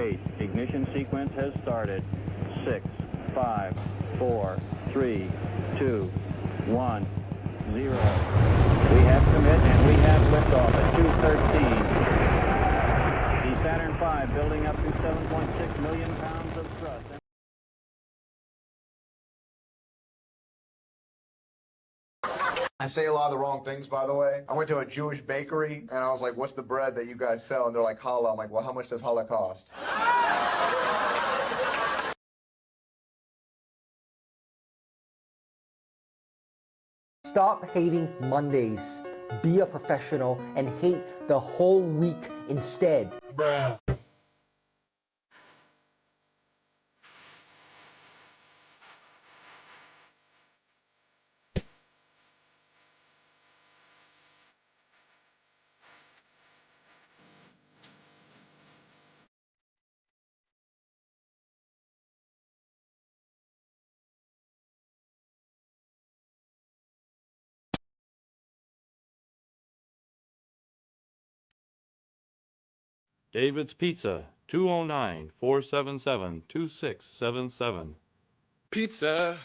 8. Ignition sequence has started. 6, 5, 4, 3, 2, 1, 0. We have commit and we have liftoff at 2:13. The Saturn V building up to 7.6 million pounds of thrust. I say a lot of the wrong things, by the way. I went to a Jewish bakery, and I was like, what's the bread that you guys sell? And they're like, challah. I'm like, well, how much does challah cost? Stop hating Mondays. Be a professional and hate the whole week instead. Bruh. David's Pizza, 209-477-2677. Pizza.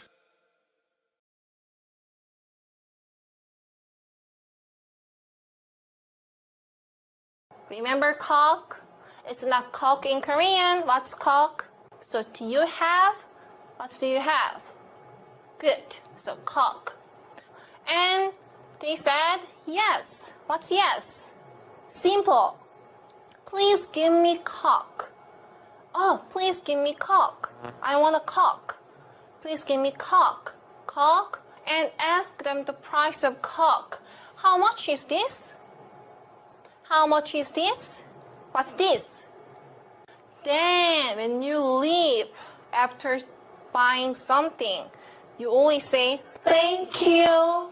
Remember cock? It's not cock in Korean. What's cock? So do you have? What do you have? Good. So cock. And they said yes. What's yes? Simple. Please give me cock. Oh, please give me cock. I want a cock. Please give me cock. Cock. And ask them the price of cock. How much is this? How much is this? What's this? Then when you leave after buying something, you always say, thank you.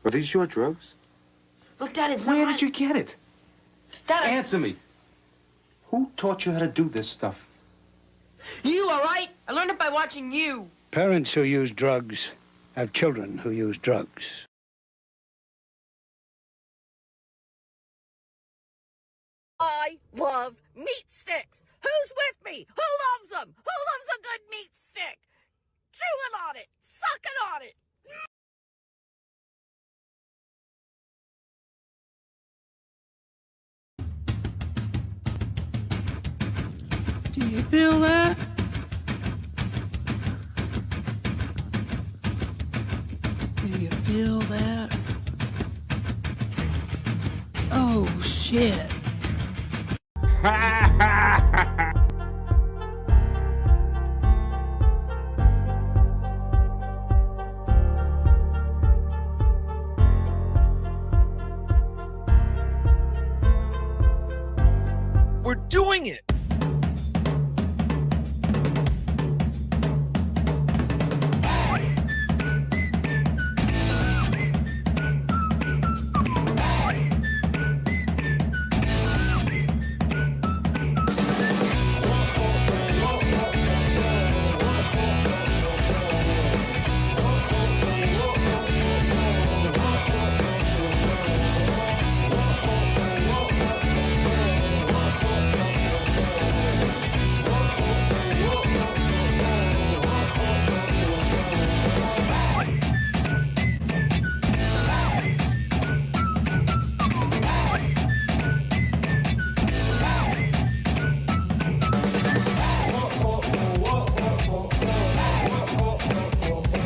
Are these your drugs? Look, Dad, it's Where not did you get it? Dad, Answer me. Who taught you how to do this stuff? You, all right? I learned it by watching you. Parents who use drugs have children who use drugs. I love meat sticks. Who's with me? Who loves them? Who loves a good meat stick? Chewing on it. Sucking on it. Do you feel that? Do you feel that? Oh, shit. We're doing it.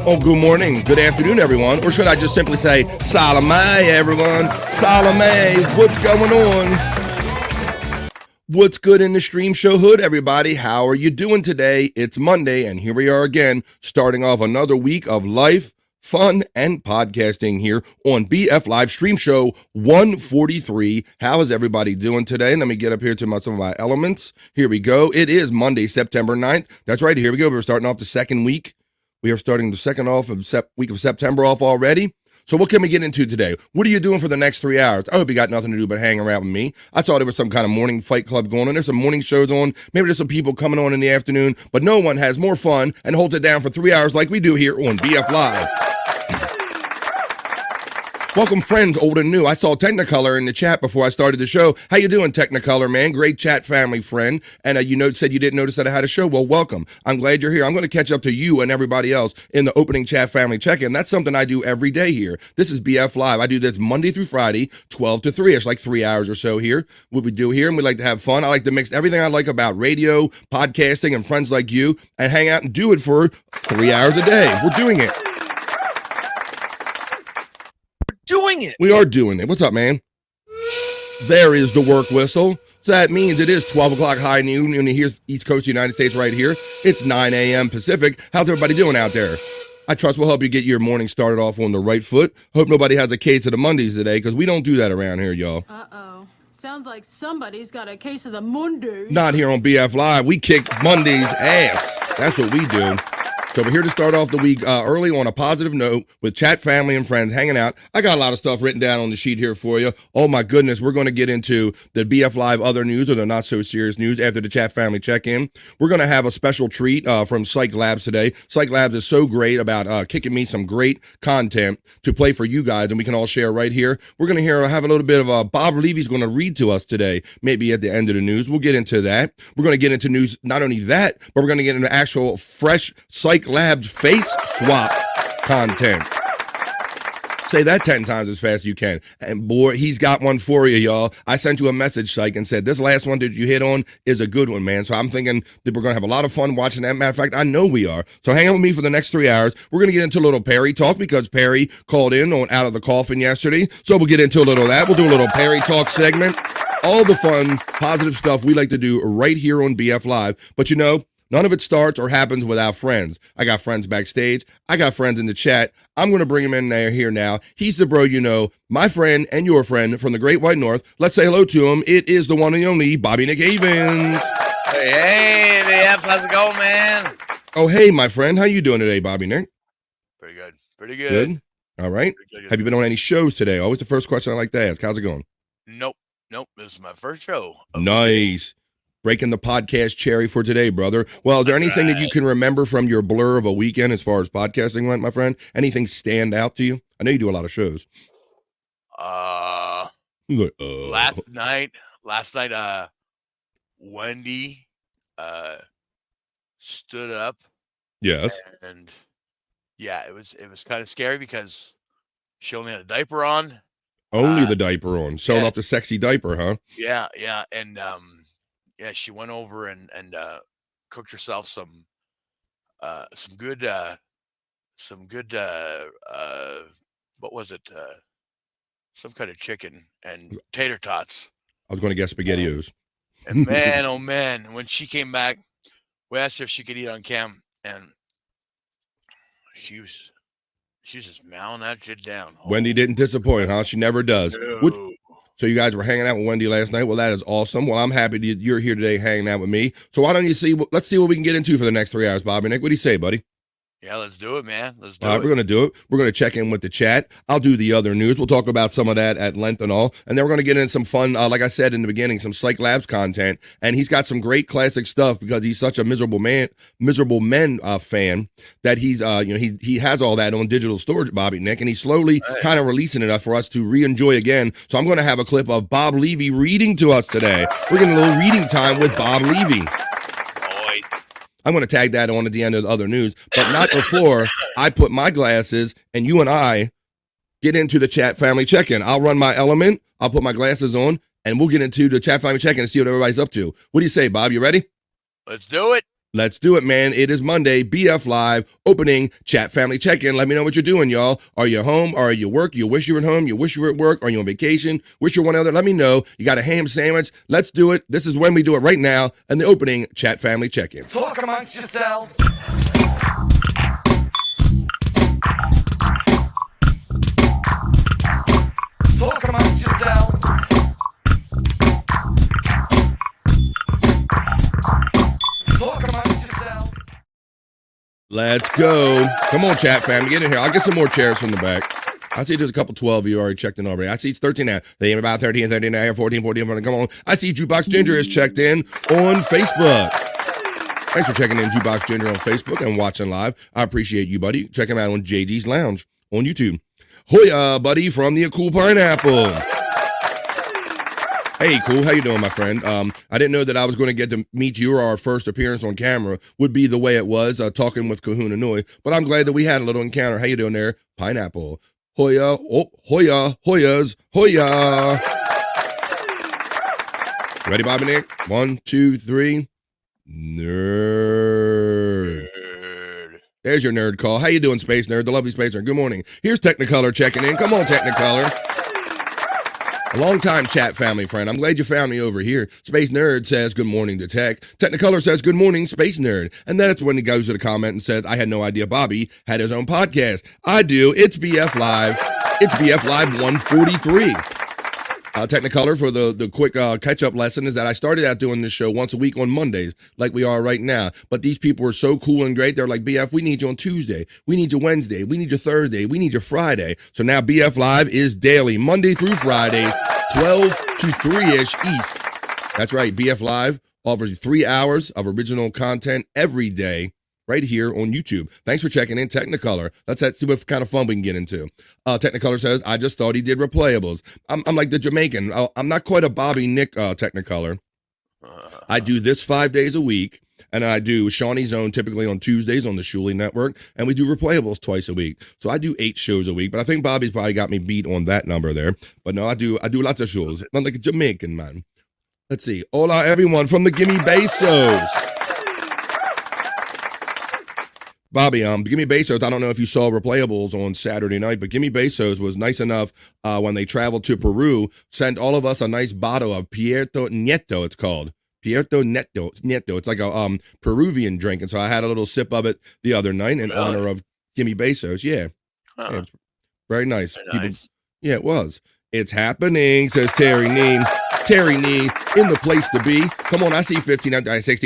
Oh, good morning, good afternoon, everyone. Or should I just simply say, Salome, everyone. Salome, what's going on? What's good in the Stream Show hood, everybody? How are you doing today? It's Monday, and here we are again, starting off another week of life, fun, and podcasting here on BF Live Stream Show 143. How is everybody doing today? Let me get up here to some of my elements. Here we go. It is Monday, September 9th. That's right. Here we go. We're starting off the second week. We are starting the second week of September off already. So what can we get into today? What are you doing for the next 3 hours? I hope you got nothing to do but hang around with me. I saw there was some kind of morning fight club going on. There's some morning shows on. Maybe there's some people coming on in the afternoon, but no one has more fun and holds it down for 3 hours like we do here on BF Live. Welcome, friends, old and new. I saw Technicolor in the chat before I started the show. How you doing, Technicolor, man? Great chat family friend. And said you didn't notice that I had a show. Well, welcome. I'm glad you're here. I'm going to catch up to you and everybody else in the opening chat family check-in. That's something I do every day here. This is BF Live. I do this Monday through Friday, 12 to 3. It's like 3 hours or so here. What we do here, and we like to have fun. I like to mix everything I like about radio, podcasting, and friends like you, and hang out and do it for 3 hours a day. We're doing it. Doing it. We are doing it. What's up, man? There is the work whistle. So that means it is 12 o'clock high noon, and here's East Coast of the United States right here. It's 9 a.m. Pacific. How's everybody doing out there? I trust we'll help you get your morning started off on the right foot. Hope nobody has a case of the Mondays today, because we don't do that around here, y'all. Uh-oh. Sounds like somebody's got a case of the Mondays. Not here on BF Live. We kick Monday's ass. That's what we do. So we're here to start off the week early on a positive note with chat family and friends hanging out. I got a lot of stuff written down on the sheet here for you. Oh my goodness, we're going to get into the BF Live other news, or the not so serious news, after the chat family check-in. We're going to have a special treat from Cyke Labs today. Cyke Labs is so great about kicking me some great content to play for you guys, and we can all share right here. We're going to have a little bit of Bob Levy's going to read to us today, maybe at the end of the news. We'll get into that. We're going to get into news, not only that, but we're going to get into actual fresh Cyke Labs face swap content. Say that 10 times as fast as you can. And boy, he's got one for you, y'all. I sent you a message, Cyke, and said, this last one that you hit on is a good one, man. So I'm thinking that we're going to have a lot of fun watching that. Matter of fact, I know we are. So hang out with me for the next 3 hours. We're going to get into a little Perry talk, because Perry called in on Out of the Coffin yesterday. So we'll get into a little of that. We'll do a little Perry talk segment. All the fun, positive stuff we like to do right here on BF Live. But none of it starts or happens without friends. I got friends backstage. I got friends in the chat. I'm going to bring him in there here now. He's the bro my friend and your friend from the Great White North. Let's say hello to him. It is the one and only Bobby Nick Havens. Hey, BFs, how's it going, man? Oh, hey, my friend. How you doing today, Bobby Nick? Pretty good. Pretty good. Good? All right. Good. Have you been on any shows today? Always the first question I like to ask. How's it going? Nope. This is my first show. Nice. Breaking the podcast cherry for today, brother. Well, is there anything that you can remember from your blur of a weekend as far as podcasting went, my friend? Anything stand out to you? I know you do a lot of shows. Last night, Wendy stood up. Yes. And yeah, it was kind of scary because she only had a diaper on. Only the diaper on. Showing off the sexy diaper, huh? Yeah. And she went over and cooked herself some good what was it? Some kind of chicken and tater tots. I was going to guess SpaghettiOs. And man, oh man, when she came back, we asked her if she could eat on cam, and she was just mowing that shit down. Wendy didn't disappoint, huh? She never does. No. So you guys were hanging out with Wendy last night. Well, that is awesome. Well, I'm happy that you're here today hanging out with me. So why don't you let's see what we can get into for the next 3 hours, Bobby Nick. What do you say, buddy? Yeah, let's do it, man. Let's do it. All right, we're going to do it. We're going to check in with the chat. I'll do the other news. We'll talk about some of that at length and all. And then we're going to get in some fun, like I said in the beginning, some Cyke Labs content. And he's got some great classic stuff because he's such a miserable men fan that he's, he has all that on digital storage, Bobby Nick. And he's slowly kind of releasing it for us to re-enjoy again. So I'm going to have a clip of Bob Levy reading to us today. We're getting a little reading time with Bob Levy. I'm going to tag that on at the end of the other news, but not before I put my glasses and you and I get into the chat family check-in. I'll run my element, I'll put my glasses on, and we'll get into the chat family check-in and see what everybody's up to. What do you say, Bob? You ready? Let's do it. Let's do it, man. It is Monday, BF Live, opening chat family check-in. Let me know what you're doing, y'all. Are you home? Are you at work? You wish you were at home? You wish you were at work? Are you on vacation? Wish you were one other? Let me know. You got a ham sandwich? Let's do it. This is when we do it right now in the opening chat family check-in. Talk amongst yourselves. Talk amongst yourselves. Let's go. Come on, chat fam. Get in here. I'll get some more chairs from the back. I see there's a couple 12 of you already checked in already. I see it's 13 now. They aim about 13, 13 now, 14, 14. Come on. I see Jukebox Ginger is checked in on Facebook. Thanks for checking in Jukebox Ginger on Facebook and watching live. I appreciate you, buddy. Check him out on JD's Lounge on YouTube. Hoya, buddy, from the Cool Pineapple. Hey, Cool, how you doing, my friend? I didn't know that I was going to get to meet you, or our first appearance on camera would be the way it was, talking with Kahuna Nui, but I'm glad that we had a little encounter. How you doing there, Pineapple? Hoya, oh, Hoya, Hoyas, Hoya. Ready, Bob and Nick? 1, 2, 3. Nerd. There's your nerd call. How you doing, Space Nerd? The lovely Space Nerd. Good morning. Here's Technicolor checking in. Come on, Technicolor. A long-time chat family friend. I'm glad you found me over here. Space Nerd says good morning to Tech. Technicolor says good morning, Space Nerd. And that's when he goes to the comment and says, I had no idea Bobby had his own podcast. I do. It's BF Live. It's BF Live 143. Technicolor, for the quick catch-up lesson, is that I started out doing this show once a week on Mondays, like we are right now. But these people are so cool and great. They're like, BF, we need you on Tuesday. We need you Wednesday. We need you Thursday. We need you Friday. So now BF Live is daily, Monday through Fridays, 12 to 3-ish East. That's right. BF Live offers 3 hours of original content every day, right here on YouTube. Thanks for checking in, Technicolor. Let's see what kind of fun we can get into. Technicolor says, I just thought he did replayables. I'm like the Jamaican. I'm not quite a Bobby Nick Technicolor. I do this 5 days a week, and I do Shawnee's Zone typically on Tuesdays on the Shuley Network, and we do replayables twice a week. So I do 8 shows a week, but I think Bobby's probably got me beat on that number there. But no, I do lots of shows. I'm like a Jamaican, man. Let's see. Hola, everyone from the Gimme Besos. Bobby, Gimme Besos, I don't know if you saw replayables on Saturday night, but Gimme Besos was nice enough when they traveled to Peru, sent all of us a nice bottle of Puerto Nieto, it's called. Puerto Nieto. It's like a Peruvian drink, and so I had a little sip of it the other night in honor of Gimme Besos. Yeah. Yeah, it's very nice. Yeah, it was. It's happening, says Terry Neen. Terry Nee in the place to be. Come on, I see 15,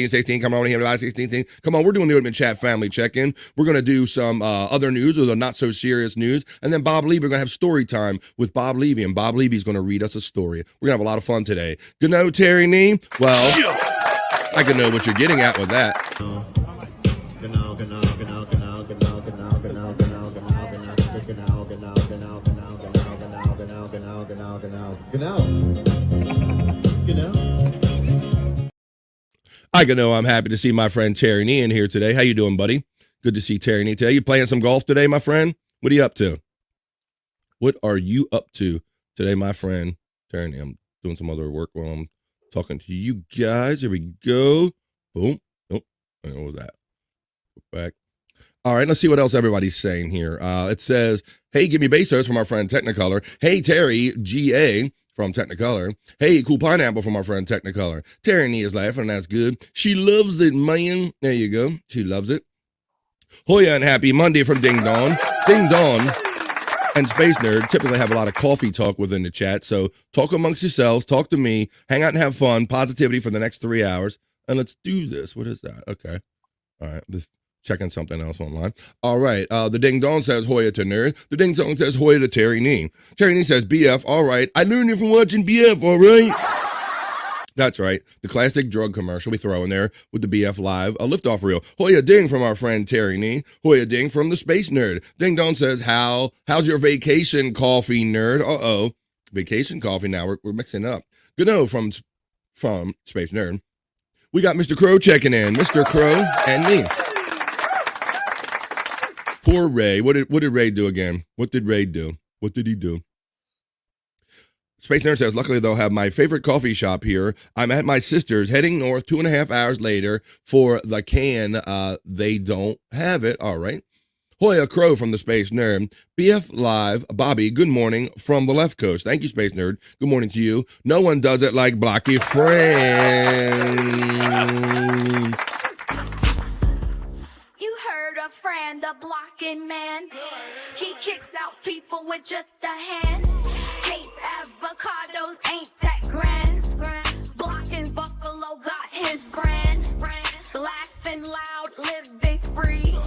16. Come on here, 16. Come on, we're doing the Ultimate Chat family check-in. We're going to do some other news, or the not-so-serious news. And then Bob Levy, we're going to have story time with Bob Levy. And Bob Levy's going to read us a story. We're going to have a lot of fun today. Good night, Terry Nee. Well, I can know what you're getting at with that. I know I'm happy to see my friend Terry Nee in here today. How you doing, buddy? Good to see Terry Nee today. You playing some golf today, my friend? What are you up to? What are you up to today, my friend Terry Nee? I'm doing some other work while I'm talking to you guys. Here we go. Boom. Oh, what was that? Go back. All right, let's see what else everybody's saying here. It says, hey, Gimme Besos from our friend Technicolor. Hey, Terry, G.A. from Technicolor. Hey, Cool Pineapple from our friend Technicolor. Terry Nee is laughing, and that's good. She loves it, man. There you go. She loves it. Hoya and Happy Monday from Ding Dong. Ding Dong and Space Nerd typically have a lot of coffee talk within the chat, so talk amongst yourselves, talk to me, hang out and have fun, positivity for the next 3 hours, and let's do this. What is that? Okay. All right. Checking something else online. All right. The Ding Dong says Hoya to Nerd. The Ding Dong says Hoya to Terry Nee. Terry Nee says BF. All right. I learned it from watching BF. All right. That's right. The classic drug commercial we throw in there with the BF Live, a liftoff reel. Hoya Ding from our friend Terry Nee. Hoya Ding from the Space Nerd. Ding Dong says, how's your vacation coffee, nerd? Uh-oh. Vacation coffee now. We're mixing it up. Good no from Space Nerd. We got Mr. Crow checking in. Mr. Crow and me. Poor Ray. What did Ray do again? What did Ray do? What did he do? Space Nerd says, luckily they'll have my favorite coffee shop here. I'm at my sister's, heading north 2.5 hours later for the can. They don't have it. All right. Hoya Crow from the Space Nerd. BF Live. Bobby, good morning from the left coast. Thank you, Space Nerd. Good morning to you. No one does it like Blocky Friend. A friend, a blocking man. He kicks out people with just a hand. Hates avocados, ain't that grand. Blocking Buffalo got his brand. Laughing loud, living free.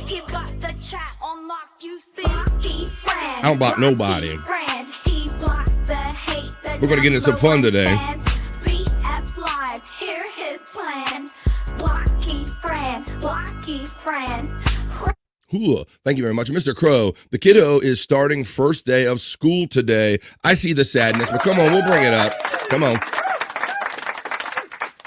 He's got the chat on lock, you see. Blocky friend. I don't block nobody. He blocks the hate. We're gonna get into some fun today. BF Live, hear his plan. Blocky friend, blocky friend. Cool. Thank you very much. Mr. Crow, the kiddo is starting first day of school today. I see the sadness, but come on, we'll bring it up. Come on.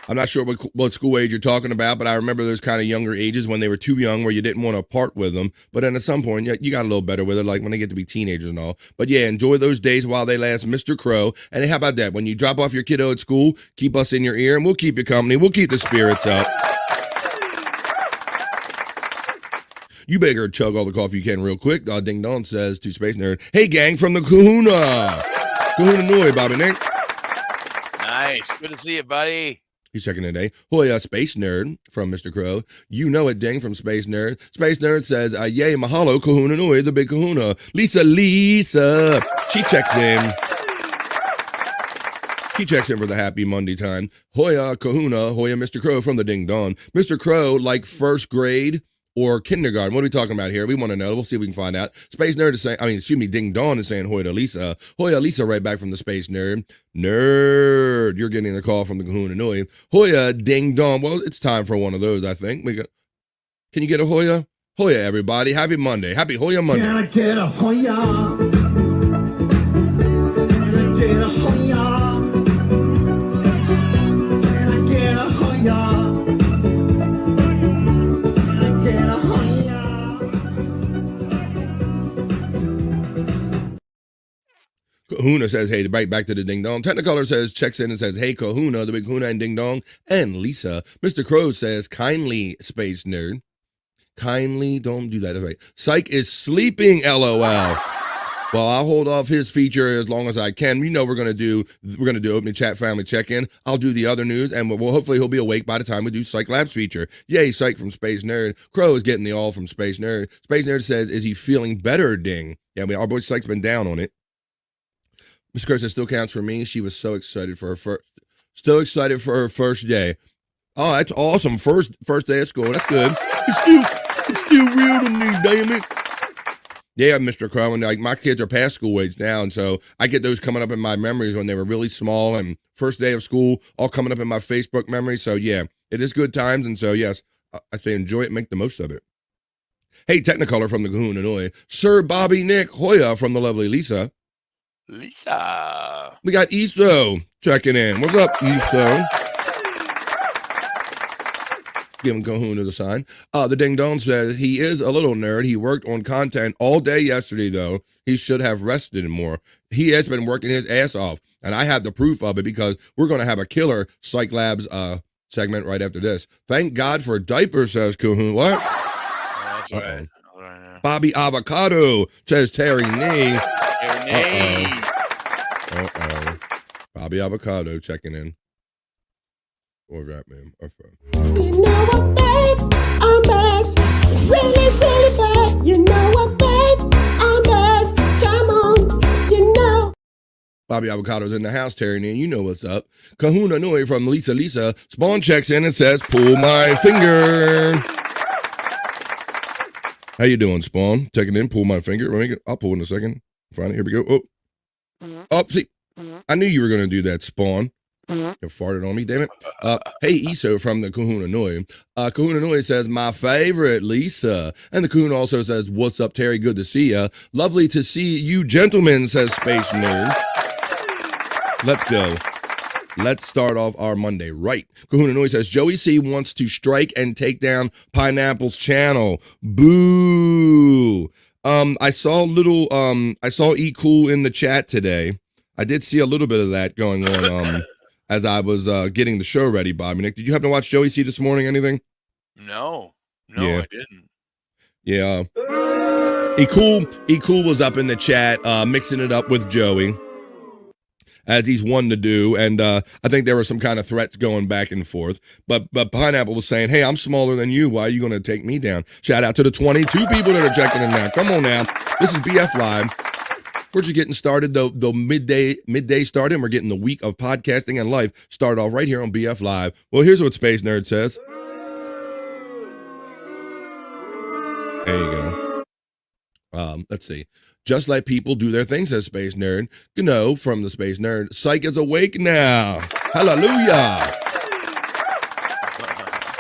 I'm not sure what school age you're talking about, but I remember those kind of younger ages when they were too young where you didn't want to part with them. But then at some point, you got a little better with it, like when they get to be teenagers and all. But yeah, enjoy those days while they last, Mr. Crow. And how about that? When you drop off your kiddo at school, keep us in your ear and we'll keep you company. We'll keep the spirits up. You better chug all the coffee you can real quick. Ding Dong says to Space Nerd, hey, gang from the Kahuna. Kahuna Nui, Bobby Nick. Nice. Good to see you, buddy. He's checking in today. Hoya, Space Nerd from Mr. Crow. You know it, ding, from Space Nerd. Space Nerd says, yay, mahalo, Kahuna Nui, the big kahuna. Lisa. She checks in. She checks in for the happy Monday time. Hoya, Kahuna, Hoya, Mr. Crow from the Ding Dong. Mr. Crow, like first grade or kindergarten? What are we talking about here? We want to know. We'll see if we can find out. Space Nerd is saying, Ding Dong is saying Hoya to Lisa. Hoya Lisa right back from the Space Nerd. Nerd, you're getting the call from the Kahuna Nui. Hoya Ding Dong. Well, it's time for one of those, I think. Can you get a Hoya? Hoya, everybody. Happy Monday. Happy Hoya Monday. Can I get a Hoya? Can I get a Hoya? Can I get a Hoya? Kahuna says, hey, right back to the Ding Dong. Technicolor says, checks in and says, hey, Kahuna, the big Kahuna and Ding Dong, and Lisa. Mr. Crow says, kindly, Space Nerd. Kindly, don't do that. Right. Cyke is sleeping, LOL. Well, I'll hold off his feature as long as I can. You know we're gonna do opening chat family check-in. I'll do the other news, and we'll hopefully he'll be awake by the time we do Cyke Labs feature. Yay, Cyke from Space Nerd. Crow is getting the all from Space Nerd. Space Nerd says, is he feeling better, Ding? Yeah, our boy Cyke's been down on it. Miss Kirsten still counts for me. She was so excited for her first day. Oh, that's awesome. First day of school. That's good. It's still real to me, damn it. Yeah, Mr. Crow, and like my kids are past school age now, and so I get those coming up in my memories when they were really small and first day of school, all coming up in my Facebook memories. So yeah, it is good times, and so yes, I say enjoy it, make the most of it. Hey, Technicolor from the Kahuna Nui. Sir Bobby Nick Hoya from the lovely Lisa. Lisa. We got Eso checking in. What's up, Eso? Giving Kahuna the sign. The Ding Dong says he is a little nerd. He worked on content all day yesterday, though. He should have rested more. He has been working his ass off, and I have the proof of it because we're going to have a killer Cyke Labs segment right after this. Thank God for diapers, says Kahuna. What? That's right. Bobby Avocado, says Terry Nee. Uh-oh. Bobby Avocado checking in. Or that, man. You know I'm bad, I'm bad, really, really bad. You know I'm bad, I'm bad, come on, you know. Bobby Avocado's in the house, Terry, and you know what's up. Kahuna Nui from Lisa. Spawn checks in and says, pull my finger. How you doing, Spawn? Checking in, pull my finger. I'll pull in a second. Find it, here we go. Oh, see, I knew you were going to do that, Spawn. You farted on me, damn it. Hey, Eso from the Kahuna Nui. Kahuna Nui says, my favorite, Lisa. And the Kahuna also says, what's up, Terry? Good to see ya. Lovely to see you, gentlemen, says Space Nerd. Let's go. Let's start off our Monday right. Kahuna Nui says, Joey C wants to strike and take down Pineapple's channel. Boo. I saw E Cool in the chat today. I did see a little bit of that going on as I was getting the show ready, Bobby Nick. Did you happen to watch Joey C this morning, anything? No, Yeah. I didn't. Yeah. E Cool was up in the chat, mixing it up with Joey, as he's one to do, and I think there were some kind of threats going back and forth. But Pineapple was saying, hey, I'm smaller than you. Why are you going to take me down? Shout out to the 22 people that are checking in now. Come on now. This is BF Live. We're just getting started, the midday started, and we're getting the week of podcasting and life started off right here on BF Live. Well, here's what Space Nerd says. There you go. Let's see. Just let people do their thing, says Space Nerd. Gno from the Space Nerd. Cyke is awake now. Hallelujah.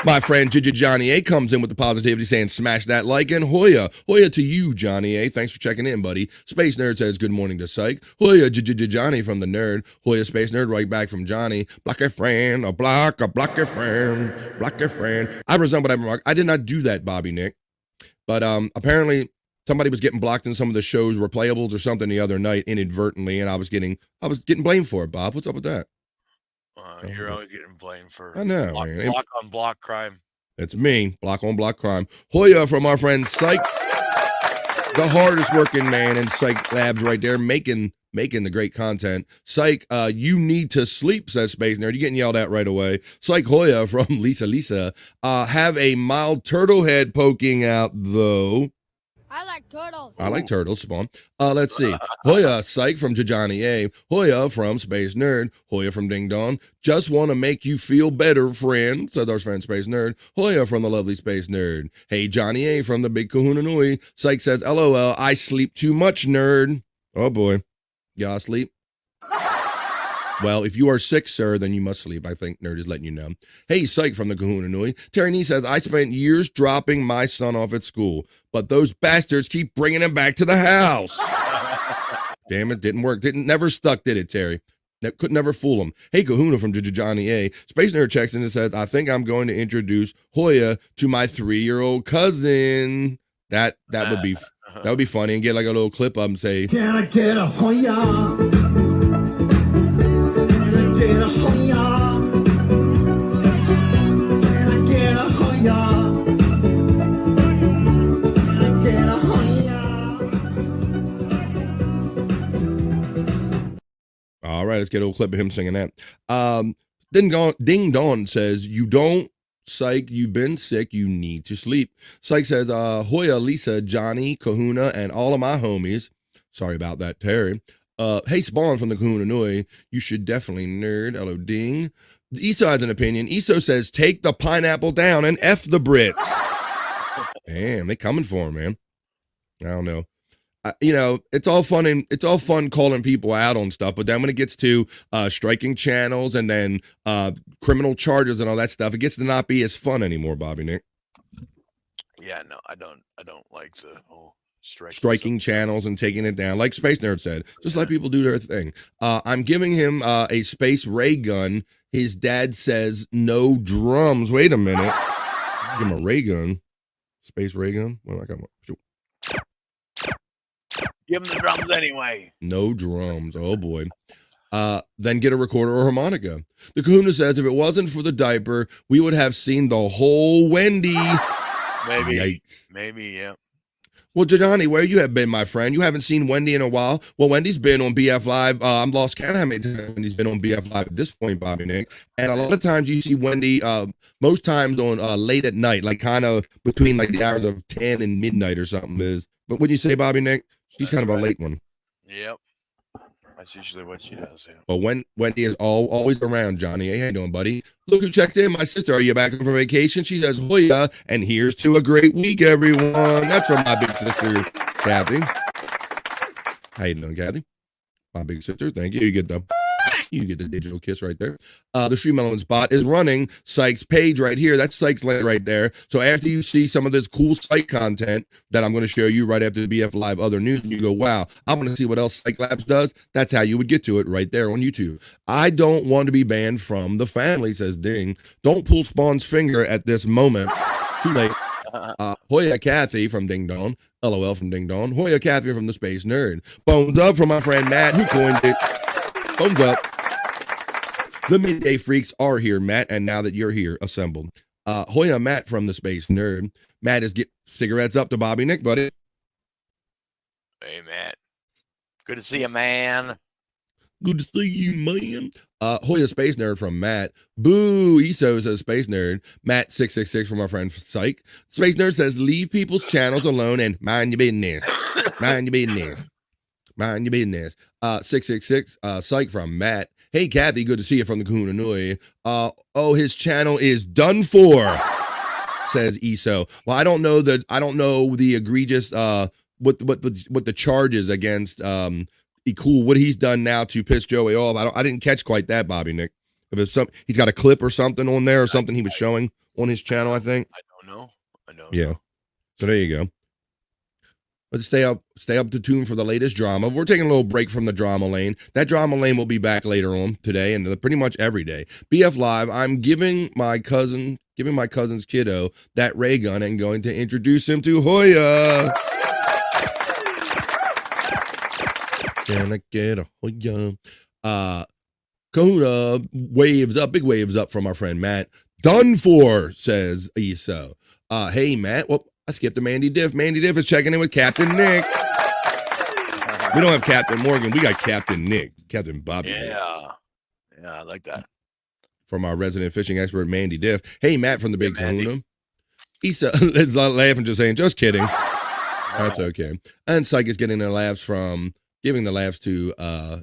My friend Johnny A comes in with the positivity saying, smash that like, and Hoya to you, Johnny A. Thanks for checking in, buddy. Space Nerd says, good morning to Cyke. Hoya Johnny from the nerd. Hoya Space Nerd right back from Johnny. Block a friend, a block a friend, block a friend. I resemble that remark. I did not do that, Bobby Nick. But apparently somebody was getting blocked in some of the shows, replayables or something the other night inadvertently, and I was getting blamed for it, Bob. What's up with that? You're always getting blamed for I know, block, man. block on block crime. It's me, block on block crime. Hoya from our friend Cyke, the hardest working man in Cyke Labs right there, making the great content. Cyke, you need to sleep, says Space Nerd. You're getting yelled at right away. Cyke Hoya from Lisa. Have a mild turtle head poking out, though. I like turtles. I like turtles, Spawn. Let's see. Hoya, Cyke from Johnny A. Hoya from Space Nerd. Hoya from Ding Dong. Just want to make you feel better, friend, said our friend Space Nerd. Hoya from the lovely Space Nerd. Hey, Johnny A from the Big Kahuna Nui. Cyke says, LOL, I sleep too much, nerd. Oh, boy. Y'all sleep? Well, if you are sick, sir, then you must sleep. I think Nerd is letting you know. Hey, Cyke from the Kahuna Nui. Terry Nee says, I spent years dropping my son off at school, but those bastards keep bringing him back to the house. Damn it, didn't work. Never stuck, did it, Terry? Could never fool him. Hey, Kahuna from Johnny A. Space Nerd checks in and says, I think I'm going to introduce Hoya to my 3-year-old cousin. That would be funny, and get like a little clip up and say, can I get a Hoya? All right, let's get a little clip of him singing that. Ding Dong says, you don't, Cyke, you've been sick, you need to sleep. Cyke says, Hoya, Lisa, Johnny, Kahuna, and all of my homies. Sorry about that, Terry. Hey, Spawn from the Kahuna Nui, you should definitely nerd. Hello, Ding. Eso has an opinion. Eso says, take the pineapple down and F the Brits. Damn, they coming for him, man. I don't know. It's all fun calling people out on stuff, but then when it gets to striking channels and then criminal charges and all that stuff, it gets to not be as fun anymore, Bobby Nick. Yeah, no, I don't like the whole striking channels and taking it down. Like Space Nerd said, just let people do their thing. I'm giving him a space ray gun. His dad says no drums. Wait a minute. Give him a ray gun. Space ray gun. What do I got? Give him the drums anyway. No drums. Oh, boy. Then get a recorder or harmonica. The Kahuna says, if it wasn't for the diaper, we would have seen the whole Wendy. Maybe. Yikes. Maybe, yeah. Well, Johnny, where you have been, my friend? You haven't seen Wendy in a while. Well, Wendy's been on BF Live. I'm lost count how many times Wendy's been on BF Live at this point, Bobby Nick. And a lot of times you see Wendy, most times on late at night, like kind of between like the hours of 10 and midnight or something is. But when you say Bobby Nick, she's kind of a late one. Yep. That's usually what she does. Yeah. But Wendy is always around, Johnny. Hey, how you doing, buddy? Look who checked in. My sister. Are you back from vacation? She says, Hoya, and here's to a great week, everyone. That's from my big sister, Kathy. How you doing, Kathy? My big sister. Thank you. You get the digital kiss right there. The Stream Elements bot is running Cyke's page right here. That's Cyke's link right there. So after you see some of this cool Cyke content that I'm going to show you right after the BF Live other news, and you go, wow, I want to see what else Cyke Labs does. That's how you would get to it right there on YouTube. I don't want to be banned from the family, says Ding. Don't pull Spawn's finger at this moment. Too late. Hoya Kathy from Ding Dong. LOL from Ding Dong. Hoya Kathy from the Space Nerd. Bones up from my friend Matt, who coined it. Bones up. The Midday Freaks are here, Matt, and now that you're here, assembled. Hoya Matt from the Space Nerd. Matt is getting cigarettes up to Bobby Nick, buddy. Hey, Matt. Good to see you, man. Good to see you, man. Hoya Space Nerd from Matt. Boo, Eso says Space Nerd. Matt 666 from our friend Cyke. Space Nerd says, leave people's channels alone and mind your business. Mind your business. Mind your business. 666, Cyke from Matt. Hey, Kathy, good to see you from the Kahuna Nui. His channel is done for, says Eso. Well, I don't know the egregious what the charges against Cool, what he's done now to piss Joey off. I didn't catch quite that, Bobby Nick. If it's he's got a clip or something on there or something he was showing on his channel, I think. I don't know. Yeah. So there you go. Let's stay up to tune for the latest drama. We're taking a little break from the drama lane. That drama lane will be back later on today and pretty much every day. BF Live, I'm giving my cousin's kiddo that ray gun and going to introduce him to Hoya. Can I get a Hoya? Kahuna waves up, big waves up from our friend Matt. Done for, says Eso. Hey, Matt. Well, I skipped to Mandy Diff. Mandy Diff is checking in with Captain Nick. We don't have Captain Morgan. We got Captain Nick, Captain Bobby. Yeah, I like that. From our resident fishing expert, Mandy Diff. Hey, Matt from the Big Kahuna. Isa is laughing, just saying, just kidding. That's okay. And Cyke is getting their laughs from giving the laughs to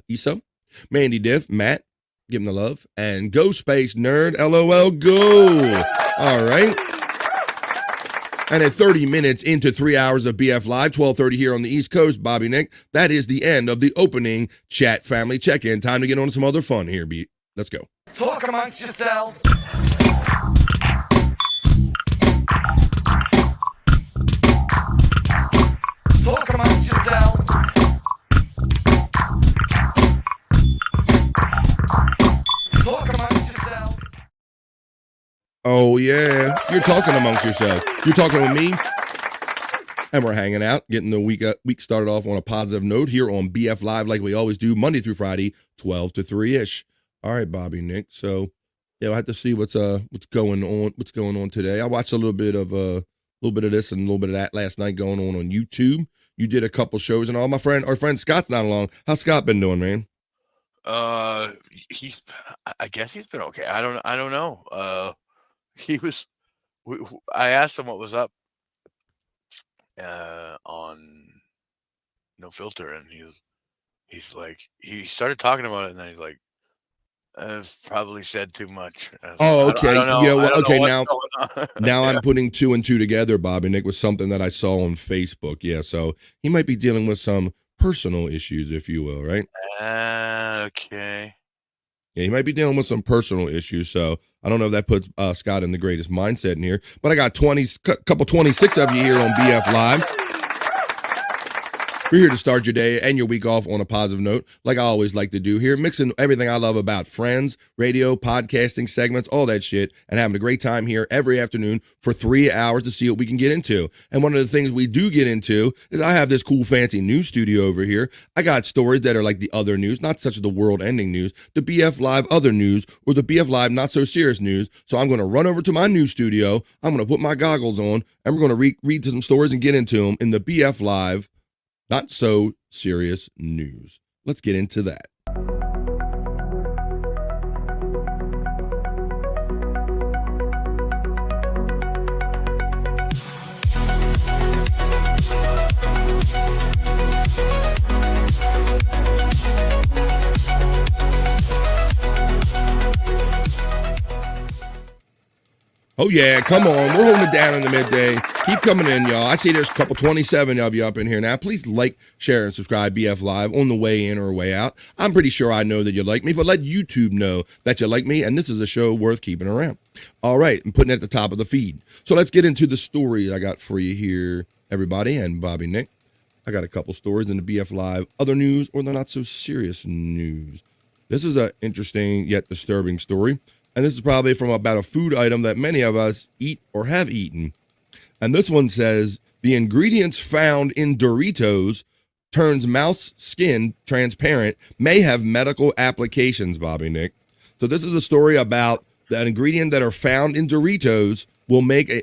Isa. Mandy Diff, Matt, give him the love. And Go Space Nerd, LOL, go. All right. And at 30 minutes into 3 hours of BF Live, 12:30 here on the East Coast, Bobby Nick, that is the end of the opening chat family check-in. Time to get on to some other fun here, B. Let's go. Talk amongst yourselves. Talk amongst yourselves. Talk amongst yourselves. Oh, yeah. You're talking amongst yourselves. You're talking with me. And we're hanging out, getting the week started off on a positive note here on BF Live like we always do, Monday through Friday, 12 to 3-ish. All right, Bobby Nick. So, yeah, we'll have to see what's going on today. I watched a little bit of this and a little bit of that last night going on YouTube. You did a couple shows and all. Our friend Scott's not along. How's Scott been doing, man? I guess he's been okay. I don't know. I asked him what was up on No Filter, and he's like, he started talking about it, and then he's like, I've probably said too much. Oh, okay. I don't know. Yeah, well, I don't know okay, what's going on. now Yeah. I'm putting two and two together, Bobby Nick, with something that I saw on Facebook. Yeah, so he might be dealing with some personal issues, if you will, right? Okay. Yeah, he might be dealing with some personal issues, so I don't know if that puts Scott in the greatest mindset in here. But I got 26 of you here on BF Live. We're here to start your day and your week off on a positive note, like I always like to do here, mixing everything I love about Friends, radio, podcasting, segments, all that shit, and having a great time here every afternoon for 3 hours to see what we can get into. And one of the things we do get into is I have this cool fancy news studio over here. I got stories that are like the other news, not such as the world-ending news, the BF Live other news, or the BF Live not so serious news. So I'm going to run over to my news studio, I'm going to put my goggles on, and we're going to read some stories and get into them in the BF Live not so serious news. Let's get into that. Oh, yeah, come on. We're holding it down in the midday. Keep coming in, y'all. I see there's a couple 27 of you up in here now. Please like, share, and subscribe BF Live on the way in or way out. I'm pretty sure I know that you like me, but let YouTube know that you like me, and this is a show worth keeping around. All right, I'm putting it at the top of the feed. So let's get into the stories I got for you here, everybody, and Bobby Nick. I got a couple stories in the BF Live other news or the not-so-serious news. This is an interesting yet disturbing story. And this is probably from about a food item that many of us eat or have eaten. And this one says, the ingredients found in Doritos turns mouse skin transparent, may have medical applications, Bobby Nick. So this is a story about that ingredient that are found in Doritos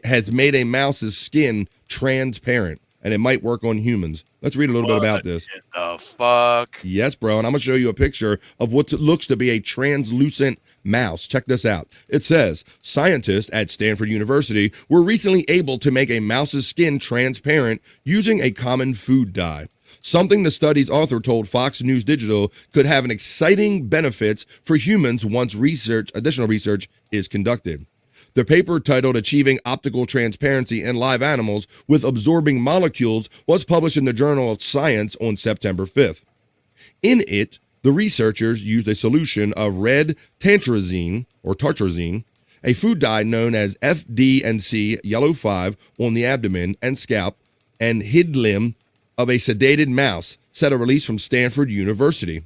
has made a mouse's skin transparent. And it might work on humans. Let's read a little bit about this. The fuck? Yes, bro. And I'm going to show you a picture of what looks to be a translucent mouse. Check this out. It says, scientists at Stanford University were recently able to make a mouse's skin transparent using a common food dye. Something the study's author told Fox News Digital could have an exciting benefits for humans once additional research is conducted. The paper, titled Achieving Optical Transparency in Live Animals with Absorbing Molecules, was published in the Journal of Science on September 5th. In it, The researchers used a solution of red tantrazine, a food dye known as FD&C yellow 5, on the abdomen and scalp and hid limb of a sedated mouse, said a release from Stanford University.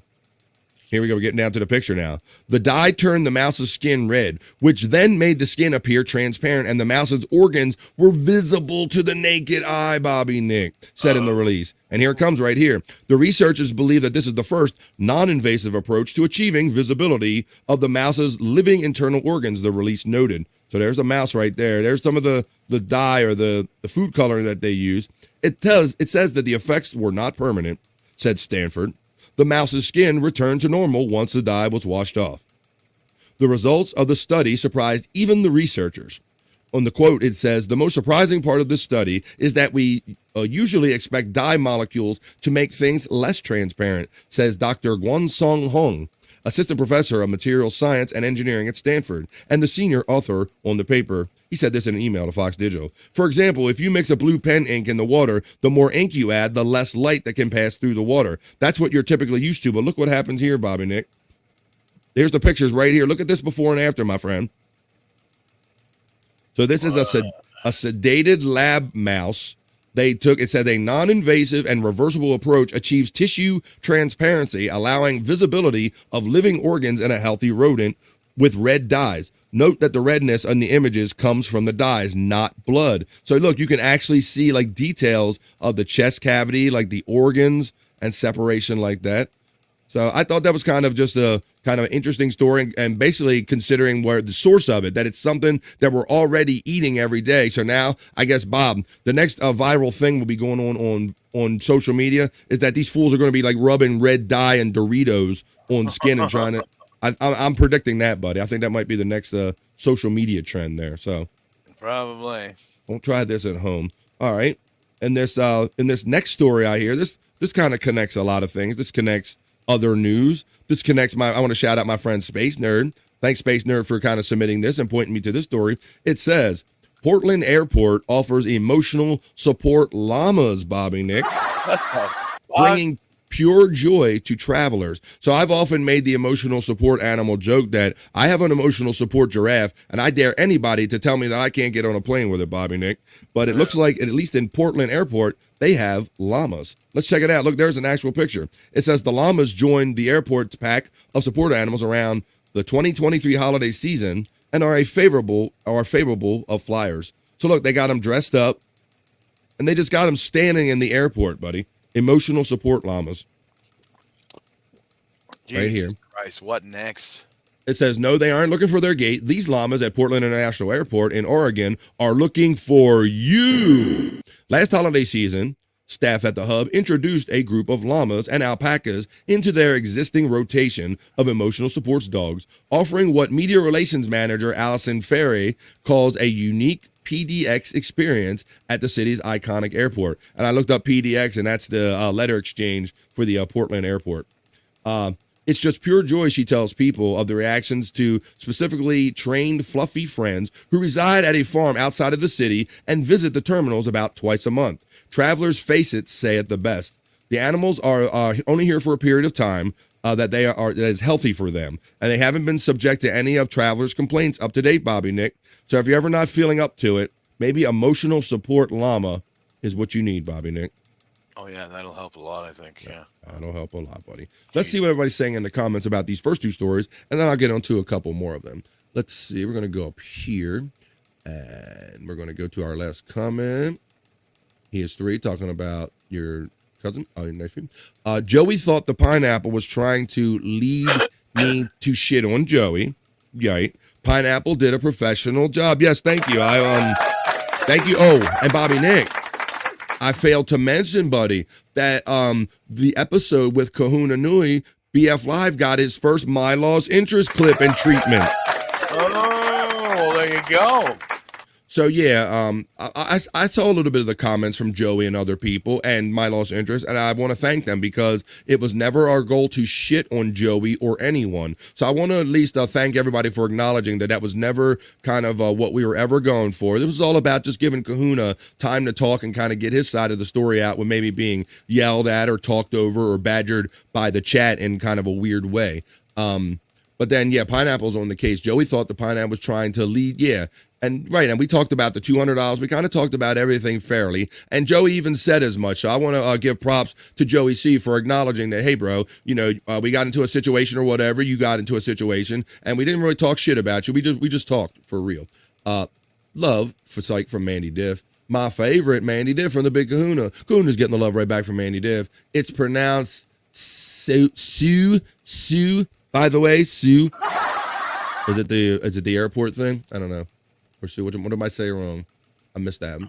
Here we go, we're getting down to the picture now. The dye turned the mouse's skin red, which then made the skin appear transparent, and the mouse's organs were visible to the naked eye, Bobby Nick said in the release. And here it comes right here. The researchers believe that this is the first non-invasive approach to achieving visibility of the mouse's living internal organs, the release noted. So there's a mouse right there. There's some of the dye or the food coloring that they use. It says that the effects were not permanent, said Stanford. The mouse's skin returned to normal once the dye was washed off. The results of the study surprised even the researchers. On the quote, it says, the most surprising part of this study is that we usually expect dye molecules to make things less transparent, says Dr. Guansong Hong, assistant professor of materials science and engineering at Stanford, and the senior author on the paper. He said this in an email to Fox Digital. For example, if you mix a blue pen ink in the water, the more ink you add, the less light that can pass through the water. That's what you're typically used to, but look what happens here, Bobby Nick. There's the pictures right here. Look at this before and after, my friend. So this is a sedated lab mouse. It said a non-invasive and reversible approach achieves tissue transparency, allowing visibility of living organs in a healthy rodent with red dyes. Note that the redness on the images comes from the dyes, not blood. So look, you can actually see like details of the chest cavity, like the organs and separation like that. So I thought that was kind of just a kind of interesting story, and basically considering where the source of it, that it's something that we're already eating every day. So now I guess, Bob, the next viral thing will be going on social media is that these fools are going to be like rubbing red dye and Doritos on skin and trying to, I'm predicting that, buddy. I think that might be the next social media trend there. So Probably. Don't try this at home. All right. And this in this next story I hear, this kind of connects a lot of things. This connects other news. This connects I want to shout out my friend Space Nerd. Thanks, Space Nerd, for kind of submitting this and pointing me to this story. It says, Portland Airport offers emotional support llamas, Bobby Nick, bringing pure joy to travelers. So I've often made the emotional support animal joke that I have an emotional support giraffe, and I dare anybody to tell me that I can't get on a plane with it, Bobby Nick. But it looks like, at least in Portland Airport, they have llamas. Let's check it out. Look, there's an actual picture. It says the llamas joined the airport's pack of support animals around the 2023 holiday season and are favorable of flyers. So look, they got them dressed up, and they just got them standing in the airport, buddy. Emotional support llamas. Jesus right here. Christ, what next? It says, no, they aren't looking for their gate. These llamas at Portland International Airport in Oregon are looking for you. Last holiday season, staff at the hub introduced a group of llamas and alpacas into their existing rotation of emotional supports dogs, offering what media relations manager Allison Ferry calls a unique PDX experience at the city's iconic airport. And I looked up PDX, and that's the letter exchange for the Portland airport. It's just pure joy, she tells people, of the reactions to specifically trained fluffy friends who reside at a farm outside of the city and visit the terminals about twice a month. Travelers face it, say it the best. The animals are only here for a period of time that is healthy for them, and they haven't been subject to any of travelers' complaints up to date, Bobby Nick. So if you're ever not feeling up to it, maybe emotional support llama is what you need, Bobby Nick. Oh, yeah, that'll help a lot, I think. Yeah. That'll help a lot, buddy. Let's see what everybody's saying in the comments about these first two stories, and then I'll get onto a couple more of them. Let's see. We're going to go up here, and we're going to go to our last comment. He is 3, talking about your cousin. Oh, your nephew. Joey thought the pineapple was trying to lead me to shit on Joey. Right. Pineapple did a professional job. Yes, thank you. Thank you. Oh, and Bobby Nick, I failed to mention, buddy, that the episode with Kahuna Nui, BF Live got his first My Lost Interest clip and treatment. Oh, well, there you go. So yeah, I saw a little bit of the comments from Joey and other people and my lost interest, and I want to thank them because it was never our goal to shit on Joey or anyone. So I want to at least thank everybody for acknowledging that was never kind of what we were ever going for. This was all about just giving Kahuna time to talk and kind of get his side of the story out with maybe being yelled at or talked over or badgered by the chat in kind of a weird way. But then, yeah, Pineapple's on the case. Joey thought the Pineapple was trying to lead, yeah. And we talked about the $200. We kind of talked about everything fairly. And Joey even said as much. So I want to give props to Joey C for acknowledging that, hey, bro, we got into a situation or whatever. You got into a situation, and we didn't really talk shit about you. We just talked for real. Love for Cyke from Mandy Diff. My favorite, Mandy Diff from the Big Kahuna. Kahuna's getting the love right back from Mandy Diff. It's pronounced Sue. By the way, Sue. Is it the airport thing? I don't know. Or Sue, what am I saying wrong? I missed that.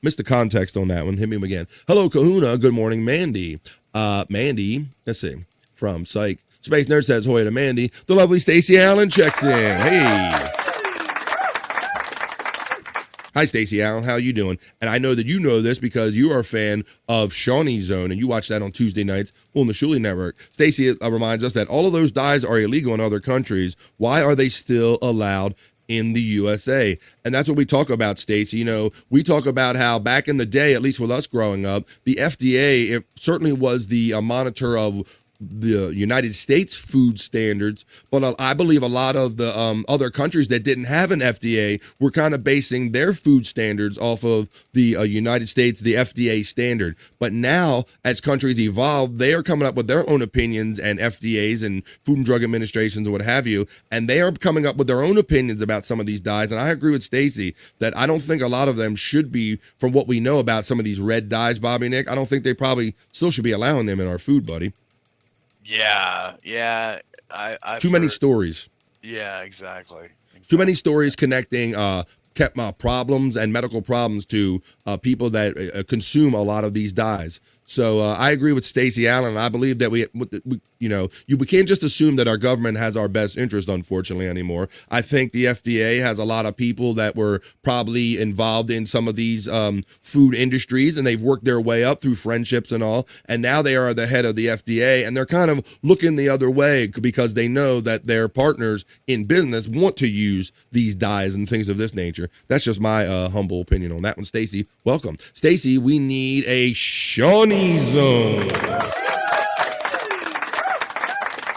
Missed the context on that one. Hit me again. Hello, Kahuna. Good morning, Mandy. Mandy, let's see, from Cyke. Space Nerd says, hoy to Mandy. The lovely Stacey Allen checks in. Hey. Hi, Stacey Allen. How you doing? And I know that you know this because you are a fan of Shawnee Zone, and you watch that on Tuesday nights on the Shuli Network. Stacey reminds us that all of those dyes are illegal in other countries. Why are they still allowed in the USA? And that's what we talk about, Stacey. We talk about how back in the day, at least with us growing up, the FDA, it certainly was the monitor of the United States food standards, but I believe a lot of the other countries that didn't have an FDA were kind of basing their food standards off of the United States, the FDA standard. But now, as countries evolve, they are coming up with their own opinions and FDAs and Food and Drug Administrations and what have you, and they are coming up with their own opinions about some of these dyes. And I agree with Stacey that I don't think a lot of them should be, from what we know about some of these red dyes, Bobby Nick, I don't think they probably still should be allowing them in our food, buddy. Yeah. Too many stories. Yeah, exactly. Too many stories connecting problems and medical problems to people that consume a lot of these dyes. So I agree with Stacey Allen. I believe that we can't just assume that our government has our best interest, unfortunately, anymore. I think the FDA has a lot of people that were probably involved in some of these food industries, and they've worked their way up through friendships and all. And now they are the head of the FDA, and they're kind of looking the other way because they know that their partners in business want to use these dyes and things of this nature. That's just my humble opinion on that one. Stacey, welcome. Stacey, we need a Shawnee Zone.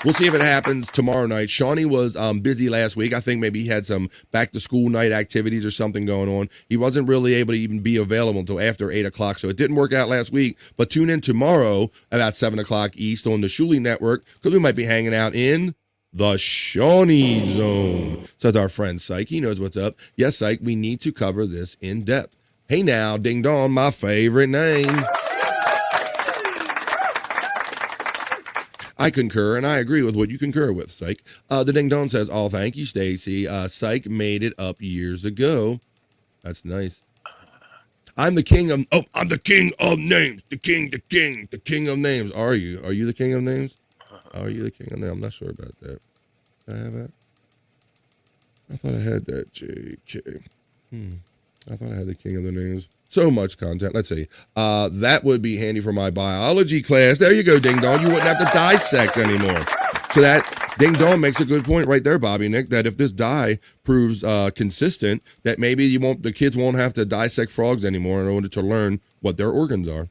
We'll see if it happens tomorrow night. Shawnee was busy last week. I think maybe he had some back-to-school night activities or something going on. He wasn't really able to even be available until after 8 o'clock, so it didn't work out last week. But tune in tomorrow about 7 o'clock East on the Shuli Network because we might be hanging out in the Shawnee Zone. Says our friend Cyke. He knows what's up. Yes, Cyke, we need to cover this in depth. Hey now, Ding Dong, my favorite name. I concur, and I agree with what you concur with, Cyke. The Ding Dong says, oh, thank you, Stacey. Cyke made it up years ago. That's nice. I'm the king of names. The king of names. Are you? Are you the king of names? Are you the king of names? I'm not sure about that. Can I have that? I thought I had that, JK. I thought I had the king of the names. So much content. Let's see. That would be handy for my biology class. There you go, Ding Dong. You wouldn't have to dissect anymore. So that Ding Dong makes a good point right there, Bobby Nick, that if this dye proves consistent, that maybe the kids won't have to dissect frogs anymore in order to learn what their organs are.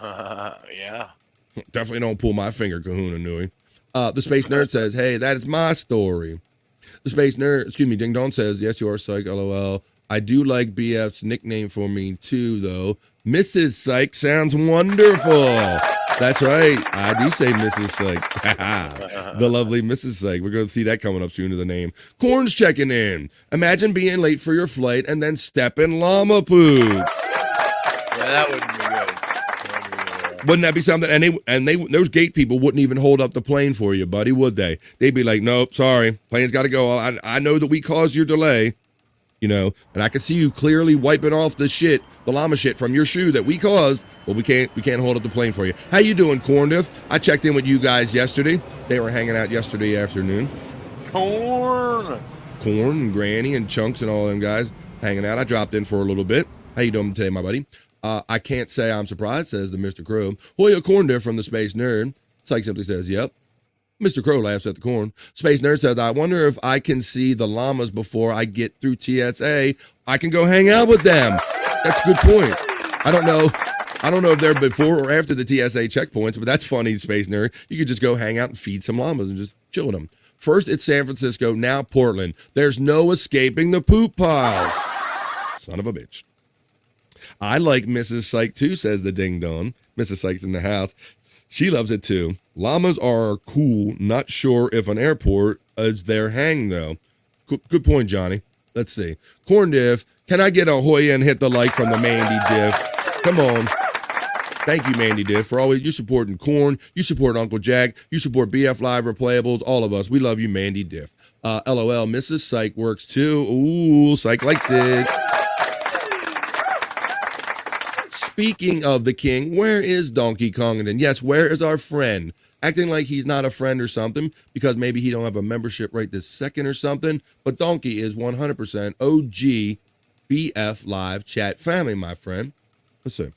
Yeah. Definitely don't pull my finger, Kahuna Nui. The Space Nerd says, hey, that is my story. The Space Nerd, Ding Dong says, yes, you are Cyke, LOL. I do like BF's nickname for me too, though. Mrs. Cyke sounds wonderful. That's right. I do say Mrs. Cyke. The lovely Mrs. Cyke. We're going to see that coming up soon as a name. Corn's checking in. Imagine being late for your flight and then stepping llama poop. Yeah, that wouldn't be good. Wouldn't that be something? And they those gate people wouldn't even hold up the plane for you, buddy, would they? They'd be like, nope, sorry, plane's got to go. I know that we caused your delay. And I can see you clearly wiping off the llama shit from your shoe that we caused, but we can't hold up the plane for you. How you doing, Corndiff? I checked in with you guys yesterday. They were hanging out yesterday afternoon. Corn and Granny and Chunks and all them guys. hanging out. I dropped in for a little bit. How you doing today, my buddy? I can't say I'm surprised, says the Mr. Crow. Hoya Corndiff from the Space Nerd. Cyke simply says, yep. Mr. Crow laughs at the corn. Space Nerd says, I wonder if I can see the llamas before I get through TSA. I can go hang out with them. That's a good point. I don't know if they're before or after the TSA checkpoints, but that's funny, Space Nerd. You could just go hang out and feed some llamas and just chill with them. First, it's San Francisco, now Portland. There's no escaping the poop piles. Son of a bitch. I like Mrs. Cyke too, says the ding dong. Mrs. Cyke's in the house. She loves it too. Llamas are cool. Not sure if an airport is their hang though. Good point, Johnny. Let's see. Corn Diff, can I get a Hoya and hit the like from the Mandy Diff? Come on. Thank you, Mandy Diff, for always you supporting Corn. You support Uncle Jack. You support BF Live Replayables. All of us. We love you, Mandy Diff. LOL. Mrs. Cyke works too. Ooh, Cyke likes it. Speaking of the king, where is Donkey Kong? And yes, where is our friend? Acting like he's not a friend or something because maybe he don't have a membership right this second or something. But Donkey is 100% OG BF Live Chat family, my friend. Let's see.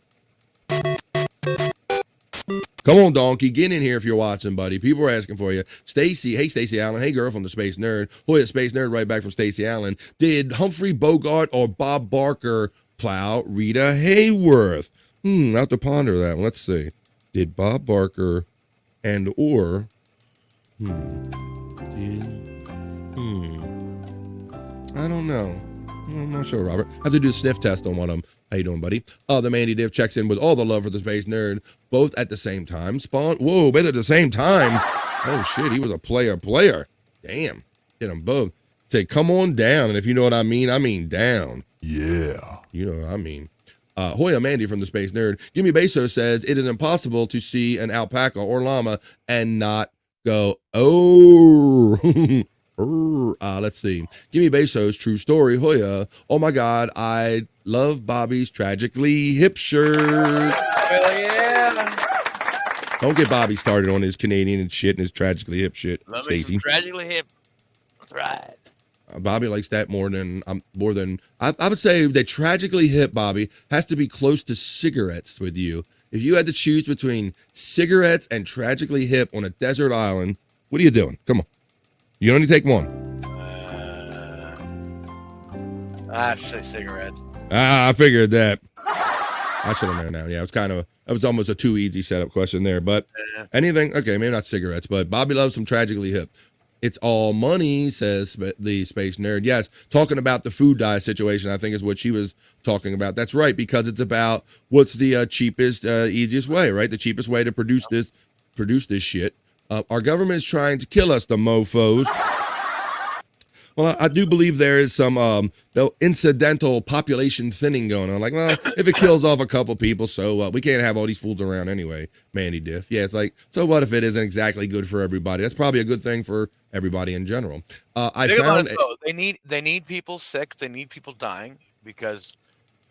Come on, Donkey, get in here if you're watching, buddy. People are asking for you. Stacy, hey, Stacy Allen. Hey, girl from the Space Nerd. Hoya Space Nerd right back from Stacy Allen. Did Humphrey Bogart or Bob Barker plow Rita Hayworth? I have to ponder that one. Let's see. Did Bob Barker and or I don't know. I'm not sure, Robert. I have to do a sniff test on one of them. How you doing, buddy? The Mandy Diff checks in with all the love for the Space Nerd, both at the same time. Spawn, whoa, both at the same time. Oh shit, he was a player. Damn, get them both. Say, come on down, and if you know what I mean down. Yeah, you know what I mean. Hoya Mandy from the Space Nerd. Gimme Bezos says it is impossible to see an alpaca or llama and not go, oh. Let's see. Gimme Bezos, true story, Hoya. Oh my God, I love Bobby's Tragically Hip shirt. Hell yeah. Don't get Bobby started on his Canadian and shit and his Tragically Hip shit, Stacy. Tragically Hip. That's right. Bobby likes that more than I would say that Tragically Hip, Bobby, has to be close to cigarettes with you. If you had to choose between cigarettes and Tragically Hip on a desert island, what are you doing? Come on. You only take one. I say cigarettes. I figured that. I should have known now. Yeah, it was almost a too easy setup question there. But anything, okay, maybe not cigarettes, but Bobby loves some Tragically Hip. It's all money, says the Space Nerd. Yes, talking about the food dye situation, I think is what she was talking about. That's right, because it's about what's the cheapest, easiest way, right? The cheapest way to produce this shit. Our government is trying to kill us, the mofos. Well, I do believe there is some incidental population thinning going on. Like, well, if it kills off a couple people, so we can't have all these fools around anyway, Mandy Diff. Yeah, it's like, so what if it isn't exactly good for everybody? That's probably a good thing for everybody in general. They need people sick. They need people dying because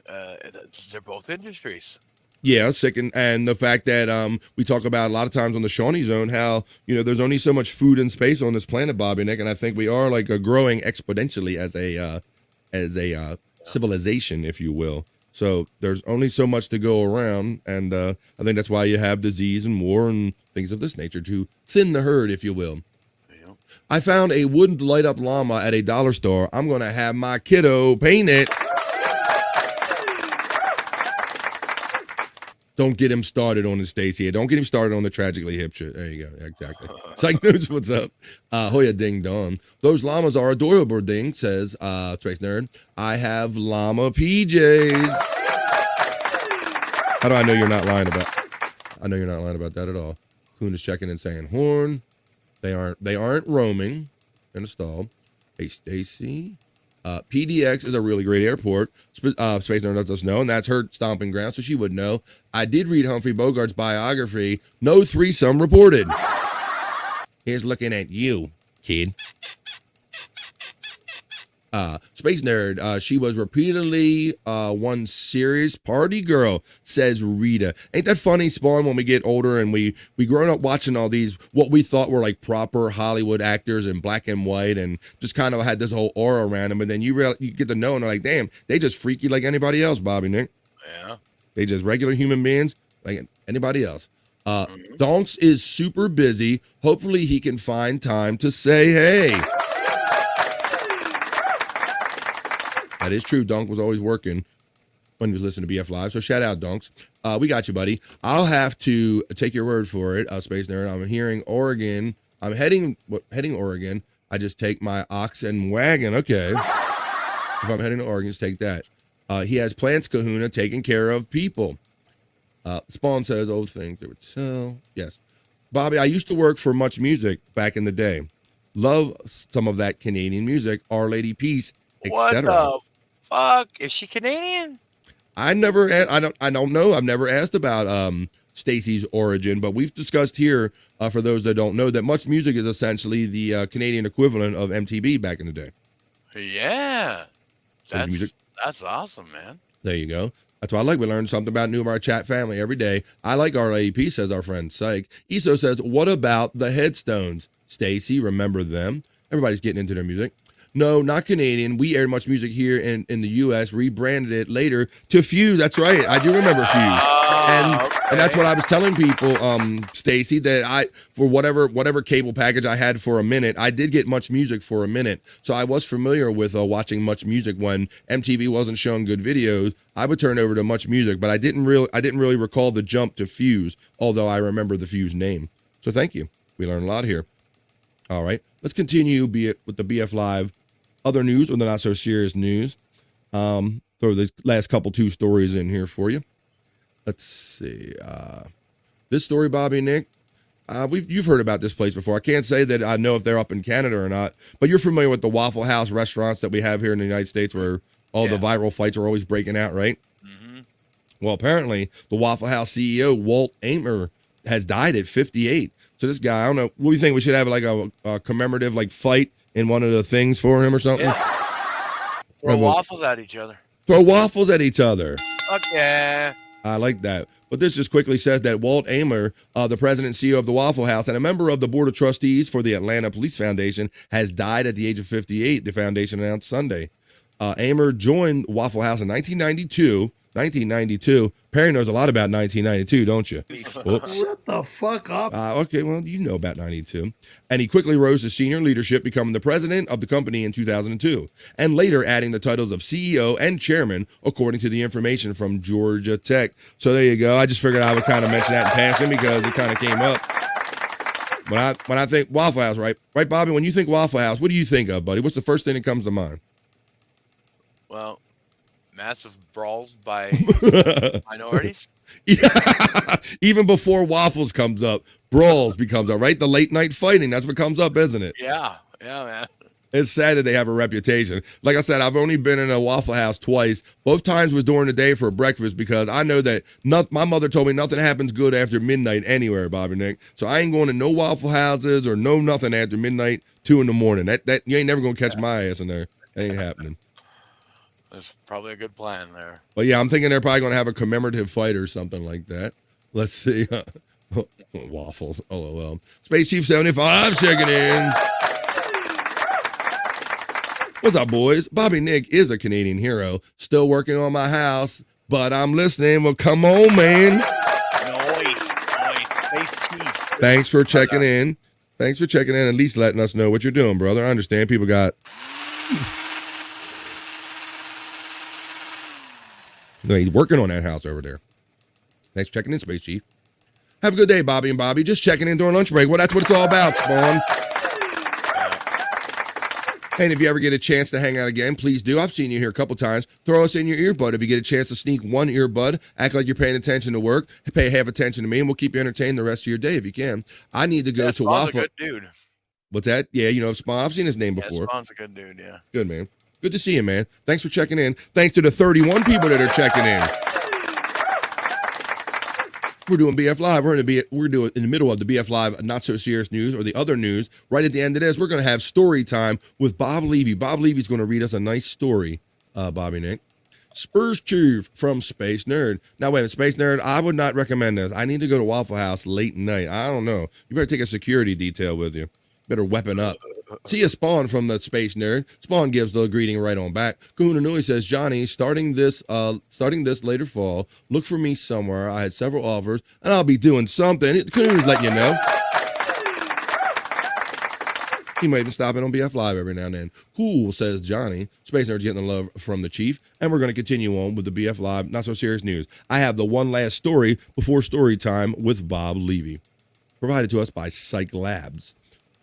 they're both industries. Yeah, sick, and the fact that we talk about a lot of times on the Shawnee Zone how, there's only so much food and space on this planet, Bobby Nick, and I think we are like growing exponentially as a civilization, if you will. So there's only so much to go around, and I think that's why you have disease and war and things of this nature to thin the herd, if you will. Yeah. I found a wooden light-up llama at a dollar store. I'm going to have my kiddo paint it. Don't get him started on the Stacy. Don't get him started on the Tragically Hip shit. There you go. Exactly. Cyke News, what's up? Hoya Ding Dong. Those llamas are adorable, Ding, says Space Nerd. I have llama PJs. How do I know you're not lying about? I know you're not lying about that at all. Kuhn is checking and saying, Horn, they aren't roaming in a stall. Hey, Stacy. PDX is a really great airport. Space Nerd lets us know, and that's her stomping ground, so she would know. I did read Humphrey Bogart's biography. No threesome reported. Here's looking at you, kid. Space Nerd, she was repeatedly one serious party girl, says Rita. Ain't that funny, Spawn, when we get older and we grown up watching all these, what we thought were like proper Hollywood actors in black and white and just kind of had this whole aura around them. And then you get to know and they're like, damn, they just freaky like anybody else, Bobby Nick. Yeah. They just regular human beings like anybody else. Donks is super busy. Hopefully he can find time to say hey. That is true. Donk was always working when he was listening to BF Live. So shout out, Donks. We got you, buddy. I'll have to take your word for it, Space Nerd. I'm hearing Oregon. I'm heading Oregon. I just take my ox and wagon. Okay. If I'm heading to Oregon, just take that. He has plants, Kahuna, taking care of people. Spawn says old things they would sell. Yes. Bobby, I used to work for Much Music back in the day. Love some of that Canadian music. Our Lady Peace, etc. What the fuck? Is she Canadian? I don't know. I've never asked about Stacy's origin, but we've discussed here, for those that don't know, that Much Music is essentially the Canadian equivalent of MTV back in the day. Yeah. That's awesome, man. There you go. That's why I like. We learn something about new of our chat family every day. I like RAP, says our friend Cyke. Eso says, what about the Headstones? Stacy, remember them? Everybody's getting into their music. No, not Canadian. We aired Much Music here in the U.S., rebranded it later to Fuse. That's right. I do remember Fuse. And that's what I was telling people, Stacy, that for whatever cable package I had for a minute, I did get Much Music for a minute. So I was familiar with watching Much Music when MTV wasn't showing good videos. I would turn over to Much Music, but I didn't really recall the jump to Fuse, although I remember the Fuse name. So thank you. We learned a lot here. All right, let's continue with the BF Live other news or the not so serious news. Throw the last two stories in here for you. Let's see. This story, Bobby and Nick, you've heard about this place before. I can't say that I know if they're up in Canada or not, but you're familiar with the Waffle House restaurants that we have here in the United States where all the viral fights are always breaking out, right? Mm-hmm. Well, apparently the Waffle House CEO, Walt Amer, has died at 58. So this guy, I don't know, what do you think? We should have like a commemorative fight in one of the things for him or something? Yeah. Throw waffles at each other. Throw waffles at each other. Okay. I like that. But this just quickly says that Walt Amer, the president and CEO of the Waffle House and a member of the board of trustees for the Atlanta Police Foundation, has died at the age of 58, the foundation announced Sunday. Amer joined Waffle House in 1992. Perry knows a lot about 1992, don't you? Shut the fuck up. Okay, well, you know about 92. And he quickly rose to senior leadership, becoming the president of the company in 2002, and later adding the titles of CEO and chairman, according to the information from Georgia Tech. So there you go. I just figured I would kind of mention that in passing because it kind of came up. When I think Waffle House, right, Bobby? When you think Waffle House, what do you think of, buddy? What's the first thing that comes to mind? Well, massive brawls by minorities. Yeah. Even before Waffles comes up, brawls becomes up, right? The late night fighting, that's what comes up, isn't it? Yeah, man. It's sad that they have a reputation. Like I said, I've only been in a Waffle House twice. Both times was during the day for breakfast because I know that my mother told me nothing happens good after midnight anywhere, Bobby Nick. So I ain't going to no Waffle Houses or no nothing after midnight, 2 in the morning. That you ain't never gonna catch my ass in there. That ain't happening. That's probably a good plan there. But yeah, I'm thinking they're probably going to have a commemorative fight or something like that. Let's see. Waffles. LOL. Space Chief 75 checking in. What's up, boys? Bobby Nick is a Canadian hero. Still working on my house, but I'm listening. Well, come on, man. Nice. Space Chief. Thanks for checking in. Thanks for checking in. At least letting us know what you're doing, brother. I understand people got... No, he's working on that house over there. Thanks for checking in, Space Chief. Have a good day, Bobby and Bobby. Just checking in during lunch break. Well, that's what it's all about, Spawn. And if you ever get a chance to hang out again, please do. I've seen you here a couple times. Throw us in your earbud. If you get a chance to sneak one earbud, act like you're paying attention to work, pay half attention to me, and we'll keep you entertained the rest of your day if you can. I need to go to Spawn's Waffle. a good dude. What's that? Yeah, you know Spawn. I've seen his name before. Yeah, Spawn's a good dude, yeah. Good, man. Good to see you, man. Thanks for checking in. Thanks to the 31 people that are checking in. We're doing BF Live. We're doing in the middle of the BF Live Not So Serious News or the other news. Right at the end of this, we're going to have story time with Bob Levy. Bob Levy's going to read us a nice story, Bobby Nick. Spurs Chief from Space Nerd. Now, wait a minute, Space Nerd, I would not recommend this. I need to go to Waffle House late night. I don't know. You better take a security detail with you. Better weapon up. See a Spawn from the Space Nerd. Spawn gives the greeting right on back. Kahuna Nui says, Johnny, starting this later fall, look for me somewhere. I had several offers, and I'll be doing something. Kahuna's letting you know. He might even stop in on BF Live every now and then. Cool, says Johnny. Space Nerd's getting the love from the Chief, and we're going to continue on with the BF Live Not So Serious News. I have the one last story before story time with Bob Levy, provided to us by Cyke Labs.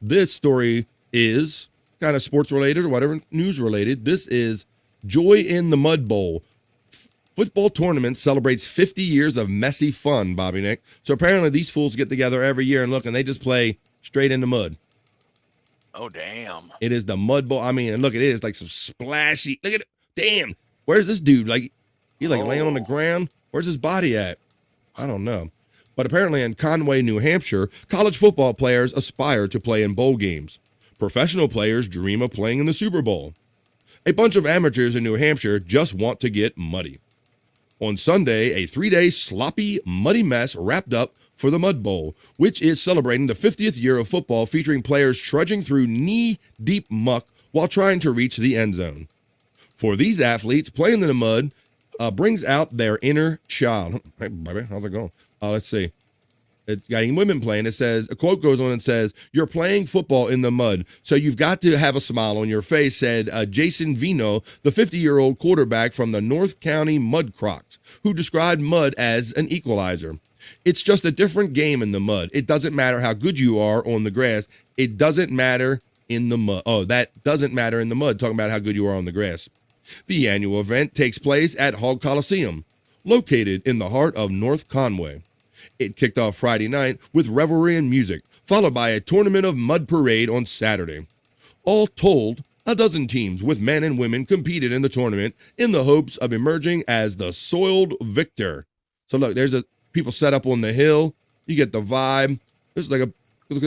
This story is kind of sports related or whatever, news related. This is Joy in the Mud Bowl. Football tournament celebrates 50 years of messy fun, Bobby Nick. So apparently these fools get together every year and look, and they just play straight in the mud. Oh, damn. It is the Mud Bowl. I mean, and look at it. It's like some splashy. Look at it. Damn. Where's this dude? Like, he laying on the ground? Where's his body at? I don't know. But apparently in Conway, New Hampshire, college football players aspire to play in bowl games. Professional players dream of playing in the Super Bowl. A bunch of amateurs in New Hampshire just want to get muddy. On Sunday, a 3-day sloppy, muddy mess wrapped up for the Mud Bowl, which is celebrating the 50th year of football, featuring players trudging through knee-deep muck while trying to reach the end zone. For these athletes, playing in the mud brings out their inner child. Hey, baby, how's it going? Let's see. It's got women playing. It says, a quote goes on and says, you're playing football in the mud, so you've got to have a smile on your face, said Jason Vino, the 50-year-old quarterback from the North County Mud Crocs, who described mud as an equalizer. It's just a different game in the mud. It doesn't matter how good you are on the grass. It doesn't matter in the mud. Oh, that doesn't matter in the mud, talking about how good you are on the grass. The annual event takes place at Hog Coliseum, located in the heart of North Conway. It kicked off Friday night with revelry and music, followed by a tournament of mud parade on Saturday. All told, a dozen teams with men and women competed in the tournament in the hopes of emerging as the soiled victor. So look, there's people set up on the hill. You get the vibe. This is like a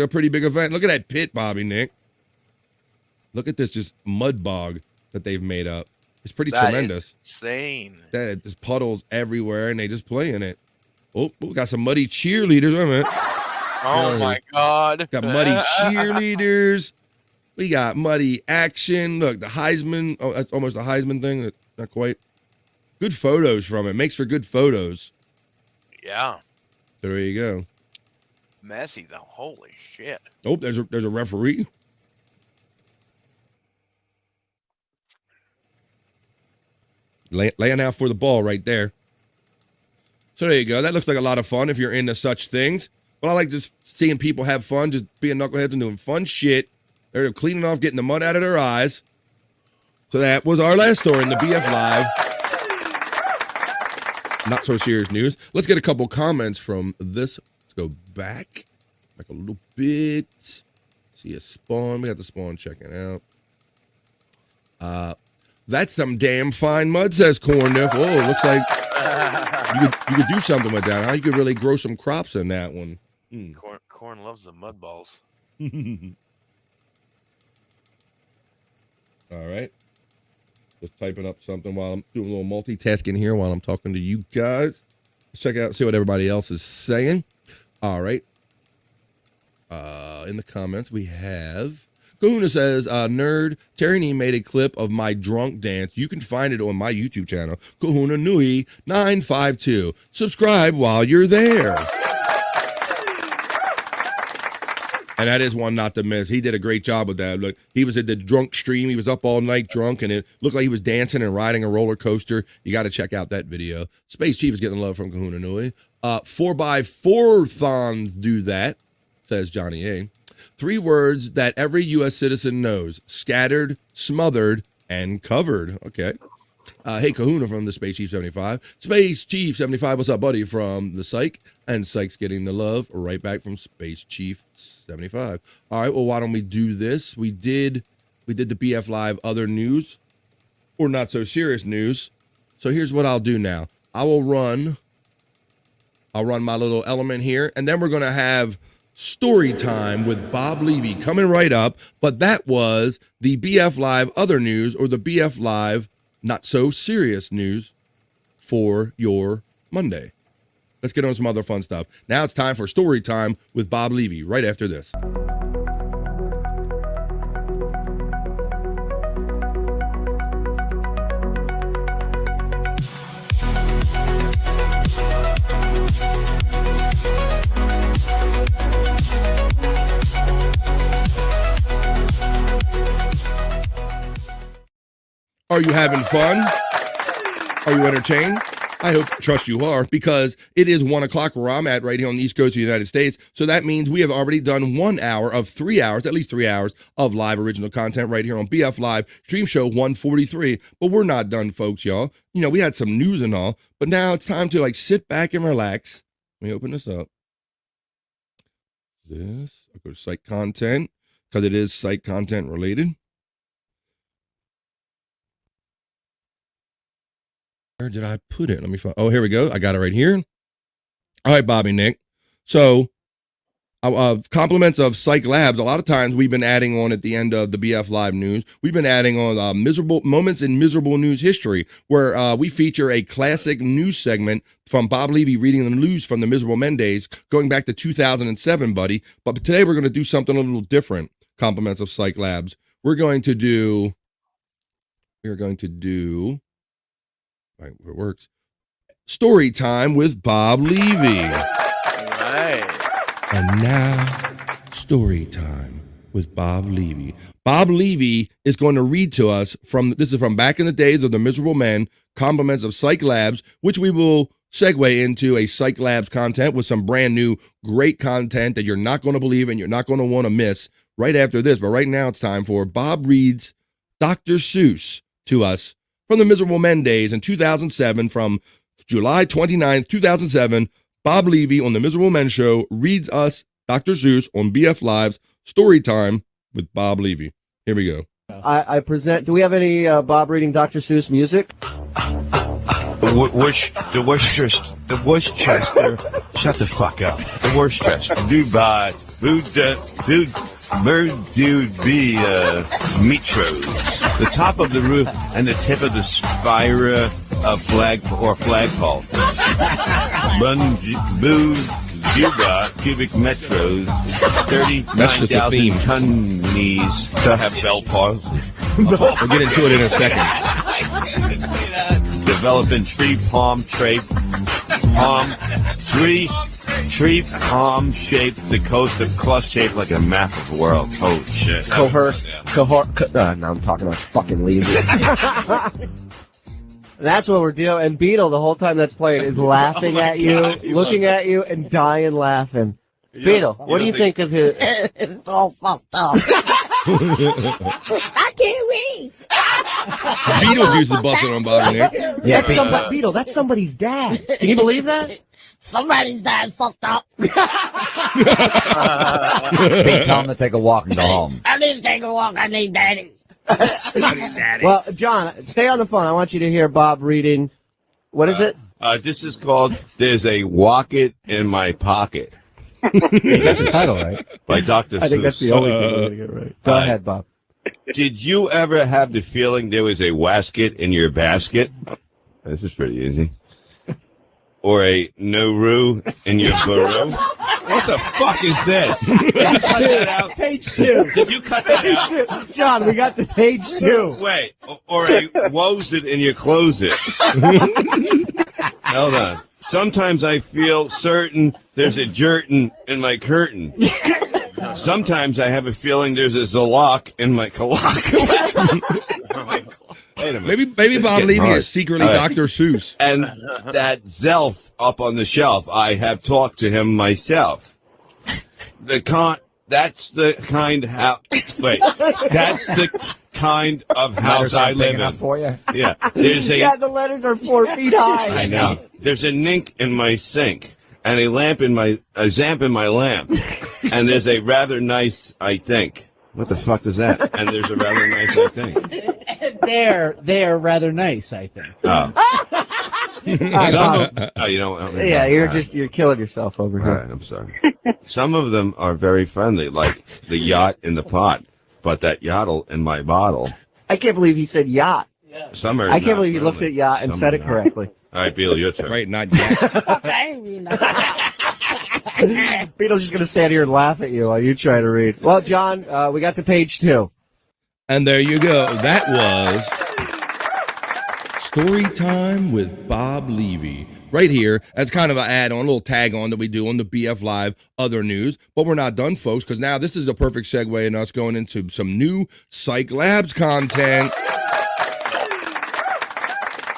pretty big event. Look at that pit, Bobby Nick. Look at this just mud bog that they've made up. It's pretty tremendous. Insane. There's puddles everywhere, and they just play in it. Oh, we got some muddy cheerleaders. Wait a minute. Oh, my God. Got muddy cheerleaders. We got muddy action. Look, the Heisman. Oh, that's almost a Heisman thing. Not quite. Good photos from it. Makes for good photos. Yeah. There you go. Messy, though. Holy shit. Oh, there's a referee. Laying out for the ball right there. So there you go. That looks like a lot of fun if you're into such things. But I like just seeing people have fun, just being knuckleheads and doing fun shit. They're cleaning off, getting the mud out of their eyes. So that was our last story in the BF Live Not So Serious News. Let's get a couple comments from this. Let's go back a little bit. See a Spawn. We got the Spawn checking out. That's some damn fine mud, says Corniff. Oh, looks like you could do something with that, huh? You could really grow some crops in that one. Corn loves the mud balls. All right. Just typing up something while I'm doing a little multitasking here while I'm talking to you guys. Let's check out, see what everybody else is saying. All right. In the comments, we have Kahuna says, nerd, Tyranny made a clip of my drunk dance. You can find it on my YouTube channel, Kahuna Nui 952. Subscribe while you're there. And that is one not to miss. He did a great job with that. Look, he was at the drunk stream. He was up all night drunk, and it looked like he was dancing and riding a roller coaster. You got to check out that video. Space Chief is getting love from Kahuna Nui. 4x4-thons do that, says Johnny A. 3 words that every U.S. citizen knows: scattered, smothered, and covered. Okay. Hey, Kahuna from the Space Chief 75. Space Chief 75, what's up, buddy, from the Cyke. And Cyke's getting the love right back from Space Chief 75. All right, well, why don't we do this? We did the BF Live other news, or not so serious news. So here's what I'll do now. I will run I'll run my little element here, and then we're going to have story time with Bob Levy coming right up. But that was the BF Live other news, or the BF Live not so serious news for your Monday. Let's get on some other fun stuff. Now it's time for story time with Bob Levy right after this. Are you having fun? Are you entertained? I trust you are, because it is 1 o'clock where I'm at right here on the East Coast of the United States. So that means we have already done 1 hour of 3 hours, at least 3 hours of live original content right here on BF Live Stream Show 143. But we're not done, folks, y'all. You know, we had some news and all, but now it's time to like sit back and relax. Let me open this up. I'll go to Cyke Content, because it is Cyke Content related. Where did I put it? Let me find. Oh, here we go. I got it right here. All right, Bobby, Nick. So, compliments of Cyke Labs. A lot of times we've been adding on at the end of the BF Live news. We've been adding on miserable moments in miserable news history, where we feature a classic news segment from Bob Levy reading the news from the Miserable Men days, going back to 2007, buddy. But today we're going to do something a little different. Compliments of Cyke Labs. We're going to do. Right, where it works. Story time with Bob Levy. Right. And now, story time with Bob Levy. Bob Levy is going to read to us this is from back in the days of the Miserable Men, compliments of Cyke Labs, which we will segue into a Cyke Labs content with some brand new great content that you're not going to believe and you're not going to want to miss right after this. But right now it's time for Bob reads Dr. Seuss to us from the Miserable Men days in 2007, from July 29th, 2007. Bob Levy on the Miserable Men Show reads us Dr. Seuss on BF Live's Story Time with Bob Levy. Here we go. I present. Do we have any Bob reading Dr. Seuss music? The Worcester. Shut the fuck up. The Worcester. Dubai. Dude be metros. The top of the roof and the tip of the spire of flagpole. Juba cubic metros. 39,000 tonnes to have bell palsy. We'll get into it in a second. Developing tree palm shape. Tree palm shaped, the coast of cluster shaped like a map of the world. Oh shit. Now I'm talking about fucking Levy. That's what we're doing. And Beetle, the whole time that's playing, is laughing at you, looking at you, and dying laughing. Beetle, what do you think of his... It's all fucked up. I can't read. Beetlejuice is busting on Bobby, Nick. Yeah, Beetle, that's somebody's dad. Can you believe that? Somebody's dad fucked up. Tell him to take a walk and go home. I need to take a walk. I need daddy. Well, John, stay on the phone. I want you to hear Bob reading. What is it? This is called There's a Wocket in My Pocket. That's the title, right? By Dr. Seuss. I think that's the only thing to get right. Go ahead, Bob. Did you ever have the feeling there was a wasket in your basket? This is pretty easy. Or a no-roo in your burrow? What the fuck is this? Page 2. Did you cut that out? John, we got to page 2. Wait, or a woes it in your closet. Hold on. Sometimes I feel certain there's a jertin in my curtain. Sometimes I have a feeling there's a zalak in my kalak. Wait a minute. Maybe Bob Levy is secretly Dr. Seuss. And that Zelf up on the shelf, I have talked to him myself. That's the kind of house I live in. For you? Yeah. The letters are 4 feet high. I know. There's a nink in my sink, and a zamp in my lamp, and there's a rather nice, I think. What the fuck is that? And there's a rather nice, I think. They're rather nice, I think. Oh. Oh, you don't. Yeah, you're killing yourself over All here. right, I'm sorry. Some of them are very friendly, like the yacht in the pot, but that yottle in my bottle. I can't believe he said yacht. Some are. I can't not believe you looked friendly. at yacht and Some said are it not. correctly. All right, Beetle, your turn. Right, not yet. Beetle's just going to stand here and laugh at you while you try to read. Well, John, we got to page 2. And there you go. That was Story Time with Bob Levy. Right here, as kind of an add-on, a little tag-on that we do on the BF Live other news. But we're not done, folks, because now this is a perfect segue in us going into some new Cyke Labs content.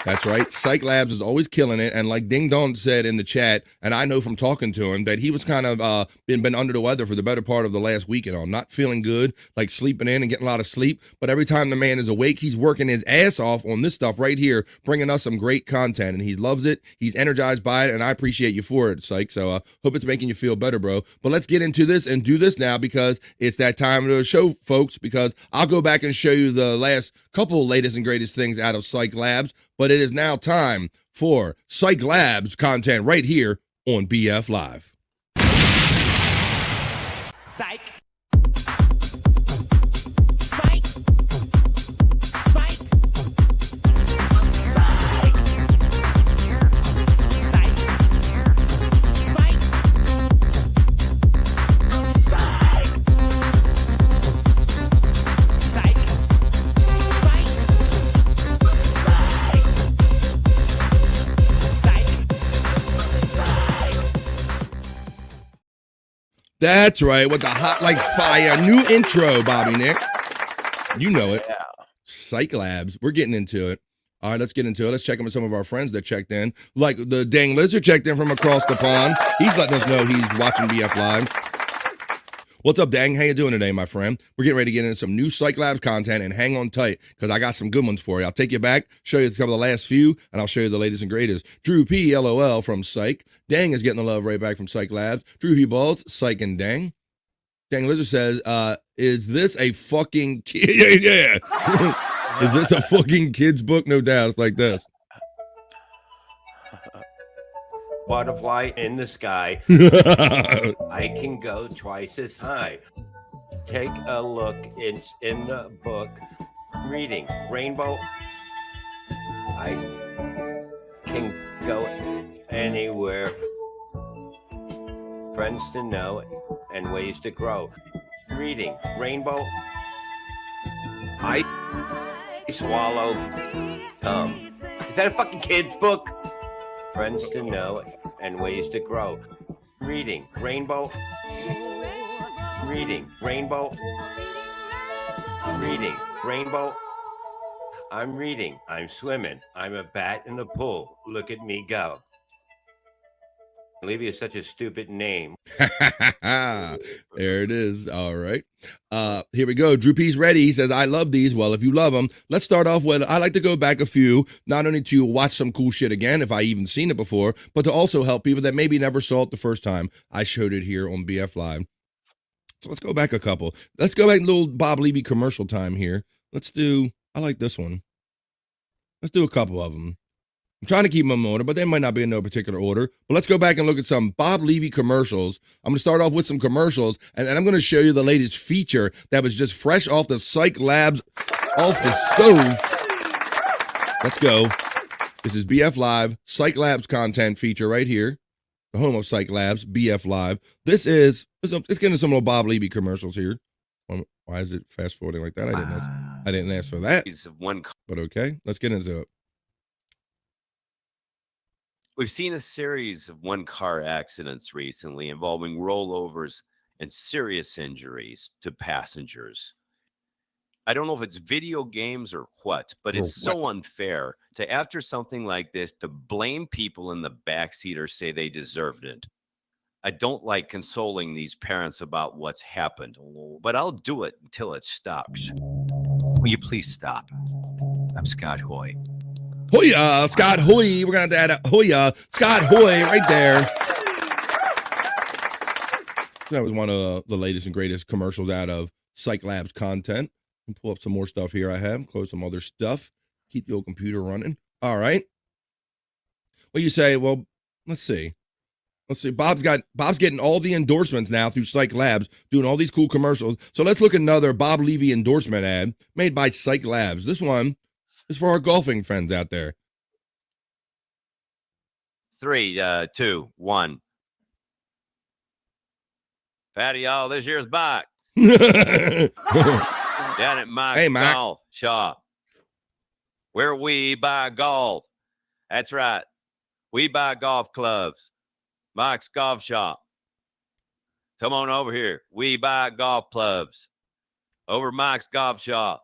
That's right. Cyke Labs is always killing it. And like Ding Dong said in the chat, and I know from talking to him that he was kind of been under the weather for the better part of the last week and all. Not feeling good, like sleeping in and getting a lot of sleep. But every time the man is awake, he's working his ass off on this stuff right here, bringing us some great content. And he loves it. He's energized by it. And I appreciate you for it, Cyke. So hope it's making you feel better, bro. But let's get into this and do this now because it's that time of the show, folks, because I'll go back and show you the last couple latest and greatest things out of Cyke Labs. But it is now time for Cyke Labs content right here on BF Live. Psych. That's right, with the hot like fire new intro, Bobby Nick. You know it. Cyke Labs. We're getting into it. All right, let's get into it. Let's check in with some of our friends that checked in. Like the dang lizard checked in from across the pond. He's letting us know he's watching BF Live. What's up, Dang? How you doing today, my friend? We're getting ready to get into some new Cyke Labs content, and hang on tight, because I got some good ones for you. I'll take you back, show you a couple of the last few, and I'll show you the latest and greatest. Drew P, LOL, from Cyke. Dang is getting the love right back from Cyke Labs. Drew P Balls, Cyke and Dang. Dang Lizard says, is this a fucking kid? Yeah. Is this a fucking kid's book? No doubt. It's like this. Butterfly in the sky. I can go twice as high. Take a look in the book. Reading rainbow. I can go anywhere. Friends to know and ways to grow. Reading rainbow. I swallow. Is that a fucking kid's book? Friends to know and ways to grow. Reading rainbow. Reading rainbow. Reading rainbow. I'm reading. I'm swimming. I'm a bat in the pool. Look at me go. Levy is such a stupid name. There it is. All right. Here we go. Drew P's ready. He says, I love these. Well, if you love them, let's start off with, I like to go back a few, not only to watch some cool shit again, if I even seen it before, but to also help people that maybe never saw it the first time I showed it here on BF Live. So let's go back a couple. Let's go back a little Bob Levy commercial time here. Let's do, I like this one. Let's do a couple of them. I'm trying to keep them in order, but they might not be in no particular order. But let's go back and look at some Bob Levy commercials. I'm going to start off with some commercials, and I'm going to show you the latest feature that was just fresh off the Cyke Labs, off the stove. Let's go. This is BF Live, Cyke Labs content feature right here. The home of Cyke Labs, BF Live. This is, it's getting some little Bob Levy commercials here. Why is it fast forwarding like that? I didn't ask for that. But okay, let's get into it. We've seen a series of one-car accidents recently involving rollovers and serious injuries to passengers. I don't know if it's video games or what, but it's so unfair to, after something like this, to blame people in the backseat or say they deserved it. I don't like consoling these parents about what's happened, but I'll do it until it stops. Will you please stop? I'm Scott Hoy. Hoya, Scott Hoy. We're going to have to add a Hoya, Scott Hoy right there. That was one of the latest and greatest commercials out of Cyke Labs content. And pull up some more stuff here I have. Close some other stuff. Keep the old computer running. All right. Well, you say, well, let's see. Bob's getting all the endorsements now through Cyke Labs, doing all these cool commercials. So let's look at another Bob Levy endorsement ad made by Cyke Labs. This one is for our golfing friends out there. 3, 2, 1. Patty, y'all, this year's back. Down at Mike's Golf Shop, where we buy golf. That's right. We buy golf clubs. Mike's Golf Shop. Come on over here. We buy golf clubs. Over Mike's Golf Shop.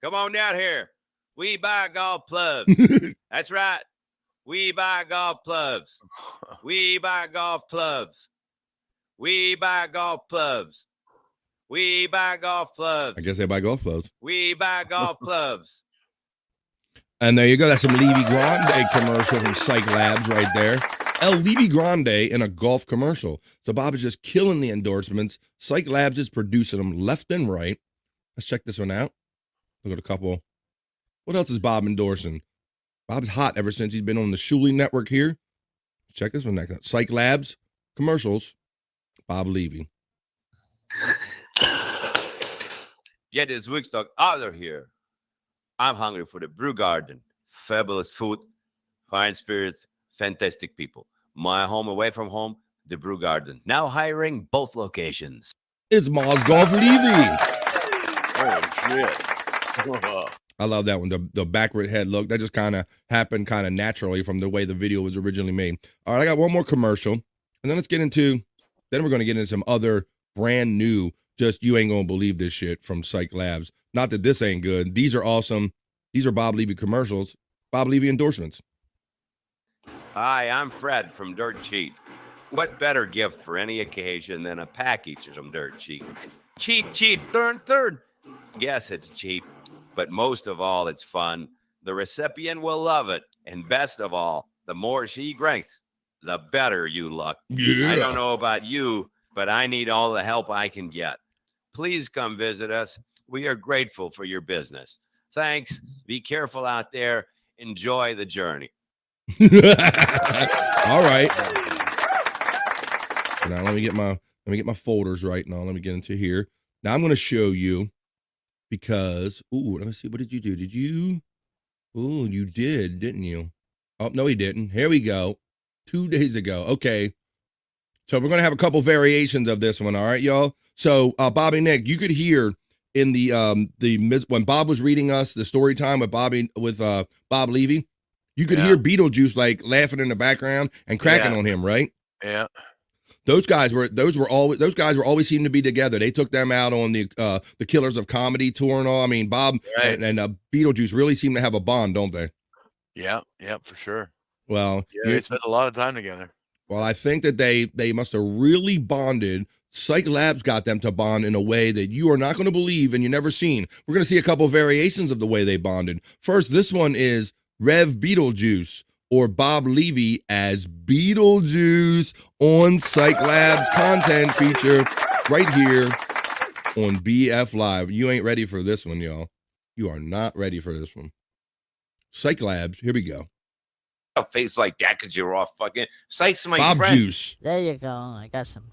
Come on down here. We buy golf clubs. That's right. We buy golf clubs. We buy golf clubs. We buy golf clubs. We buy golf clubs. I guess they buy golf clubs. We buy golf clubs. And there you go. That's some Levy Grande commercial from Cyke Labs right there. El Levy Grande in a golf commercial. So Bob is just killing the endorsements. Cyke Labs is producing them left and right. Let's check this one out. Look at a couple. What else is Bob endorsing? Bob's hot ever since he's been on the Shuli Network here. Check this one next. Cyke Labs commercials. Bob Levy. Get this Wickstock out of here. I'm hungry for the brew garden. Fabulous food, fine spirits, fantastic people. My home away from home, the brew garden. Now hiring both locations. It's Moz Golf Levy. Oh, shit. I love that one. The backward head look. That just kind of happened kind of naturally from the way the video was originally made. All right, I got one more commercial. And then we're going to get into some other brand new, just you ain't going to believe this shit from Cyke Labs. Not that this ain't good. These are awesome. These are Bob Levy commercials, Bob Levy endorsements. Hi, I'm Fred from Dirt Cheap. What better gift for any occasion than a package from Dirt Cheap? Cheap, cheap, third. Yes, it's cheap, but most of all, it's fun. The recipient will love it. And best of all, the more she drinks, the better you look. Yeah. I don't know about you, but I need all the help I can get. Please come visit us. We are grateful for your business. Thanks. Be careful out there. Enjoy the journey. All right. So now let me get my folders right now. Let me get into here. Now I'm going to show you because let me see. What did you do? You did, didn't you? Oh, no, he didn't. Here we go. 2 days ago. Okay. So we're going to have a couple variations of this one. All right, y'all. So Bobby Nick, you could hear in the when Bob was reading us the story time with Bob Levy, you could hear Beetlejuice like laughing in the background and cracking on him, right? Yeah. Those guys were always seemed to be together. They took them out on the Killers of Comedy tour and all. I mean, Bob and Beetlejuice really seem to have a bond, don't they? Yeah, for sure. Well, they spent a lot of time together. Well, I think that they must have really bonded. Cyke Labs got them to bond in a way that you are not going to believe and you've never seen. We're going to see a couple variations of the way they bonded. First, this one is Rev Beetlejuice, or Bob Levy as Beetlejuice on Cyke Labs Content feature right here on BF Live. You ain't ready for this one, y'all. You are not ready for this one. Cyke Labs, here we go. A face like that because you're all fucking Cyke's my Bob friend. Juice. There you go. I got some.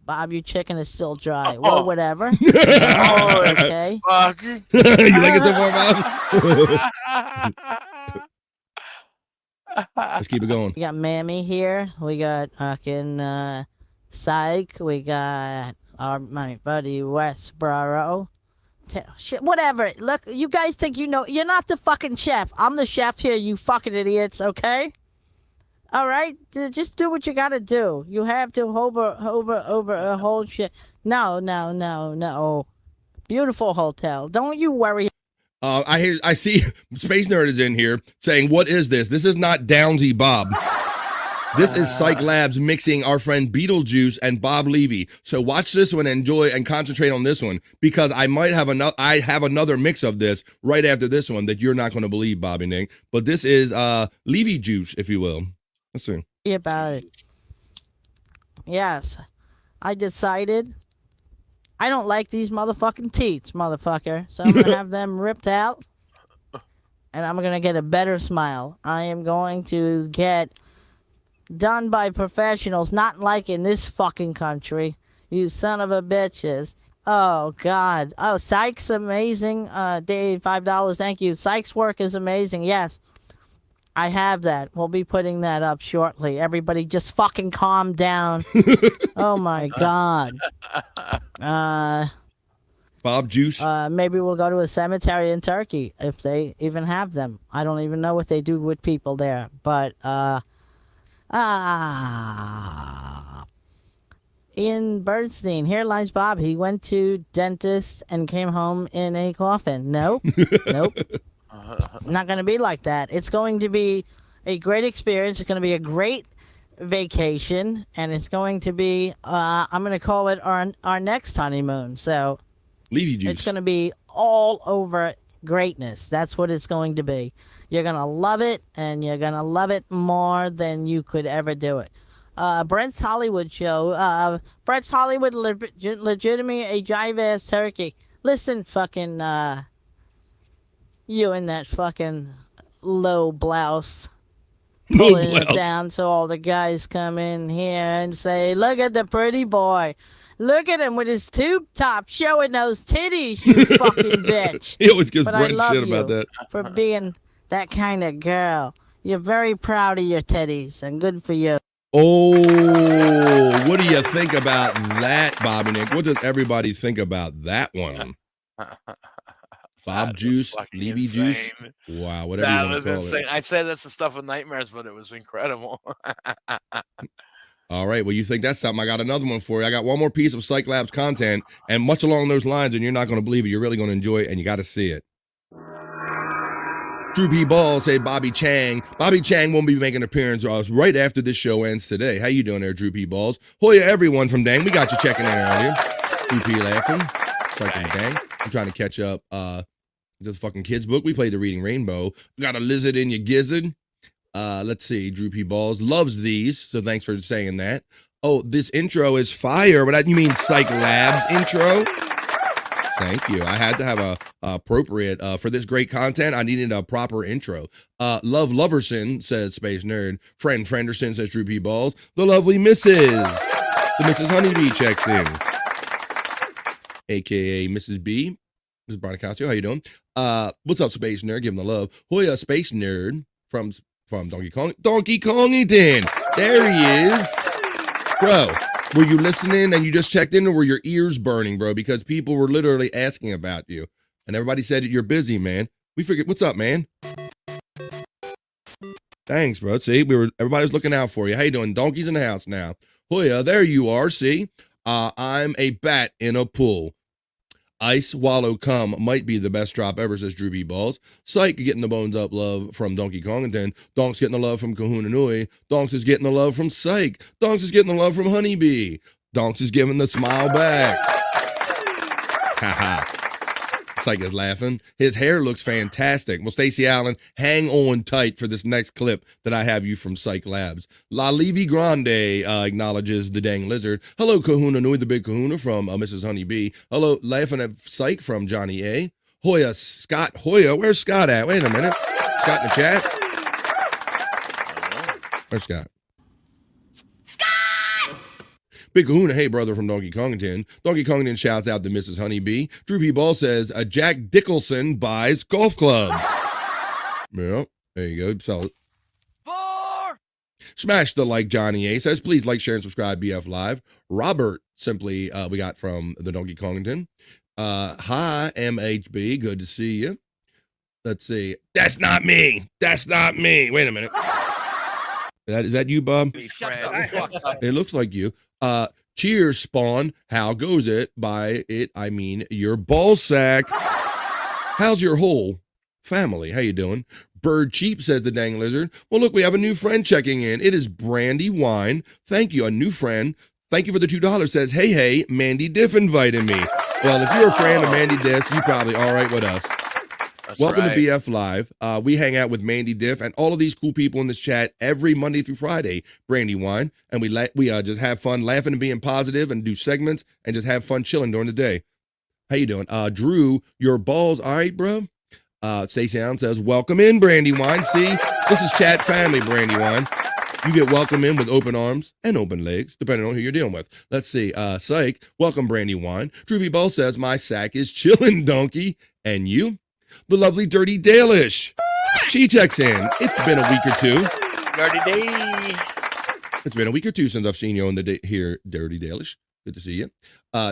Bob, your chicken is still dry. Well, whatever. Okay. You like it so far, Bob? Let's keep it going. We got Mammy here. We got fucking Cyke. We got my buddy Westboro. Shit, whatever. Look, you guys think you know. You're not the fucking chef. I'm the chef here, you fucking idiots, okay? All right? Just do what you gotta do. You have to over a whole shit. No. Beautiful hotel. Don't you worry. I see Space Nerd is in here saying, what is this? This is not Downsy Bob. This is Cyke Labs mixing our friend Beetlejuice and Bob Levy. So watch this one, enjoy, and concentrate on this one because I might have another mix of this right after this one that you're not going to believe, Bobby Nick. But this is Levy Juice, if you will. Let's see. About it. Yes, I decided I don't like these motherfucking teats, motherfucker. So I'm gonna have them ripped out. and I'm going to get a better smile. I am going to get done by professionals, not like in this fucking country. You son of a bitches. Oh, God. Oh, Cyke's amazing. Dave, $5. Thank you. Cyke's work is amazing. Yes. I have that. We'll be putting that up shortly. Everybody just fucking calm down. Oh, my God. Bob Juice. Maybe we'll go to a cemetery in Turkey if they even have them. I don't even know what they do with people there. But, Ian Bernstein, here lies Bob. He went to dentist and came home in a coffin. Nope. Nope. Not going to be like that. It's going to be a great experience. It's going to be a great vacation. And it's going to be, I'm going to call it our next honeymoon. So Levy juice. It's going to be all over greatness. That's what it's going to be. You're going to love it, and you're going to love it more than you could ever do it. Brent's Hollywood show. Brent's Hollywood legitimate a jive-ass turkey. Listen, fucking, you in that fucking low blouse. Pulling it down so all the guys come in here and say, look at the pretty boy. Look at him with his tube top showing those titties, you fucking bitch. He always gives But Brent I love shit about you that. for being that kind of girl. You're very proud of your titties, and good for you. Oh, what do you think about that, Bobby Nick? What does everybody think about that one? Bob Juice, Levy Juice. Wow, whatever you want to call insane. it. I said that's the stuff of nightmares, but it was incredible. All right, well, you think that's something? I got another one for you. I got one more piece of Cyke Labs content, and much along those lines, and you're not going to believe it. You're really going to enjoy it, and you got to see it. Drew P. Balls say Bobby Chang. Bobby Chang won't be making an appearance right after this show ends today. How you doing there, Drew P. Balls? Hoya, everyone from Dang. We got you checking in earlier. Drew P. laughing. Cyke and Dang. I'm trying to catch up. The fucking kids book. We played the Reading Rainbow. We got a lizard in your gizzard. Let's see. Drew P. Balls loves these, so thanks for saying that. Oh, this intro is fire. But you mean Cyke Labs intro? Thank you. I had to have a appropriate for this great content. I needed a proper intro. Love Loverson says Space Nerd. Friend Frenderson says Drew P. Balls. The lovely Mrs. The Mrs. Honeybee checks in, aka Mrs. B. Mrs. Bronicasio, how you doing? What's up, Space Nerd? Give him the love. Hoya, Space Nerd from Donkey Kongington. There he is, bro. Were you listening and you just checked in, or were your ears burning, bro? Because people were literally asking about you, and everybody said that you're busy, man. We figured, what's up, man? Thanks, bro. See, everybody was looking out for you. How you doing? Donkey's in the house now. Hoya, there you are. See, I'm a bat in a pool. Ice Wallow Cum might be the best drop ever, says Drew B. Balls. Cyke getting the bones up love from Donkey Kongington. Donk's getting the love from Kahuna Nui. Donks is getting the love from Cyke. Donks is getting the love from Honeybee. Donks is giving the smile back. Haha. Cyke is laughing. His hair looks fantastic. Well, Stacey Allen, hang on tight for this next clip that I have you from Cyke Labs. La Levy Grande acknowledges the dang lizard. Hello, Kahuna Nui, the big kahuna from Mrs. Honeybee. Hello, laughing at Cyke from Johnny A. Hoya, Scott Hoya. Where's Scott at? Wait a minute. Scott in the chat? Where's Scott? Big Kahuna, hey brother from Donkey Kongington. Donkey Kongington shouts out to Mrs. Honeybee. Drew P. Ball says, Jack Dickelson buys golf clubs. Yeah, there you go. So, smash the like, Johnny A. Says, please like, share, and subscribe, BF Live. Robert, simply, we got from the Donkey Kongington. Hi, MHB, good to see you. Let's see. That's not me. That's not me. Wait a minute. Is that you, Bob? It looks like you. Cheers, Spawn. How goes it? By it, I mean your ball sack. How's your whole family? How you doing? Bird Cheap, says the dang lizard. Well, look, we have a new friend checking in. It is Brandy Wine. Thank you, a new friend. Thank you for the $2. Says, hey, Mandy Diff invited me. Well, if you're a fan of Mandy Diff, you probably all right with us. Welcome to BF Live. We hang out with Mandy Diff and all of these cool people in this chat every Monday through Friday, Brandy Wine. And we just have fun laughing and being positive and do segments and just have fun chilling during the day. How you doing? Drew, your balls all right, bro? Stacey Allen says, welcome in, Brandywine. See, this is chat family, Brandywine. You get welcome in with open arms and open legs, depending on who you're dealing with. Let's see. Cyke, welcome, Brandywine. Droopy Ball says, my sack is chillin', donkey. And you? The lovely Dirty Dalish. She checks in. It's been a week or two. Dirty Day. It's been a week or two since I've seen you on the here, Dirty Dalish. Good to see you.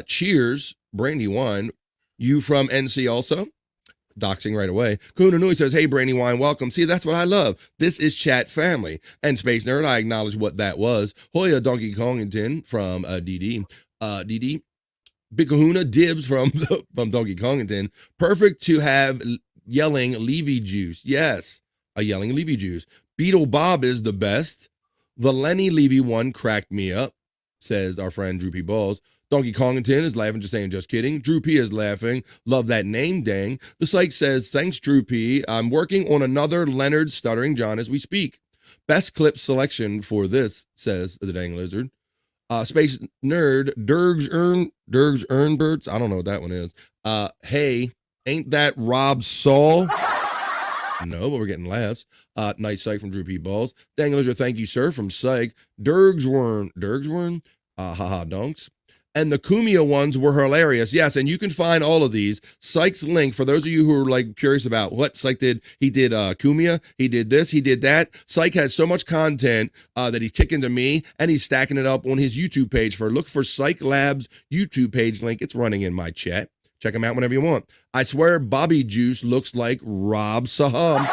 Cheers, Brandywine. You from NC also? Doxing right away. Kuna Nui says, hey, Brandywine, welcome. See, that's what I love. This is chat family. And Space Nerd, I acknowledge what that was. Hoya Donkey Kongington from DD. DD. Big Kahuna Dibs from Donkey Kongington. Perfect to have yelling Levy juice. Yes, a yelling Levy juice. Beetle Bob is the best. The Lenny Levy one cracked me up, says our friend Droopy Balls. Donkey Kongington is laughing, just saying, just kidding. Drew P is laughing. Love that name, dang. The Cyke says, thanks, Drew P. I'm working on another Leonard Stuttering John as we speak. Best clip selection for this, says the dang lizard. Space Nerd, Dergs Earnbirds. I don't know what that one is. Hey, ain't that Rob Saul? No, but we're getting laughs. Nice Cyke from Drew P. Balls. Dang lizard, thank you, sir, from Cyke. Dergswern. Haha donks. And the Kumia ones were hilarious. Yes, and you can find all of these. Cyke's link, for those of you who are like curious about what Cyke did, he did Kumia, he did this, he did that. Cyke has so much content that he's kicking to me, and he's stacking it up on his YouTube page. Look for Cyke Labs YouTube page link. It's running in my chat. Check him out whenever you want. I swear Bobby Juice looks like Rob Saham.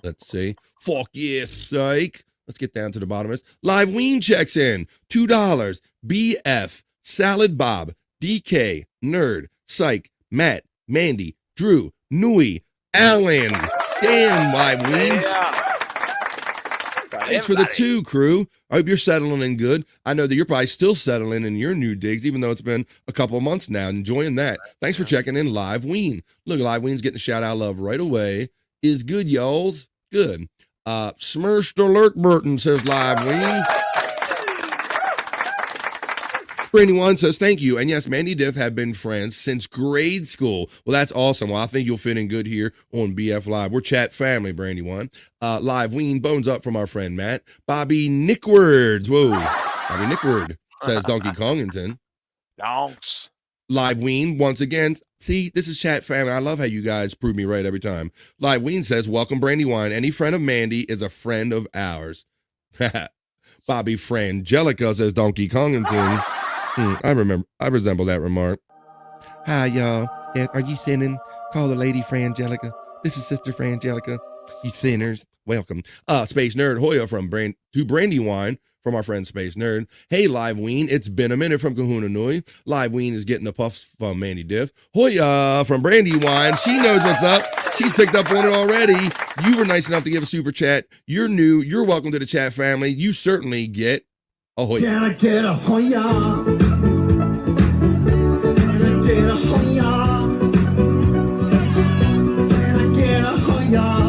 Let's see. Fuck yeah, Cyke. Let's get down to the bottom of this. Live Ween checks in. $2. BF, Salad Bob, DK, Nerd, Cyke, Matt, Mandy, Drew, Nui, Alan. Damn, Live Ween. Thanks for the 2, crew. I hope you're settling in good. I know that you're probably still settling in your new digs, even though it's been a couple of months now. Enjoying that. Thanks for checking in, Live Ween. Look, Live Ween's getting a shout out love right away. Is good, y'alls. Good. Smirched alert Burton, says Live Ween. Brandywine says, thank you. And yes, Mandy Diff have been friends since grade school. Well, that's awesome. Well, I think you'll fit in good here on BF Live. We're chat family, Brandywine. Live Ween, bones up from our friend Matt. Bobby Nickwards. Whoa. Bobby Nickward, says Donkey Kongington. Donks. Live Ween, once again. See, this is chat family. I love how you guys prove me right every time. Live Ween says, welcome, Brandywine. Any friend of Mandy is a friend of ours. Bobby Frangelica, says Donkey Kongington. I resemble that remark. Hi, y'all. Are you thinning? Call the lady Frangelica. This is Sister Frangelica. You thinners. Welcome. Space Nerd Hoya from Brandywine from our friend Space Nerd. Hey, Live Ween. It's been a minute from Kahuna Nui. Live Ween is getting the puffs from Mandy Diff. Hoya from Brandywine. She knows what's up. She's picked up on it already. You were nice enough to give a super chat. You're new. You're welcome to the chat family. You certainly get a Hoya. Can I get a Hoya? Can I get a Hoya? Can I get a Hoya?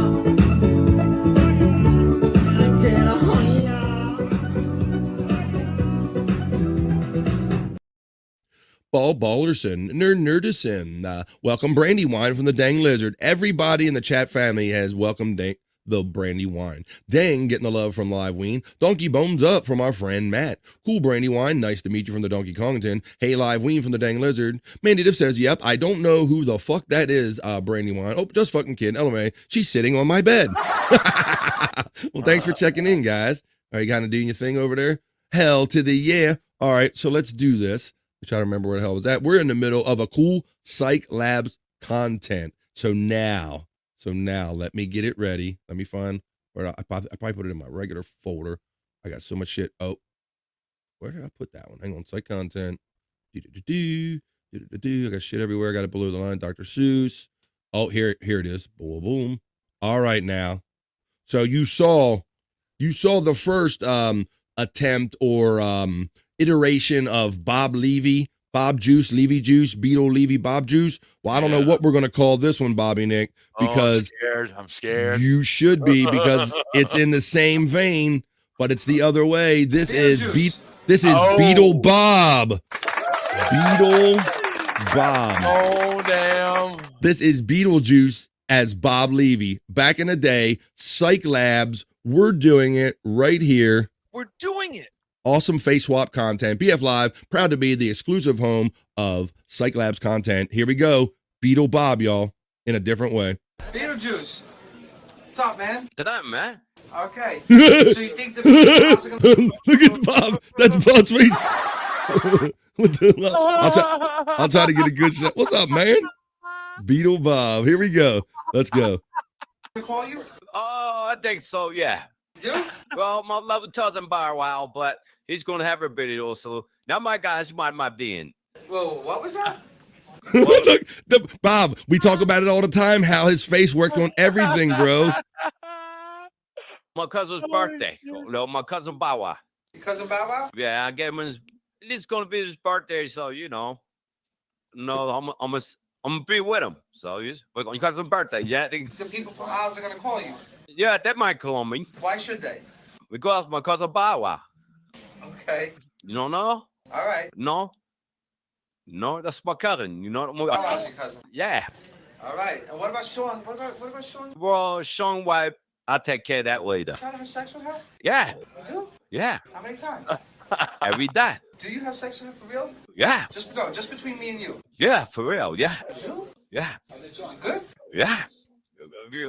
Ballerson, Nerdison. Welcome Brandywine from the Dang Lizard. Everybody in the chat family has welcomed the Brandywine. Dang getting the love from Live Ween. Donkey Bones up from our friend Matt. Cool Brandywine. Nice to meet you from the Donkey Kongington. Hey Live Ween from the Dang Lizard. Mandy Diff says, yep, I don't know who the fuck that is, Brandywine. Oh, just fucking kidding. LMA. She's sitting on my bed. Well, thanks for checking in, guys. Are you kind of doing your thing over there? Hell to the yeah. All right, so let's do this. I'm trying to remember where the hell was that. We're in the middle of a cool Cyke Labs content. So now let me get it ready. Let me find where I probably put it in my regular folder. I got so much shit. Oh, where did I put that one? Hang on, Cyke content. I got shit everywhere. I got it below the line. Dr. Seuss. Oh, here it is. Boom, boom. All right, now. So you saw the first attempt or iteration of Bob Levy, Bob Juice, Levy Juice, Beetle Levy, Bob Juice. Well, I don't know what we're going to call this one, Bobby Nick, because I'm scared. You should be, because it's in the same vein, but it's the other way. This is Beetle Bob. Beetle Bob. Oh, damn. This is Beetlejuice as Bob Levy. Back in the day, Cyke Labs, we're doing it right here. We're doing it. Awesome face swap content. BF Live, proud to be the exclusive home of Cyke Labs content. Here we go. Beetle Bob, y'all, in a different way. Beetlejuice. What's up, man? Good night, man. Okay. So you think the Beatles are gonna... Look at Bob. That's Bob's face. What the, I'll try to get a good shot. What's up, man? Beetle Bob. Here we go. Let's go. call you? Oh, I think so, yeah. You do? Well, my love doesn't buy a while, but he's going to have a video also. Now, my guys might be in. Whoa, what was that? Look, Bob, we talk about it all the time, how his face worked on everything, bro. My cousin's birthday. No, my cousin Bow Wow. Your cousin Bow Wow? Yeah, I gave him his. It's going to be his birthday, so you know. No, I'm gonna be with him. So your cousin's birthday, yeah. The people from Oz are gonna call you. Yeah, that might call me. Why should they? Because my cousin Bow Wow. Okay. You don't know? All right. No, that's my cousin. You know. Oh, how's your cousin? Yeah. All right. And what about Sean? What about Sean? Well, Sean White, I'll take care of that later. Try to have sex with her? Yeah. You do? Yeah. How many times? Every day. Do you have sex with her for real? Yeah. Just between me and you. Yeah, for real. Yeah. You do? Yeah. Is it good? Yeah.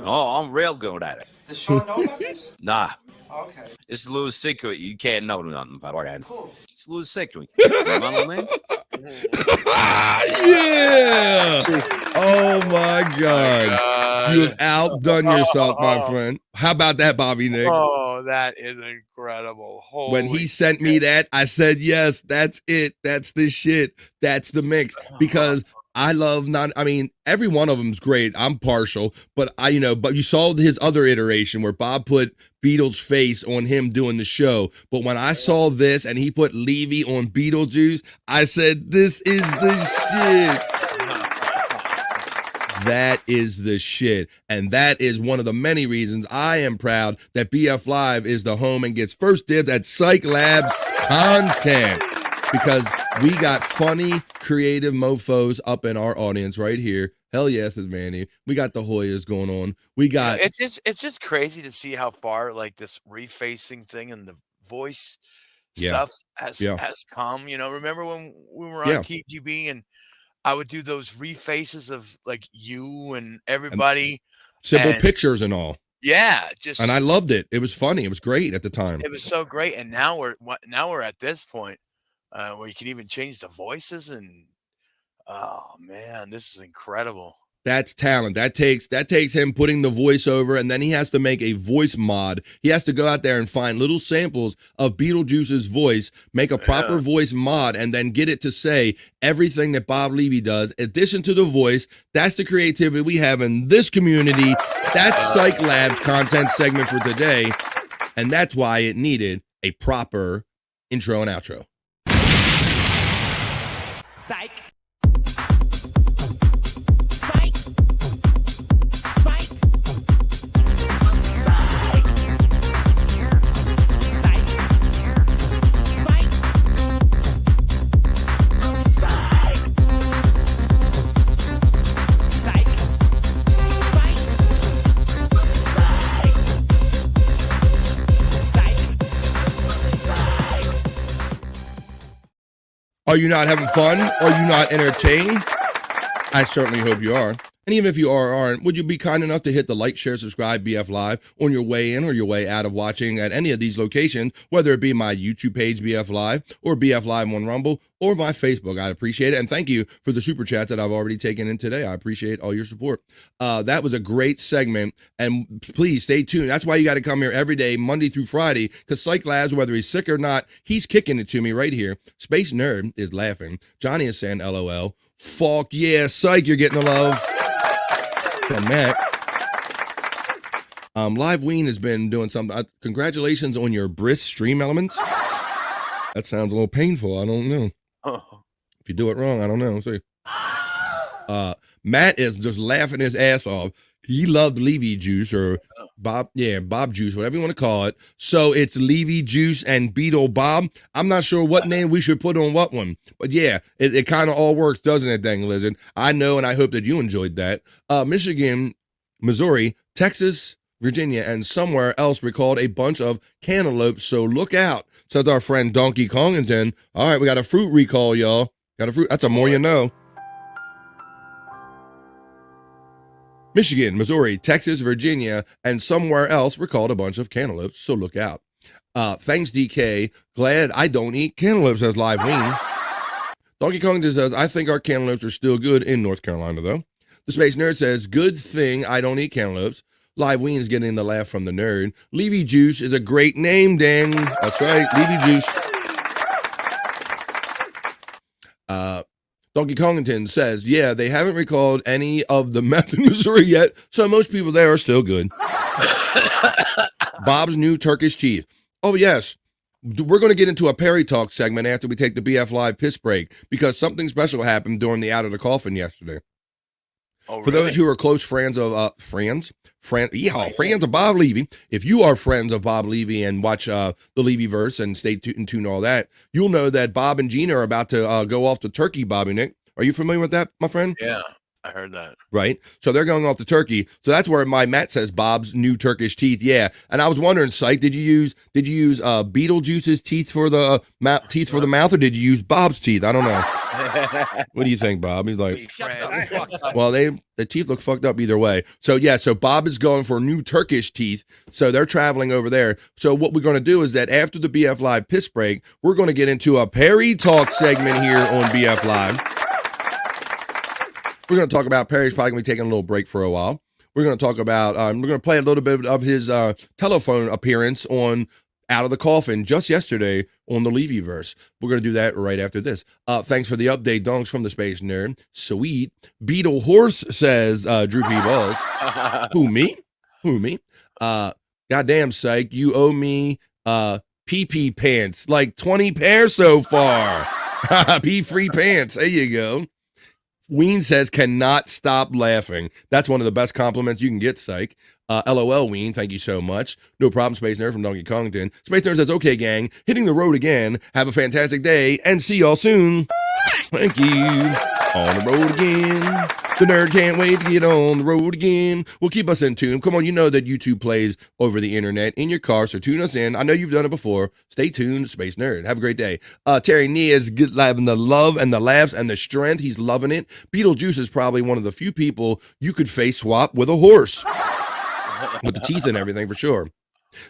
Oh, I'm real good at it. Does Sean know about this? Nah. Okay. It's a little secret. You can't know nothing about it. Cool. It's a little secret. You know what I mean? Yeah. Oh my God. You have outdone yourself, my friend. How about that, Bobby Nick? Oh, that is incredible. Holy when he sent me that, I said, yes, that's it. That's the shit. That's the mix. Because I love every one of them's great. I'm partial, but but you saw his other iteration where Bob put Beetle's face on him doing the show. But when I saw this and he put Levy on Beetlejuice, I said, this is the shit. That is the shit. And that is one of the many reasons I am proud that BF Live is the home and gets first dibs at Cyke Labs content. Because we got funny, creative mofos up in our audience right here. Hell yes, is Manny. We got the Hoyas going on. We got it's just crazy to see how far like this refacing thing and the voice stuff has come. You know, remember when we were on KGB and I would do those refaces of like you and everybody, simple pictures and all. Yeah, and I loved it. It was funny. It was great at the time. It was so great, and now we're at this point where you can even change the voices, and oh man, this is incredible. That's talent. That takes him putting the voice over, and then he has to make a voice mod. He has to go out there and find little samples of Beetlejuice's voice, make a proper voice mod, and then get it to say everything that Bob Levy does. In addition to the voice, that's the creativity we have in this community. That's Cyke Labs content segment for today, and that's why it needed a proper intro and outro. Psych. Are you not having fun? Are you not entertained? I certainly hope you are. And even if you are or aren't, would you be kind enough to hit the like, share, subscribe, BF Live on your way in or your way out of watching at any of these locations, whether it be my YouTube page, BF Live, or BF Live on Rumble, or my Facebook. I'd appreciate it. And thank you for the super chats that I've already taken in today. I appreciate all your support. That was a great segment. And please stay tuned. That's why you got to come here every day, Monday through Friday, because Cyke Labs, whether he's sick or not, he's kicking it to me right here. Space Nerd is laughing. Johnny is saying LOL. Fuck yeah, Cyke, you're getting the love. From Matt. Live Ween has been doing something. Congratulations on your bris stream elements. That sounds a little painful. I don't know. If you do it wrong, I don't know. See. Matt is just laughing his ass off. He loved Levy juice or Bob juice, whatever you want to call it. So it's Levy juice and Beetle Bob. I'm not sure what name we should put on what one, but yeah, it kind of all works, doesn't it, Dang Lizard? I know, and I hope that you enjoyed that. Michigan, Missouri, Texas, Virginia, and somewhere else recalled a bunch of cantaloupes, so look out, says our friend Donkey Kongington. All right, we got a fruit recall, y'all. Got a fruit. That's a more you know. Michigan, Missouri, Texas, Virginia, and somewhere else recalled a bunch of cantaloupes, so look out. Thanks, DK. Glad I don't eat cantaloupes, says Live Wing. Donkey Kong says, I think our cantaloupes are still good in North Carolina, though. The Space Nerd says, good thing I don't eat cantaloupes. Live Wing is getting the laugh from the nerd. Levy Juice is a great name, Dan. That's right, Levy Juice. Donkey Kongington says, yeah, they haven't recalled any of the meth in Missouri yet, so most people there are still good. Bob's new Turkish teeth. Oh, yes. We're going to get into a Perry Talk segment after we take the BF Live piss break, because something special happened during the Out of the Coffin yesterday. Oh, For really? those who are close friends of friends of Bob Levy, if you are friends of Bob Levy and watch the Levyverse and stay tuned and all that, you'll know that Bob and Gina are about to go off to Turkey, Bobby Nick. Are you familiar with that, my friend? Yeah, I heard that. Right. So they're going off to Turkey. So that's where my Matt says Bob's new Turkish teeth. Yeah. And I was wondering, Cyke, did you use Beetlejuice's teeth for the mouth, or did you use Bob's teeth? I don't know. What do you think, Bob? He's like, well, the teeth look fucked up either way. So yeah, so Bob is going for new Turkish teeth. So they're traveling over there. So what we're going to do is that after the BF Live piss break, we're going to get into a Perry Talk segment here on BF Live. We're going to talk about Perry's probably going to be taking a little break for a while. We're going to talk about, we're going to play a little bit of his telephone appearance on Out of the Coffin just yesterday on the Levyverse. We're going to do that right after this. Thanks for the update, Donks from the Space Nerd. Sweet. Beetle Horse says, Drew P. Balls. Who, me? Goddamn, Cyke, you owe me pee-pee pants, like 20 pairs so far. Pee-free pants. There you go. Ween says, cannot stop laughing. That's one of the best compliments you can get, Cyke. LOL, Ween, thank you so much. No problem, Space Nerd from Donkey Kongington. Space Nerd says, okay, gang, hitting the road again. Have a fantastic day, and see y'all soon. Thank you. On the road again. The nerd can't wait to get on the road again. Well, keep us in tune. Come on, you know that YouTube plays over the internet in your car, so tune us in. I know you've done it before. Stay tuned, Space Nerd. Have a great day. Terry Nee is having the love and the laughs and the strength. He's loving it. Beetlejuice is probably one of the few people you could face swap with a horse. With the teeth and everything, for sure.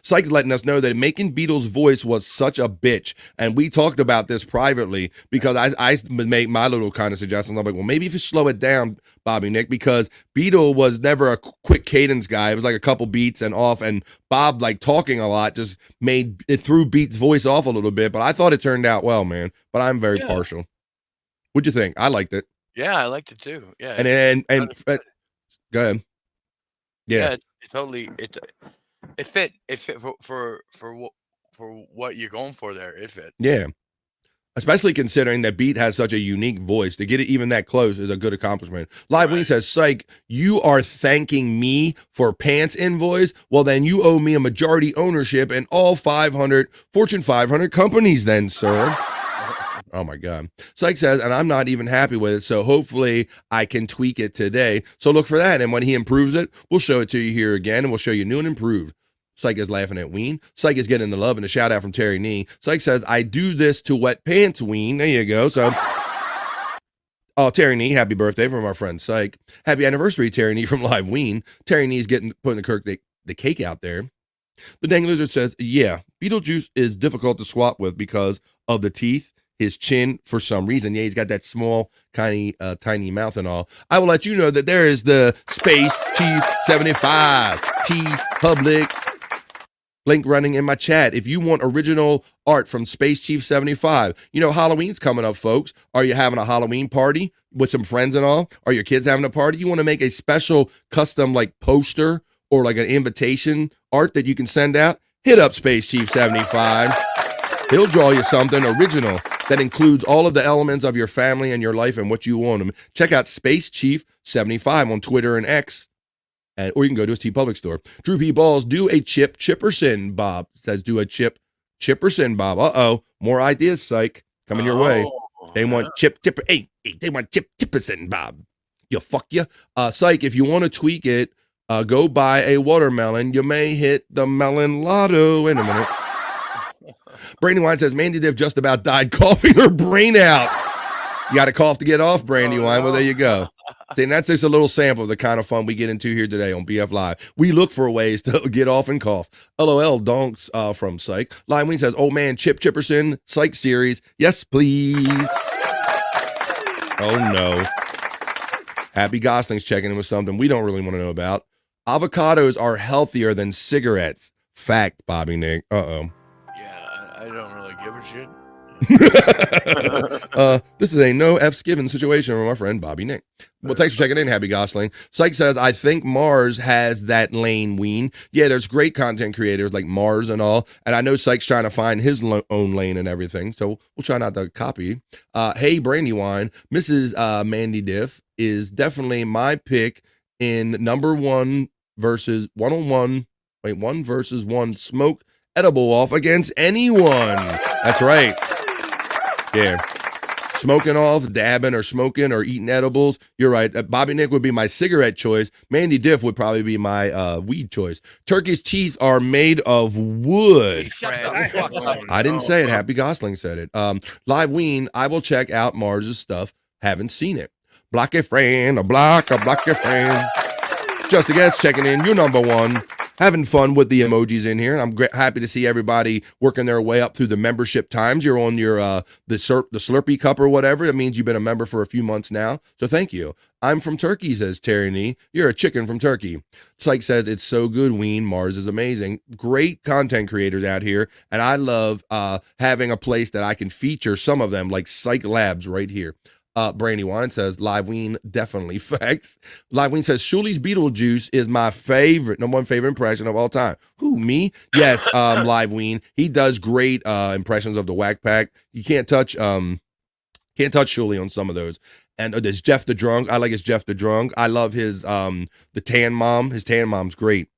Cyke letting us know that making Beetle's voice was such a bitch, and we talked about this privately because I made my little kind of suggestions. I'm like, well, maybe if you slow it down, Bobby Nick, because Beetle was never a quick cadence guy. It was like a couple beats and off, and Bob, like talking a lot, just made it threw Beat's voice off a little bit. But I thought it turned out well, man. But I'm very partial. What'd you think? I liked it. Yeah, I liked it too. Yeah, and go ahead. Yeah, it totally it fit for what you're going for there. It fit. Yeah. Especially considering that Beat has such a unique voice. To get it even that close is a good accomplishment. Live Wing says, Cyke, you are thanking me for pants invoice? Well, then you owe me a majority ownership in all Fortune 500 companies then, sir. Oh my God. Cyke says, and I'm not even happy with it, so hopefully I can tweak it today. So look for that, and when he improves it, we'll show it to you here again, and we'll show you new and improved. Cyke is laughing at Ween. Cyke is getting the love and a shout out from Terry Nee. Cyke says, I do this to wet pants, Ween. There you go. So, oh, Terry Nee, happy birthday from our friend Cyke. Happy anniversary, Terry Nee from Live Ween. Terry Nee is putting the cake out there. The Dang Lizard says, yeah, Beetlejuice is difficult to swap with because of the teeth. His chin, for some reason. Yeah, he's got that small, tiny mouth and all. I will let you know that there is the Space Chief 75 T Public link running in my chat. If you want original art from Space Chief 75, you know, Halloween's coming up, folks. Are you having a Halloween party with some friends and all? Are your kids having a party? You want to make a special custom like poster or like an invitation art that you can send out? Hit up Space Chief 75. He'll draw you something original that includes all of the elements of your family and your life and what you want them. Check out Space Chief 75 on Twitter and X. Or you can go to his TeePublic store. Drew P. Balls, do a chipperson, Bob. Says do a chipperson, Bob. Uh-oh. More ideas, Cyke, coming your way. They want chipper. Hey, they want chipperson, Bob. You fuck you. Cyke, if you want to tweak it, go buy a watermelon. You may hit the melon lotto in a minute. Brandy Wine says, Mandy Div just about died coughing her brain out. You got to cough to get off, Brandy Wine. Well, there you go. Then that's just a little sample of the kind of fun we get into here today on BF Live. We look for ways to get off and cough. LOL donks from Cyke. Lime Ween says, oh man, Chipperson, Cyke series. Yes, please. Oh no. Happy Gosling's checking in with something we don't really want to know about. Avocados are healthier than cigarettes. Fact, Bobby Nick. Uh-oh. Yeah, I don't really give a shit. This is a no F's given situation from our friend Bobby Nick. Well, thanks for checking in, Happy Gosling. Cyke says, I think Mars has that lane, Ween. Yeah, there's great content creators like Mars and all, and I know Cyke's trying to find his own lane and everything, so we'll try not to copy. Hey, Brandy Wine, Mrs. Mandy Diff is definitely my pick in number one versus one-on-one, one versus one smoke edible off against anyone. That's right. Yeah. Smoking off, dabbing or smoking or eating edibles. You're right. Bobby Nick would be my cigarette choice. Mandy Diff would probably be my weed choice. Turkey's teeth are made of wood. I didn't say it. Happy Gosling said it. Live Ween, I will check out Mars's stuff. Haven't seen it. Block a friend, a block your friend. Just a guess checking in. You're number one. Having fun with the emojis in here. I'm happy to see everybody working their way up through the membership times. You're on your the Slurpee cup or whatever. It means you've been a member for a few months now. So thank you. I'm from Turkey, says Terry Nee. You're a chicken from Turkey. Cyke says, it's so good, Ween. Mars is amazing. Great content creators out here. And I love having a place that I can feature some of them, like Cyke Labs right here. Brandy Wine says, Live Ween, definitely facts. Live Ween says, Shuli's Beetlejuice is my number one favorite impression of all time. Who, me? Yes, Live Ween. He does great impressions of the Whack Pack. You can't touch Shuli on some of those. And there's Jeff the Drunk. I like his Jeff the Drunk. I love his the Tan Mom. His Tan Mom's great.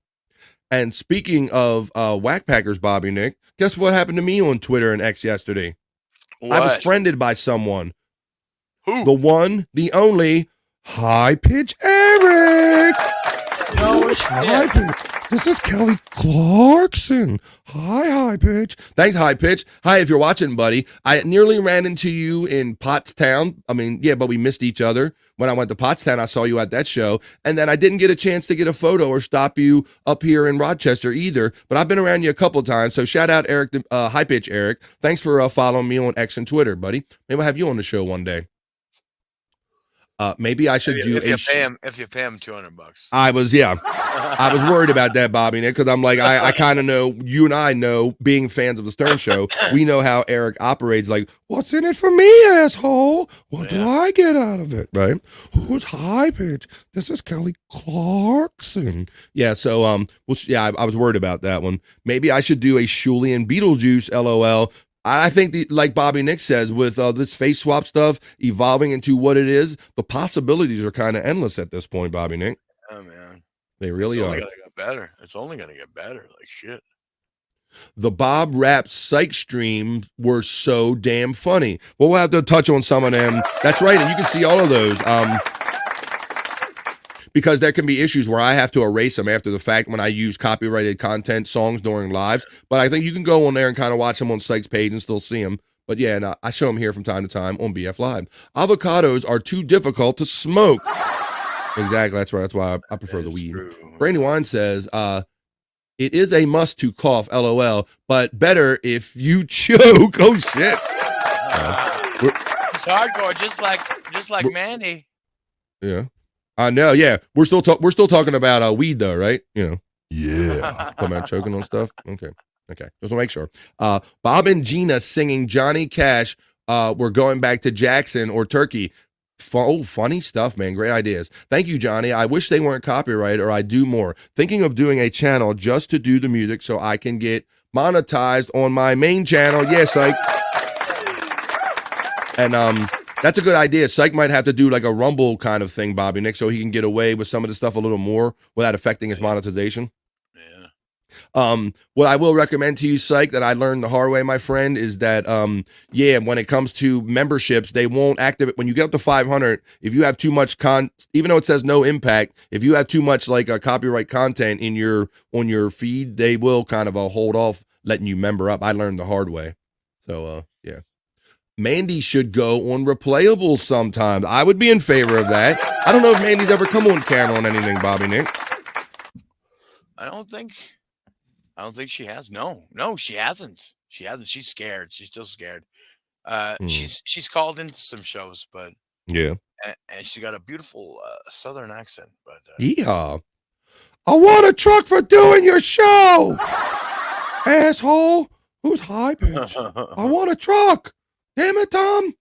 And speaking of Whack Packers, Bobby Nick, guess what happened to me on Twitter and X yesterday? What? I was friended by someone. Who? The one, the only, High Pitch Eric. No High Pitch. This is Kelly Clarkson. Hi, High Pitch. Thanks, High Pitch. Hi, if you're watching, buddy. I nearly ran into you in Pottstown. I mean, yeah, but we missed each other. When I went to Pottstown, I saw you at that show. And then I didn't get a chance to get a photo or stop you up here in Rochester either. But I've been around you a couple times. So shout out Eric, High Pitch Eric. Thanks for following me on X and Twitter, buddy. Maybe I'll have you on the show one day. Maybe I should do if you pay him $200. I was worried about that, Bobby Nick, because I'm like, I kind of know, you and I know, being fans of the Stern Show, we know how Eric operates. Like, what's in it for me, asshole? What do I get out of it, right? Who's High Pitch? This is Kelly Clarkson. Yeah, so I was worried about that one. Maybe I should do a Shuli and Beetlejuice, LOL. I think, like Bobby Nick says, with this face swap stuff evolving into what it is, the possibilities are kind of endless at this point, Bobby Nick. Oh, man. They really are. It's only going to get better. It's only going to get better. Like shit. The Bob Rap Cyke streams were so damn funny. Well, we'll have to touch on some of them. That's right, and you can see all of those. Because there can be issues where I have to erase them after the fact when I use copyrighted content songs during lives. But I think you can go on there and kind of watch them on Cyke's page and still see them. But yeah, and I show them here from time to time on BF Live. Avocados are too difficult to smoke. Exactly, that's right. That's why I prefer the weed. Brandy Wine says, it is a must to cough, LOL, but better if you choke. Oh, shit. It's hardcore, just like Mandy. Yeah. No, yeah, we're still talking about weed though, right? You know, yeah. Talking about choking on stuff. Okay, just want to make sure. Bob and Gina singing Johnny Cash. We're going back to Jackson or Turkey. Funny stuff, man. Great ideas. Thank you, Johnny. I wish they weren't copyright or I'd do more. Thinking of doing a channel just to do the music so I can get monetized on my main channel. Yes, And that's a good idea. Cyke might have to do like a Rumble kind of thing, Bobby Nick, so he can get away with some of the stuff a little more without affecting his monetization. What I will recommend to you, Cyke, that I learned the hard way, my friend, is that when it comes to memberships, they won't activate when you get up to 500. If you have too much even though it says no impact, if you have too much like copyright content on your feed, they will kind of hold off letting you member up. I learned the hard way. So yeah. Mandy should go on Replayables sometimes. I would be in favor of that. I don't know if Mandy's ever come on camera on anything, Bobby Nick. I don't think she has. No, she hasn't. She's scared. She's still scared. She's called into some shows, but yeah, and she got a beautiful Southern accent. But yeah, I want a truck for doing your show, asshole. Who's high pitch? I want a truck. Damn it, Tom.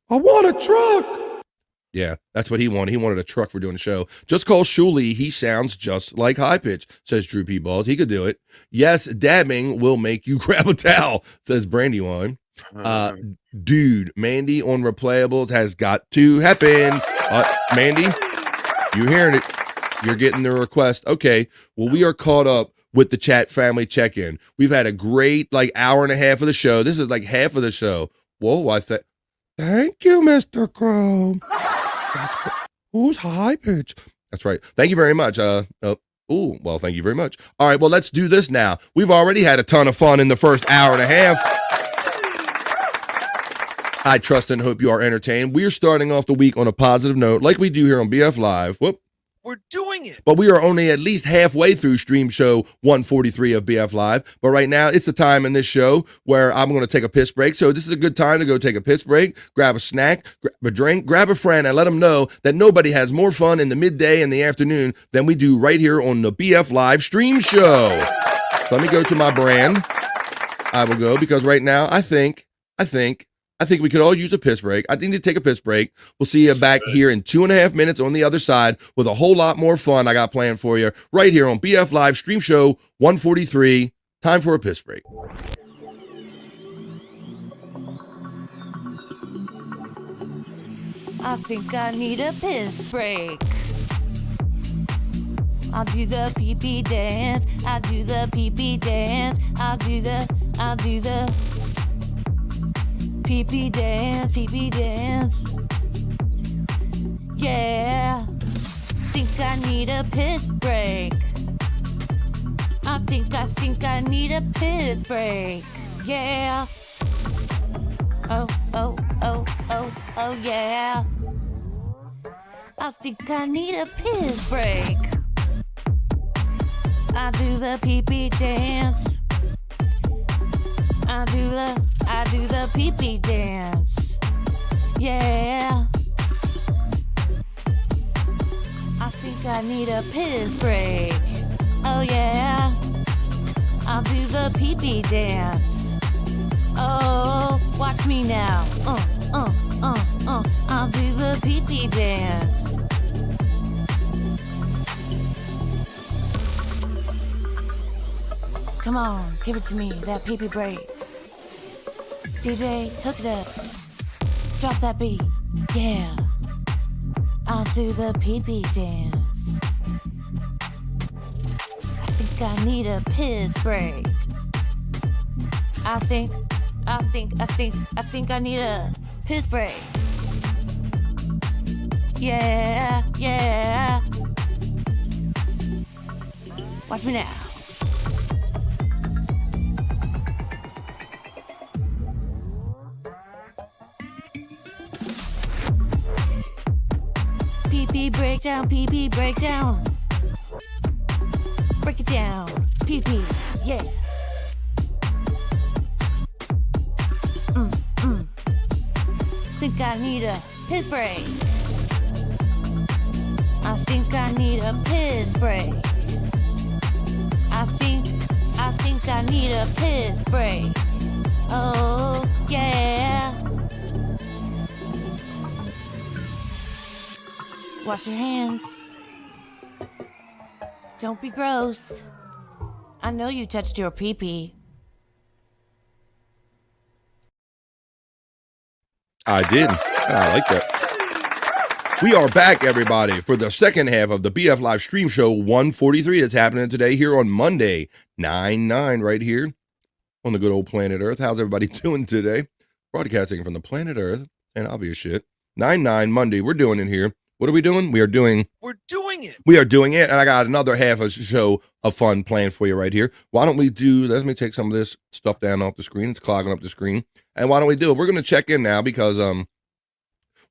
I want a truck. Yeah, that's what he wanted. He wanted a truck for doing the show. Just call Shuley. He sounds just like High Pitch, says Drew P. Balls. He could do it. Yes, dabbing will make you grab a towel, says Brandywine. Dude, Mandy on Replayables has got to happen. Mandy, you hearing it. You're getting the request. Okay, well, we are caught up with the chat family check-in. We've had a great hour and a half of the show. This is like half of the show. Whoa, thank you, Mr. Crow. Who's High Pitch? That's right. Thank you very much. Thank you very much. All right, well, let's do this now. We've already had a ton of fun in the first hour and a half. I trust and hope you are entertained. We are starting off the week on a positive note, like we do here on BF Live. We're doing it. But we are only at least halfway through Stream Show 143 of BF Live. But right now, it's the time in this show where I'm going to take a piss break. So this is a good time to go take a piss break, grab a snack, grab a drink, grab a friend, and let them know that nobody has more fun in the midday and the afternoon than we do right here on the BF Live Stream Show. So let me go to my brand. I will go because right now, I think we could all use a piss break. I need to take a piss break. We'll see you back here in 2.5 minutes on the other side with a whole lot more fun I got planned for you right here on BF Live Stream Show 143. Time for a piss break. I think I need a piss break. I'll do the pee-pee dance. I'll do the pee-pee dance. I'll do the pee-pee dance, pee-pee dance. Yeah. Think I need a piss break. I think I need a piss break. Yeah. Oh, yeah. I think I need a piss break. I do the pee-pee dance. I do the pee-pee dance. Yeah. I think I need a piss break. Oh yeah. I'll do the pee-pee dance. Oh, watch me now. I'll do the pee-pee dance. Come on, give it to me, that pee-pee break. DJ, hook it up. Drop that beat. Yeah. I'll do the pee-pee dance. I think I need a piss break. I think I need a piss break. Yeah. Watch me now. Pee-pee breakdown, pee-pee breakdown. Break it down, pee-pee, yeah. Think I need a piss break. I think I need a piss break. I think I need a piss break. Oh, yeah. Wash your hands. Don't be gross. I know you touched your pee-pee. I did. I like that. We are back, everybody, for the second half of the BF Live Stream Show 143 that's happening today here on Monday, 9/9, right here on the good old planet Earth. How's everybody doing today? Broadcasting from the planet Earth and obvious shit. 9/9 Monday. We're doing it here. What are we doing? We're doing it. We are doing it, and I got another half of show of fun planned for you right here. Why don't we let me take some of this stuff down off the screen. It's clogging up the screen. And why don't we do it? We're going to check in now because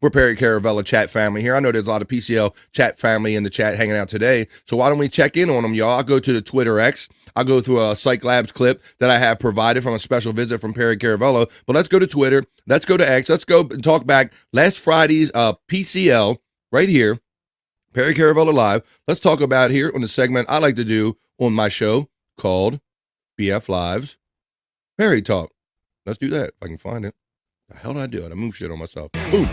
we're Perry Caravella chat family here. I know there's a lot of PCL chat family in the chat hanging out today. So why don't we check in on them, y'all? I'll go to the Twitter X. I'll go through a Cyke Labs clip that I have provided from a special visit from Perry Caravella. But let's go to Twitter. Let's go to X. Let's go and talk back last Friday's PCL right here. Perry Caravella Live. Let's talk about here on the segment I like to do on my show called BF Live's Perry Talk. Let's do that if I can find it. The hell did I do it? I moved shit on myself. Ooh.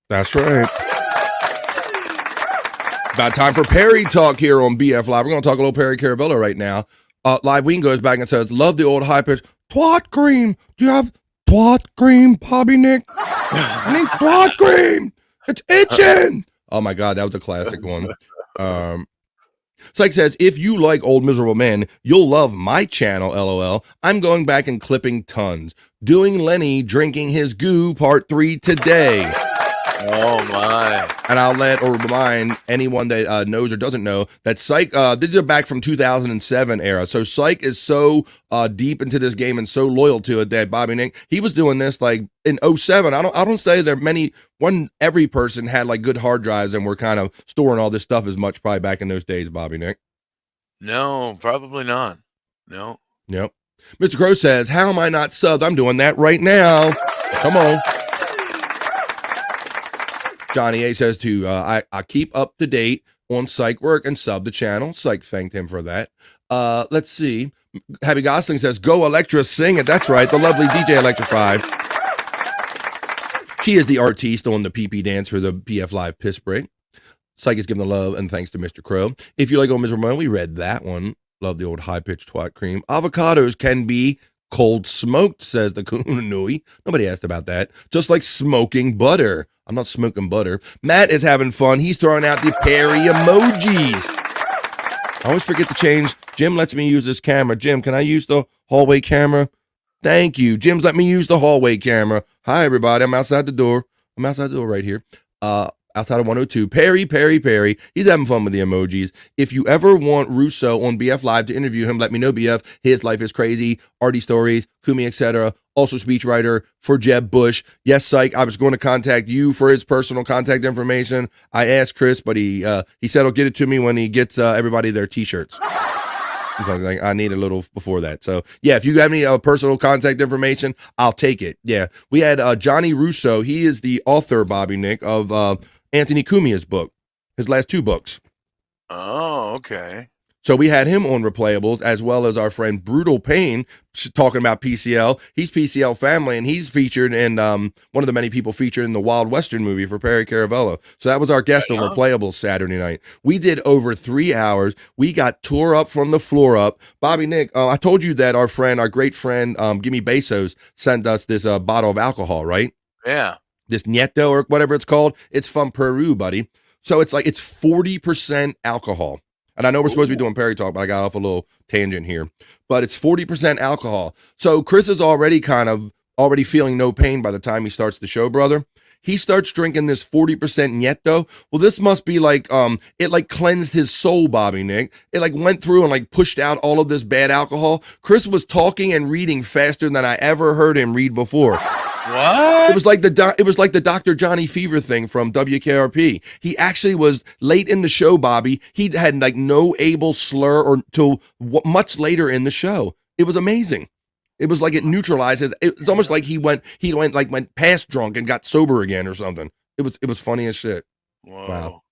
That's right. About time for Perry Talk here on BF Live. We're going to talk a little Perry Caravella right now. Live Ween goes back and says, love the old high pitch. Twat cream. Do you have twat cream, Bobby Nick? I need twat cream. It's itching. Oh my God, that was a classic one. Cyke says, if you like old miserable men, you'll love my channel, LOL. I'm going back and clipping tons. Doing Lenny drinking his goo part 3 today. Oh my! And I'll remind anyone that knows or doesn't know that Cyke. These are back from 2007 era. So Cyke is so deep into this game and so loyal to it that Bobby Nick, he was doing this like in 07. I don't say there many. Every person had like good hard drives and were kind of storing all this stuff as much probably back in those days. Bobby Nick. No, probably not. No. Yep. Mr. Crow says, "How am I not subbed? I'm doing that right now. Come on." Johnny A says I keep up to date on Cyke work and sub the channel. Cyke thanked him for that. Let's see. Happy Gosling says, go Electra, sing it. That's right. The lovely DJ Electrified. She is the artiste on the PP dance for the BF Live piss break. Cyke is giving the love and thanks to Mr. Crow. If you like Old Miserable Man, we read that one. Love the old high-pitched twat cream. Avocados can be cold smoked, says the Kununui. Nobody asked about that. Just like smoking butter. I'm not smoking butter. Matt is having fun. He's throwing out the Perry emojis. I always forget to change. Jim lets me use this camera. Jim, can I use the hallway camera? Thank you. Jim's let me use the hallway camera. Hi, everybody. I'm outside the door. I'm outside the door right here. Outside of 102. Perry. He's having fun with the emojis. If you ever want Russo on BF Live to interview him, let me know, BF. His life is crazy. Artie stories, Kumi, etc. Also speechwriter for Jeb Bush. Yes, Cyke, I was going to contact you for his personal contact information. I asked Chris, but he said he'll get it to me when he gets everybody their T-shirts. Like, I need a little before that. So, yeah, if you have any personal contact information, I'll take it. Yeah, we had Johnny Russo. He is the author, Bobby Nick, of Anthony Cumia's book, his last 2 books. Oh, okay. So we had him on Replayables, as well as our friend Brutal Pain talking about PCL. He's PCL family, and he's featured in one of the many people featured in the Wild Western movie for Perry Caravella. So that was our guest on Replayables Saturday night. We did over 3 hours. We got tore up from the floor up. Bobby Nick, I told you that our great friend, Gimme Bezos, sent us this bottle of alcohol, right? Yeah. This Nieto or whatever it's called. It's from Peru, buddy. So it's 40% alcohol. And I know we're supposed to be doing Perry Talk, but I got off a little tangent here. But it's 40% alcohol. So Chris is already feeling no pain by the time he starts the show, brother. He starts drinking this 40% Nieto. Well, this must be it cleansed his soul, Bobby Nick. It went through and pushed out all of this bad alcohol. Chris was talking and reading faster than I ever heard him read before. What? It was like the Dr. Johnny Fever thing from WKRP. He actually was late in the show, Bobby. He had no able slur or till much later in the show. It was amazing. It was like it neutralizes. It's almost like he went past drunk and got sober again or something. It was funny as shit. Whoa. Wow.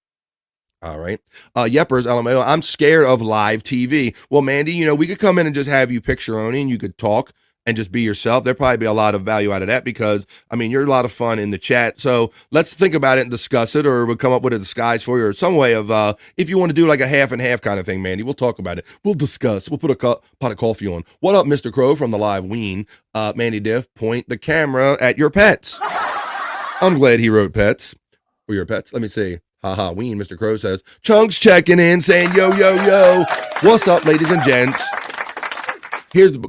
All right. Yeppers, LMAO, I'm scared of live TV. Well, Mandy, we could come in and just have you picture owning and you could talk and just be yourself. There'd probably be a lot of value out of that because, you're a lot of fun in the chat. So let's think about it and discuss it, or we'll come up with a disguise for you or some way of, if you want to do like a half and half kind of thing, Mandy, we'll talk about it. We'll discuss. We'll put a pot of coffee on. What up, Mr. Crow from the live ween? Mandy Diff, point the camera at your pets. I'm glad he wrote pets. Or your pets. Let me see. Haha, ween, Mr. Crow says. Chunks checking in, saying, yo, yo, yo. What's up, ladies and gents?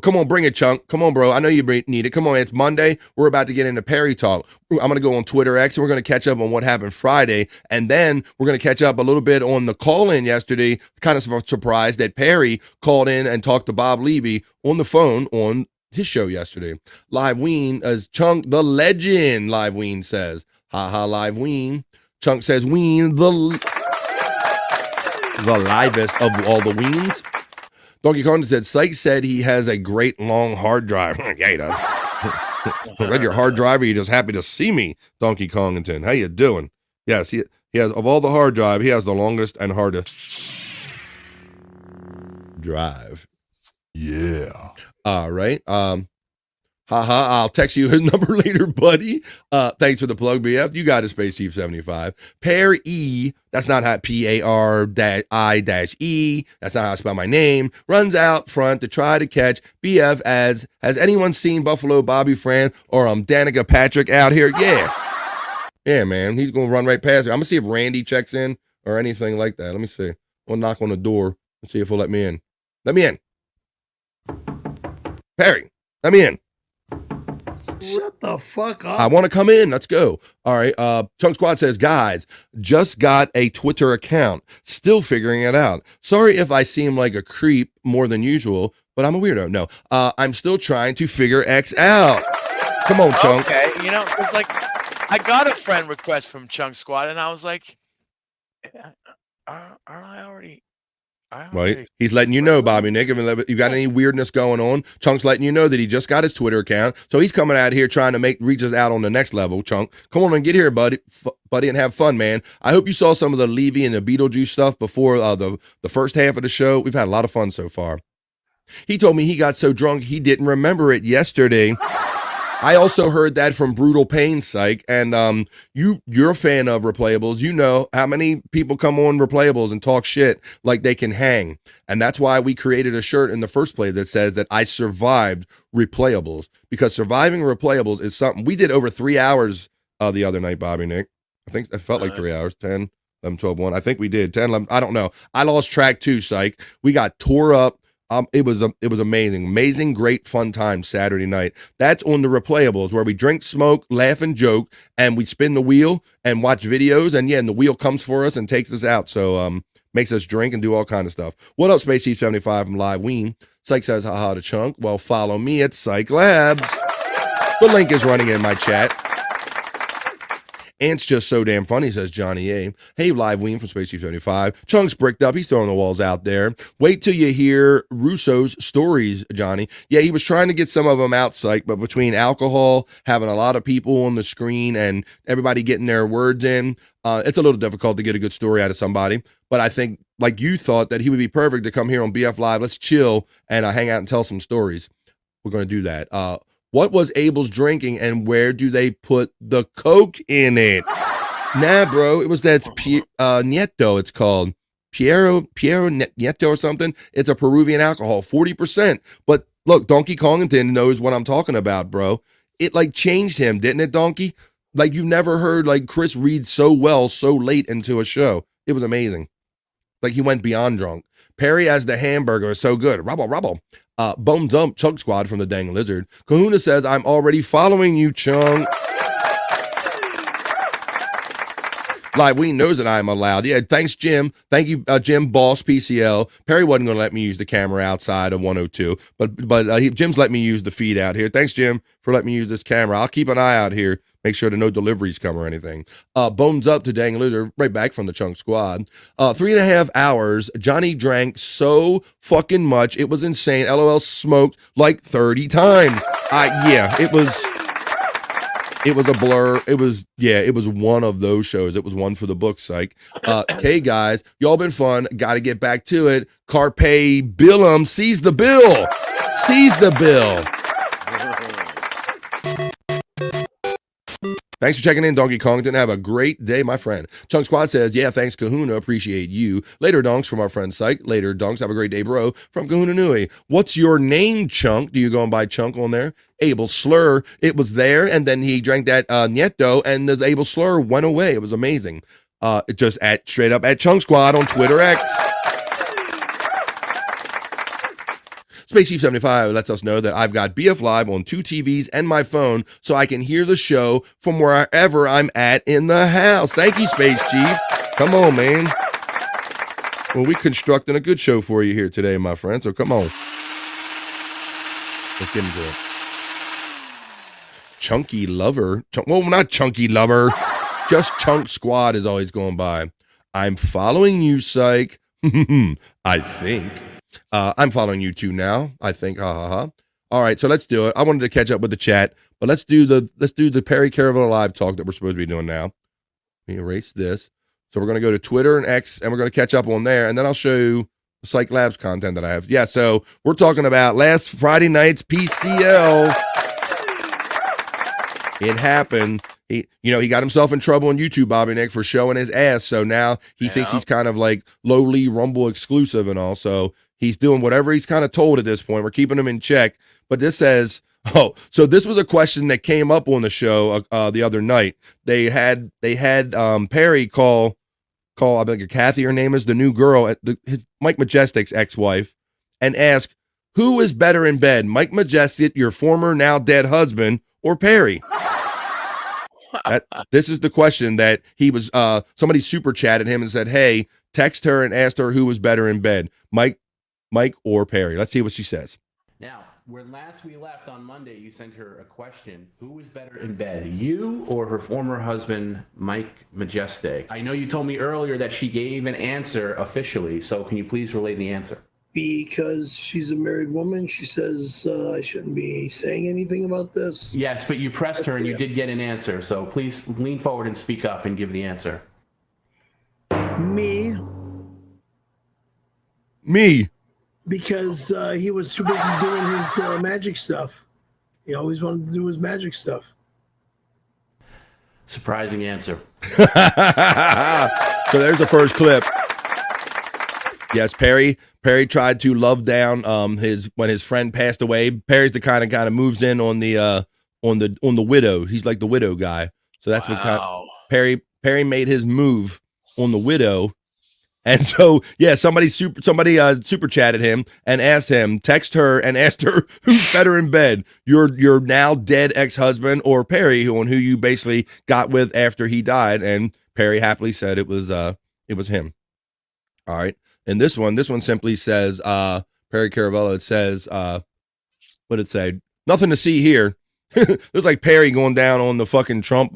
Come on, bring it, Chunk. Come on, bro. I know you need it. Come on, it's Monday. We're about to get into Perry talk. I'm going to go on Twitter X, and we're going to catch up on what happened Friday. And then we're going to catch up a little bit on the call-in yesterday. Kind of surprised that Perry called in and talked to Bob Levy on the phone on his show yesterday. Live Ween, as Chunk the legend, Live Ween says. Haha, Live Ween. Chunk says, Ween, the livest of all the Weens. Donkey Kong said, Cyke said he has a great long hard drive. Yeah, he does. Is that your hard drive, or you just happy to see me, Donkey Kongington? How you doing? Yes, he has, of all the hard drive, he has the longest and hardest drive. Yeah. All right. I'll text you his number later, buddy. Thanks for the plug, BF. You got it, Space Chief 75. Pear E, that's not how PAR-I-E, that's not how I spell my name, runs out front to try to catch BF as, has anyone seen Buffalo Bobby Fran or Danica Patrick out here? Yeah. Yeah, man. He's going to run right past me. I'm going to see if Randy checks in or anything like that. Let me see. We'll knock on the door and see if he'll let me in. Let me in. Perry, let me in. Shut the fuck up. I want to come in. Let's go. All right. Chunk Squad says, guys, just got a Twitter account. Still figuring it out. Sorry if I seem like a creep more than usual, but I'm a weirdo. No, I'm still trying to figure X out. Come on, Chunk. Okay. It's like I got a friend request from Chunk Squad, and I was like, aren't I already? Right. He's letting you know, Bobby Nick, if you got any weirdness going on. Chunk's letting you know that he just got his Twitter account. So he's coming out here trying to reach us out on the next level, Chunk. Come on and get here, buddy, and have fun, man. I hope you saw some of the Levy and the Beetlejuice stuff before the first half of the show. We've had a lot of fun so far. He told me he got so drunk he didn't remember it yesterday. I also heard that from Brutal Pain, Cyke, and you're a fan of replayables. You know how many people come on replayables and talk shit like they can hang, and that's why we created a shirt in the first place that says that I survived replayables, because surviving replayables is something. We did over 3 hours the other night, Bobby Nick. I think it felt like 3 hours, 10, 11, 12, 1. I think we did 10, 11, I don't know. I lost track too, Cyke. We got tore up. It was amazing, great fun time Saturday night. That's on the replayables where we drink, smoke, laugh, and joke, and we spin the wheel and watch videos, and the wheel comes for us and takes us out. So makes us drink and do all kind of stuff. What up, Space Chief 75 from Live Ween? Cyke says, haha to Chunk. Well, follow me at Cyke Labs. The link is running in my chat. Ant's just so damn funny, says Johnny A. Hey, Live Ween from Space Chief 75. Chunk's bricked up. He's throwing the walls out there. Wait till you hear Russo's stories, Johnny. Yeah, he was trying to get some of them out, Cyke, but between alcohol, having a lot of people on the screen, and everybody getting their words in, it's a little difficult to get a good story out of somebody. But I think, like you thought, that he would be perfect to come here on BF Live. Let's chill and hang out and tell some stories. We're going to do that. What was Abel's drinking, and where do they put the Coke in it? Nah, bro, it was that Nieto, it's called. Piero Nieto or something. It's a Peruvian alcohol, 40%. But look, Donkey Kongington knows what I'm talking about, bro. It changed him, didn't it, Donkey? You never heard Chris read so well so late into a show. It was amazing. He went beyond drunk. Perry as the hamburger is so good. Rubble. Bones Up, Chunk Squad from the Dang Lizard. Kahuna says, I'm already following you, Chunk. Live Ween knows that I'm allowed. Yeah, thanks, Jim. Thank you, Jim, boss, PCL. Perry wasn't going to let me use the camera outside of 102, but Jim's let me use the feed out here. Thanks, Jim, for letting me use this camera. I'll keep an eye out here, make sure that no deliveries come or anything. Bones up to Dang Loser, right back from the Chunk Squad. 3.5 hours. Johnny drank so fucking much. It was insane. LOL smoked like 30 times. Yeah, it was a blur. It was one of those shows. It was one for the books, Cyke. Okay, guys, y'all been fun. Got to get back to it. Carpe Billum, seize the bill. Seize the bill. Thanks for checking in, Donkey Kongton. Have a great day, my friend. Chunk Squad says, yeah, thanks, Kahuna. Appreciate you. Later, Donks, from our friend Cyke. Later, Donks. Have a great day, bro. From Kahuna Nui. What's your name, Chunk? Do you go and buy Chunk on there? Abel Slur. It was there, and then he drank that Nieto, and the Abel Slur went away. It was amazing. Just straight up at Chunk Squad on Twitter X. Space Chief 75 lets us know that I've got BF Live on 2 TVs and my phone, so I can hear the show from wherever I'm at in the house. Thank you, Space Chief. Come on, man. Well, we constructing a good show for you here today, my friend, so come on. Let's get into it. Chunky Lover. Well, not Chunky Lover. Just Chunk Squad is always going by. I'm following you, Cyke. I think. I'm following you too now. I think. All right, so let's do it. I wanted to catch up with the chat, but let's do the Perry Caravel Live talk that we're supposed to be doing now. Let me erase this. So we're gonna go to Twitter and X, and we're gonna catch up on there, and then I'll show you the Cyke Labs content that I have. Yeah, so we're talking about last Friday night's PCL. It happened. He got himself in trouble on YouTube, Bobby Nick, for showing his ass. So now he thinks he's kind of like lowly Rumble exclusive and all. So he's doing whatever he's kind of told at this point. We're keeping him in check. But this says, so this was a question that came up on the show the other night. They had Perry call I think Kathy, her name is, the new girl, Mike Majestic's ex-wife, and ask, who is better in bed, Mike Majestic, your former now dead husband, or Perry? This is the question that he was. Somebody super chatted him and said, "Hey, text her and asked her who was better in bed, Mike or Perry." Let's see what she says. Now, when last we left on Monday, you sent her a question: who was better in bed, you or her former husband, Mike Majestic? I know you told me earlier that she gave an answer officially, so can you please relay the answer? Because she's a married woman, she says I shouldn't be saying anything about this. Yes, but you pressed her and you did get an answer, so please lean forward and speak up and give the answer. Me. Because he was too busy doing his magic stuff. He always wanted to do his magic stuff. Surprising answer. So there's the first clip. Yes, Perry tried to love down when his friend passed away. Perry's the kind of moves in on the widow. He's like the widow guy. So that's what Perry made his move on the widow. And so somebody super chatted him and asked him, text her and asked her who's better in bed, your now dead ex-husband or Perry, who you basically got with after he died. And Perry happily said it was him. All right. And this one simply says, Perry Caravello, it says, what did it say? Nothing to see here. Looks like Perry going down on the fucking Trump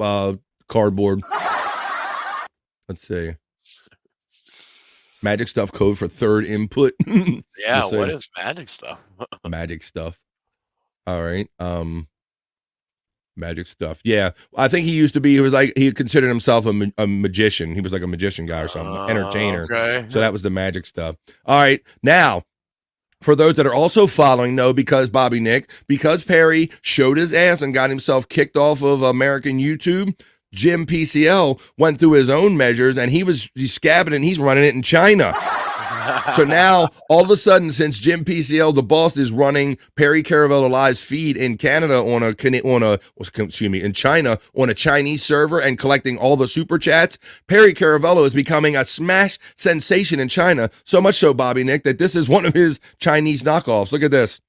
cardboard. Let's see. Magic stuff code for third input. Yeah, what is magic stuff? Magic stuff. All right. Magic stuff. Yeah. I think he considered himself a magician. He was like a magician guy or something, entertainer. Okay. So that was the magic stuff. All right. Now, for those that are also following, because Perry showed his ass and got himself kicked off of American YouTube, Jim PCL went through his own measures and he's scabbing and he's running it in China. So now, all of a sudden, since Jim PCL, the boss, is running Perry Caravello Live's feed in Canada in China on a Chinese server and collecting all the super chats, Perry Caravello is becoming a smash sensation in China. So much so, Bobby Nick, that this is one of his Chinese knockoffs. Look at this.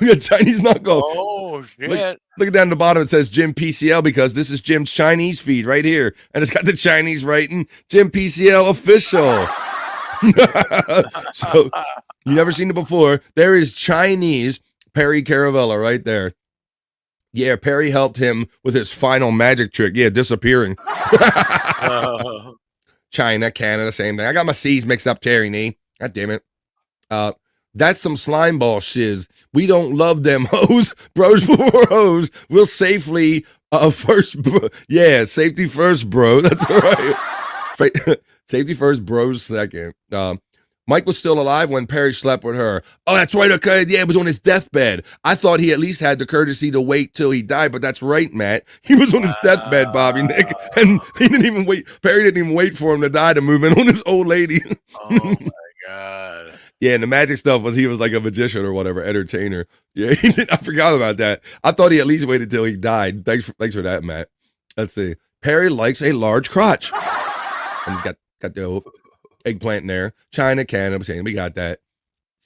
Look at Chinese knockoff. Oh shit! Look down the bottom. It says Jim PCL because this is Jim's Chinese feed right here, and it's got the Chinese writing. Jim PCL official. So you never seen it before. There is Chinese Perry Caravello right there. Yeah, Perry helped him with his final magic trick. Yeah, disappearing. China, Canada, same thing. I got my C's mixed up, Terry Nee. God damn it. That's some slime ball shiz. We don't love them hoes. Bros before hoes. We'll safely first. Safety first, bro. That's right. Safety first, bros second. Mike was still alive when Perry slept with her. Oh, that's right. Okay. Yeah, it was on his deathbed. I thought he at least had the courtesy to wait till he died, but that's right, Matt. He was on his deathbed, Bobby Nick, and he didn't even wait. Perry didn't even wait for him to die to move in on his old lady. Oh, my God. Yeah, and the magic stuff was he was like a magician or whatever, entertainer. Yeah, he did. I forgot about that. I thought he at least waited till he died. Thanks for that, Matt. Let's see. Perry likes a large crotch. And got the eggplant in there. China, Canada, I'm saying we got that.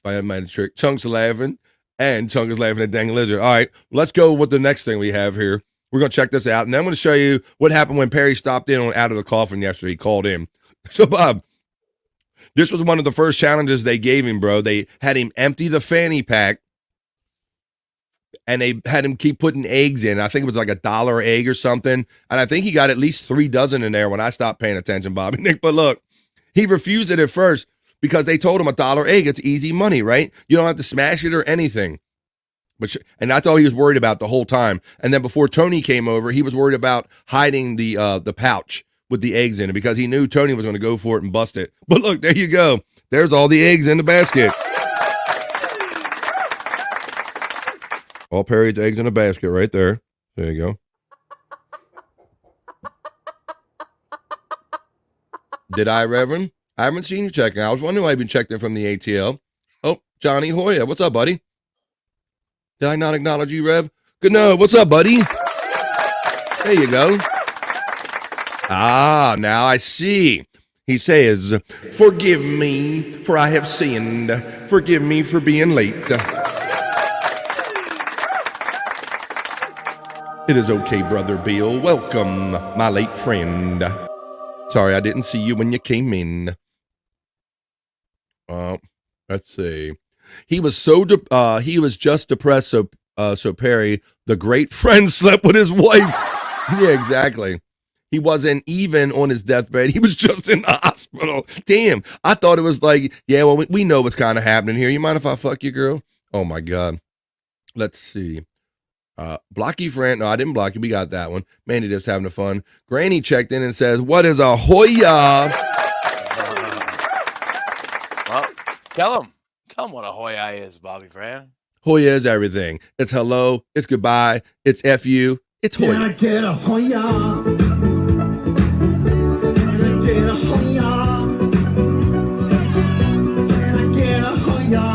Fire magic trick. Chunks laughing, and Chunk is laughing at Dang Lizard. All right, let's go with the next thing we have here. We're gonna check this out, and then I'm gonna show you what happened when Perry stopped in on Out of the Coffin yesterday. He called in. So Bob, this was one of the first challenges they gave him, bro. They had him empty the fanny pack, and they had him keep putting eggs in. I think it was like $1 egg or something, and I think he got at least 3 dozen in there when I stopped paying attention, Bobby Nick. But look, he refused it at first because they told him $1 egg. It's easy money, right? You don't have to smash it or anything. And that's all he was worried about the whole time. And then before Tony came over, he was worried about hiding the pouch with the eggs in it because he knew Tony was going to go for it and bust it. But look, there you go. There's all the eggs in the basket. All Perry's eggs in a basket right there. There you go. Did I, Reverend? I haven't seen you checking. I was wondering why you've been checked in from the ATL. Oh, Johnny Hoya. What's up, buddy? Did I not acknowledge you, Rev? Good no. What's up, buddy? There you go. Ah, now I see. He says, forgive me, for I have sinned. Forgive me for being late. It is okay, Brother Bill. Welcome, my late friend. Sorry, I didn't see you when you came in. Let's see. He was he was just depressed, so Perry, the great friend, slept with his wife. Yeah, exactly. He wasn't even on his deathbed. He was just in the hospital. Damn. I thought it was like, yeah, well, we know what's kind of happening here. You mind if I fuck you, girl? Oh, my God. Let's see. Block you, friend. No, I didn't block you. We got that one. Mandy just having fun. Granny checked in and says, what is a Hoya? Well, tell him what a Hoya is, Bobby Fran. Hoya is everything. It's hello. It's goodbye. It's F you. It's Hoya. Can I get a Hoya? Can I get a Hoya? Can I get a Hoya?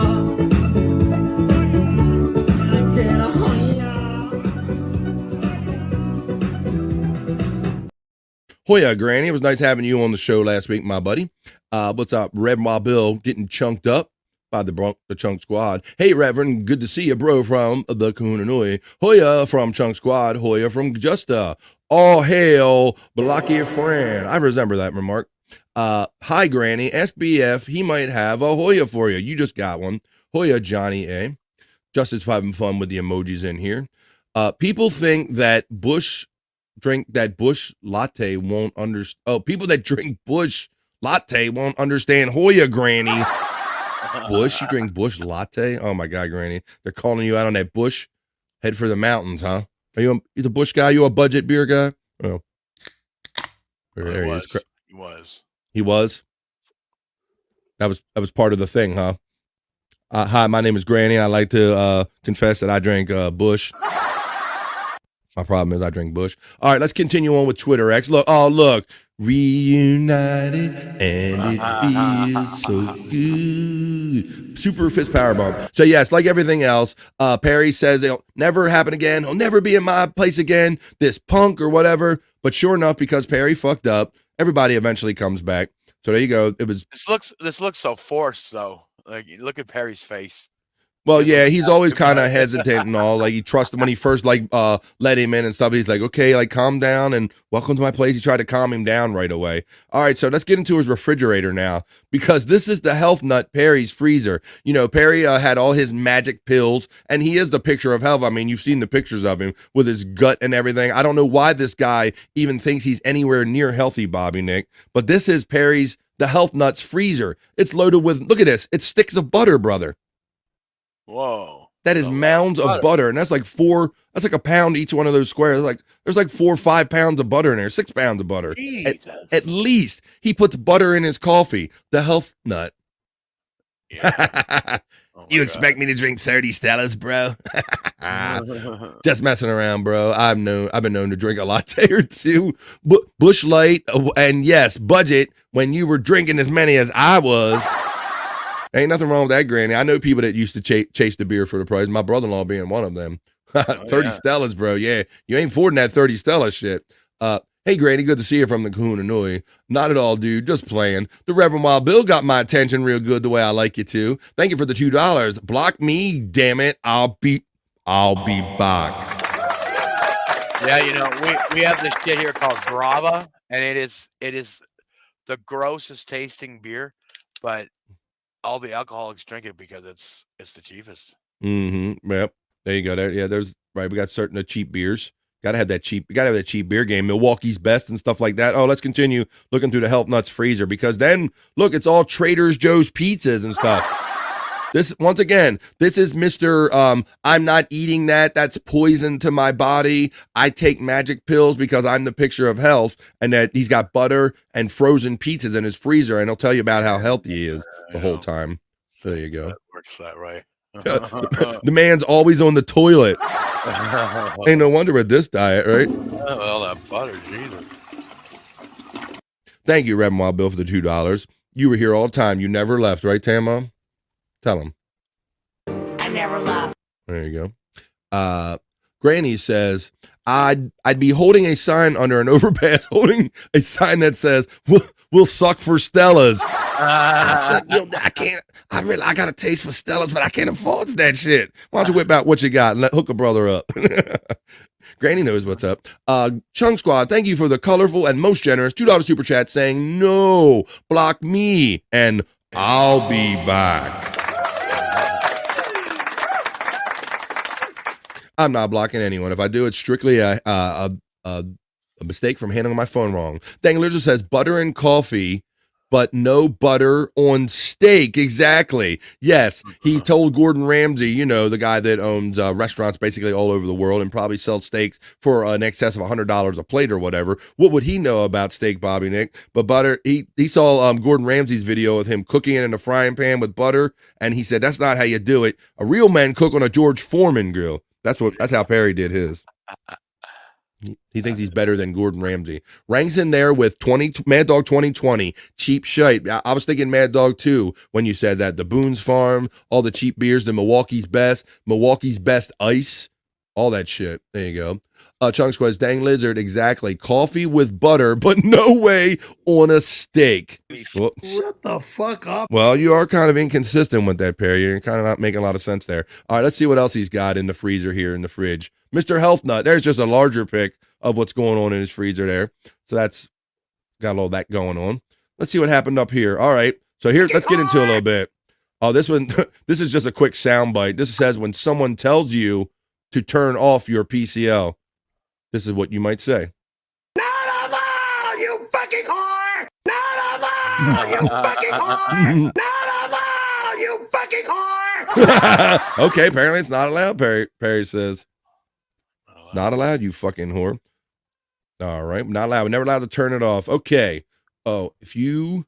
Hoya, Granny. It was nice having you on the show last week, my buddy. What's up, Reverend Bill getting chunked up by the Chunk Squad. Hey, Reverend, good to see you, bro, from the Kahunanui. Hoya from Chunk Squad. Hoya from Justa. All hail, Blocky friend. I remember that remark. Hi, Granny. Ask BF. He might have a Hoya for you. You just got one. Hoya, Johnny A. Justice having fun with the emojis in here. People think that Bush latte won't understand. Oh, people that drink Bush latte won't understand Hoya, Granny. Bush, you drink Bush latte? Oh my God, Granny, they're calling you out on that Bush. Head for the mountains, huh? Are you the Bush guy? You a budget beer guy? Oh, there he is. He was. That was part of the thing, huh? Hi, my name is Granny. I like to confess that I drank Bush. My problem is I drink Bush. All right, let's continue on with Twitter X. Look, reunited and it feels so good. Super fist power bomb. So yes, like everything else, Perry says it'll never happen again. He'll never be in my place again. This punk or whatever. But sure enough, because Perry fucked up, everybody eventually comes back. So there you go. It was. This looks so forced though. Like look at Perry's face. Well, yeah, he's always kind of hesitant and all. Like, you trust him when he first, like, let him in and stuff. He's like, okay, like, calm down and welcome to my place. He tried to calm him down right away. All right, so let's get into his refrigerator now, because this is the health nut Perry's freezer. You know, Perry had all his magic pills, and he is the picture of health. I mean, you've seen the pictures of him with his gut and everything. I don't know why this guy even thinks he's anywhere near healthy, Bobby Nick, but this is Perry's, the health nuts freezer. It's loaded with, look at this, it's sticks of butter, brother. Whoa. That is mounds of butter, and that's like a pound each one of those squares. There's like 4 or 5 pounds of butter in there, 6 pounds of butter. At least. He puts butter in his coffee. The health nut. Yeah. You expect me to drink 30 Stellas, bro? Just messing around, bro. I've been known to drink a latte or two. Bush Light, and yes, budget when you were drinking as many as I was. Ain't nothing wrong with that, Granny. I know people that used to chase the beer for the price. My brother-in-law being one of them. 30 Stellas, bro. Yeah, you ain't affording that 30 Stella shit. Hey, Granny, good to see you from the Kahuna Nui. Not at all, dude. Just playing. The Reverend Wild Bill got my attention real good the way I like you to. Thank you for the $2. Block me, damn it. I'll be back. Yeah, you know, we have this shit here called Brava, and it is the grossest tasting beer, but all the alcoholics drink it because it's the cheapest. Mm-hmm. Yep. There you go. There. Yeah. There's right. We got certain cheap beers. Gotta have that cheap beer game. Milwaukee's Best and stuff like that. Oh, let's continue looking through the Health Nuts freezer, because then look, it's all Trader Joe's pizzas and stuff. This, once again, this is Mr. I'm not eating that. That's poison to my body. I take magic pills because I'm the picture of health, and that he's got butter and frozen pizzas in his freezer, and he'll tell you about how healthy he is the whole time. So there you go. That works that right. The man's always on the toilet. Ain't no wonder with this diet, right? Oh, well, that butter, Jesus. Thank you, Reverend Wild Bill, for the $2. You were here all the time. You never left, right, Tam? Tell him. I never left. There you go. Granny says, I'd be holding a sign under an overpass, holding a sign that says, we'll suck for Stellas. I said, yo, I got a taste for Stellas, but I can't afford that shit. Why don't you whip out what you got and hook a brother up? Granny knows what's up. Chung Squad, thank you for the colorful and most generous $2 super chat saying, no, block me, and I'll be back. I'm not blocking anyone. If I do, it's strictly a mistake from handling my phone wrong. Dang Lizard says butter and coffee, but no butter on steak. Exactly. Yes, he told Gordon Ramsay, you know, the guy that owns restaurants basically all over the world and probably sells steaks for an excess of $100 a plate or whatever. What would he know about steak, Bobby Nick? But butter, he saw Gordon Ramsay's video of him cooking it in a frying pan with butter, and he said, that's not how you do it. A real man cook on a George Foreman grill. That's how Perry did his. He thinks he's better than Gordon Ramsay. Ranks in there with Mad Dog 2020, cheap shite. I was thinking Mad Dog 2 when you said that. The Boone's Farm, all the cheap beers, the Milwaukee's Best Ice, all that shit. There you go. Chunks Quest, dang Lizard, exactly. Coffee with butter, but no way on a steak. Well, shut the fuck up. Well, you are kind of inconsistent with that, Perry. You're kind of not making a lot of sense there. All right, let's see what else he's got in the freezer here in the fridge. Mr. Health Nut, there's just a larger pic of what's going on in his freezer there. So that's got all that going on. Let's see what happened up here. All right, so here, let's get into a little bit. Oh, this one, this is just a quick sound bite. This says when someone tells you to turn off your PCL. This is what you might say. Not allowed, you fucking whore! Not allowed, you fucking whore! Not allowed, you fucking whore! Okay, apparently it's not allowed, Perry says. It's not allowed, you fucking whore. All right, not allowed. We're never allowed to turn it off. Okay. Oh, if you...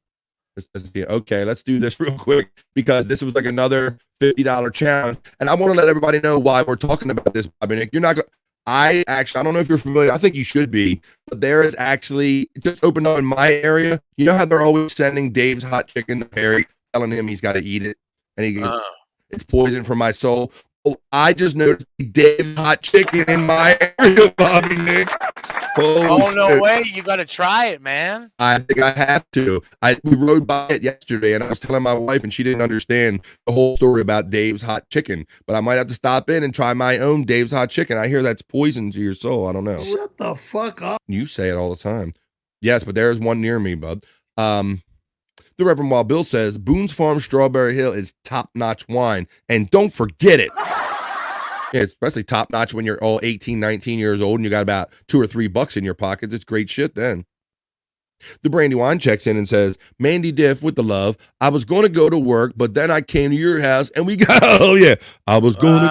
Okay, let's do this real quick because this was like another $50 challenge. And I want to let everybody know why we're talking about this, Bobby Nick. You're not going to... I don't know if you're familiar. I think you should be. But there is actually just opened up in my area. You know how they're always sending Dave's hot chicken to Perry, telling him he's got to eat it, and it's poison for my soul. Well, I just noticed Dave's hot chicken in my area, Bobby Nick. Oh, no shit. way! You got to try it, man. I think I have to. We rode by it yesterday, and I was telling my wife, and she didn't understand the whole story about Dave's Hot Chicken. But I might have to stop in and try my own Dave's Hot Chicken. I hear that's poison to your soul. I don't know. Shut the fuck up. You say it all the time. Yes, but there is one near me, bub. The Reverend Wild Bill says Boone's Farm Strawberry Hill is top-notch wine, and don't forget it. Yeah, it's especially top-notch when you're all 18, 19 years old and you got about $2 or $3 in your pockets. It's great shit then. The Brandywine checks in and says, Mandy Diff with the love. I was going to go to work, but then I came to your house and we got, oh yeah. I was going to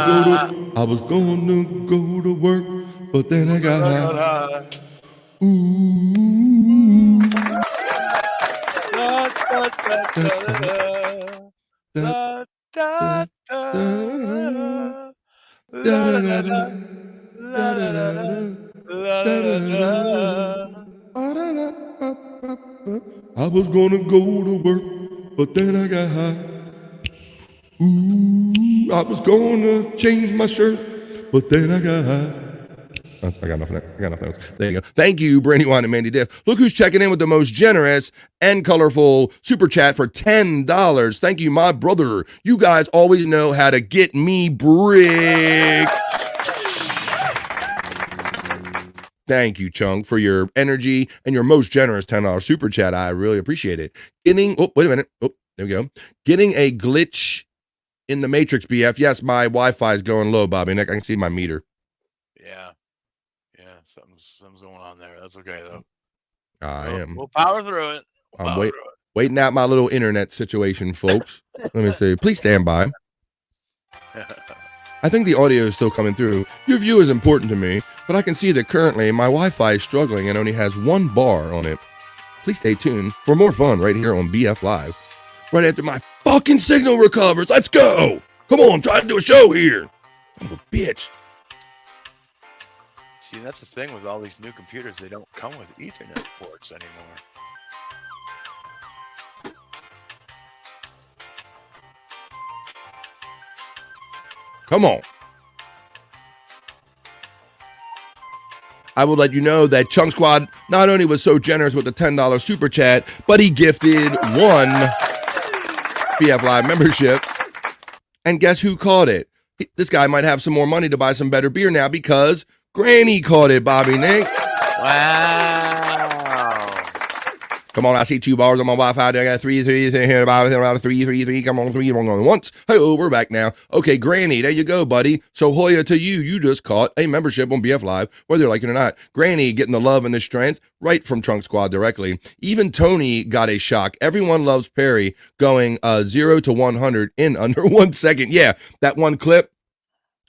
go to work, but then I got high. Ooh. I was gonna go to work, but then I got high. Ooh, I was gonna change my shirt, but then I got high. I got nothing else. There you go. Thank you, Brandywine and Mandy Diff. Look who's checking in with the most generous and colorful super chat for $10. Thank you, my brother. You guys always know how to get me bricked. Thank you, Chung, for your energy and your most generous $10 super chat. I really appreciate it. Wait a minute. Oh, there we go. Getting a glitch in the Matrix, BF. Yes, my Wi-Fi is going low, Bobby. I can see my meter. Yeah, something's going on there. That's okay though. We'll power through it. I'm waiting out my little internet situation, folks. Let me see. Please stand by. I think the audio is still coming through. Your view is important to me, but I can see that currently my Wi-Fi is struggling and only has one bar on it. Please stay tuned for more fun right here on BF Live. Right after my fucking signal recovers. Let's go. Come on, I'm trying to do a show here. I'm a bitch. See, that's the thing with all these new computers. They don't come with Ethernet ports anymore. Come on. I will let you know that Chunk Squad not only was so generous with the $10 super chat, but he gifted one BF Live membership. And guess who caught it? This guy might have some more money to buy some better beer now because Granny caught it, Bobby Nick. Wow. Come on, I see 2 bars on my Wi-Fi. I got 3 here, about 3. Come on, 3. We're going once. Hey, we're back now. Okay, Granny, there you go, buddy. So Hoya to you. You just caught a membership on BF Live, whether you like it or not. Granny getting the love and the strength right from Trunk Squad directly. Even Tony got a shock. Everyone loves Perry going 0 to 100 in under 1 second. Yeah, that one clip,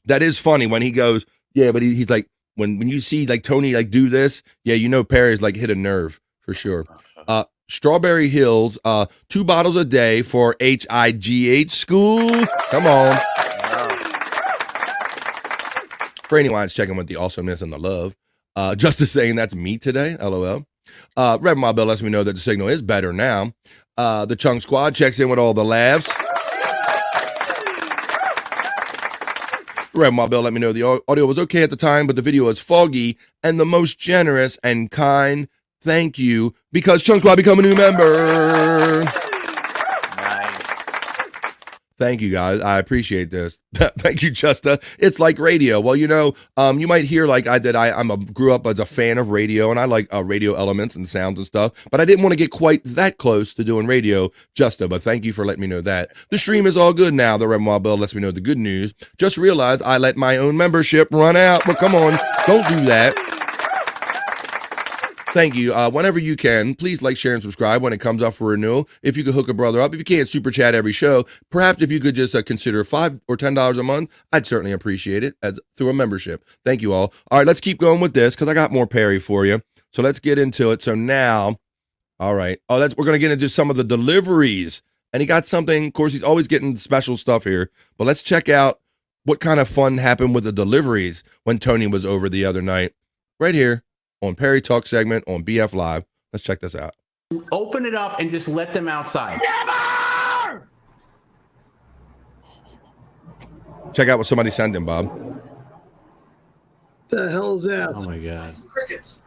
that is funny when he goes, yeah, but he's like, when you see like Tony like do this, yeah, you know Perry's like hit a nerve for sure. Strawberry Hills, 2 bottles a day for HIGH school. Come on. Brandywine's checking with the awesomeness and the love. Justice saying that's me today. LOL. Rev My Bill lets me know that the signal is better now. The Chunk Squad checks in with all the laughs. Rev My Bill let me know the audio was okay at the time, but the video was foggy, and the most generous and kind thank you, because Chunk Squad become a new member. Nice. Thank you, guys. I appreciate this. Thank you, Justa. It's like radio. Well, you know, you might hear like I did. I grew up as a fan of radio, and I like radio elements and sounds and stuff, but I didn't want to get quite that close to doing radio, Justa, but thank you for letting me know that. The stream is all good now. The Reverend Bill lets me know the good news. Just realized I let my own membership run out, but come on, don't do that. Thank you. Whenever you can, please like, share, and subscribe when it comes up for renewal. If you could hook a brother up, if you can't super chat every show, perhaps if you could just consider $5 or $10 a month, I'd certainly appreciate it through a membership. Thank you all. All right, let's keep going with this because I got more Perry for you. So let's get into it. So now, all right. We're going to get into some of the deliveries. And he got something. Of course, he's always getting special stuff here. But let's check out what kind of fun happened with the deliveries when Tony was over the other night. Right here on Perry Talk segment on BF Live. Let's check this out. Open it up and just let them outside. Never! Check out what somebody sent him, Bob. The hell's that? Oh my God. Some crickets.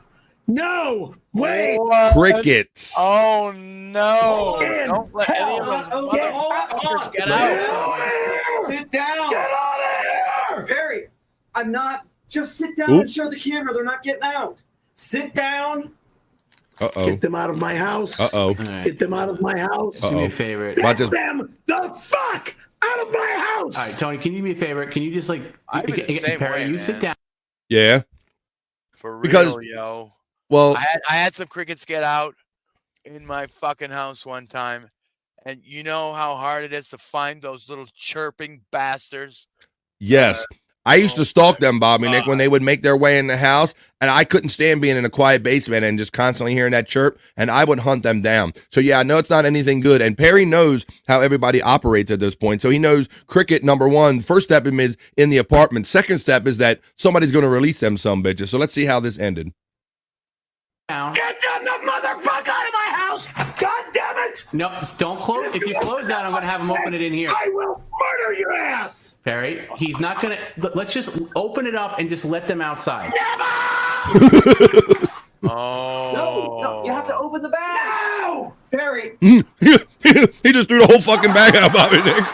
No way. Crickets. Oh no! Don't let any of those Okay, motherfuckers get out. Sit down. Get out of here. Perry, I'm not. Just sit down Oop. and show the camera. They're not getting out. Sit down. Uh-oh. Get them out of my house. Uh-oh. right. Get them out of my house. Do me a favor. Get them the fuck out of my house. All right, Tony, can you do me a favor? Can you just I'd be the same Perry, way, you man. sit down. Yeah. For real, Because- yo. Well, I had some crickets get out in my fucking house one time, and you know how hard it is to find those little chirping bastards. yes. I used to stalk them, Bobby Nick, when they would make their way in the house, and I couldn't stand being in a quiet basement and just constantly hearing that chirp, and I would hunt them down. So, yeah, I know it's not anything good, and Perry knows how everybody operates at this point. So he knows cricket, number one, first step is in the apartment. Second step is that somebody's going to release them some bitches. So let's see how this ended. Down. Get them the motherfucker out of my house. God damn it. No, don't close. If you close that, I'm going to have him open it in here. I will murder your ass. Perry, he's not going to. Let's just open it up and just let them outside. Oh. No, you have to open the bag. No. Perry, He just threw the whole fucking bag out, Bobby Nick.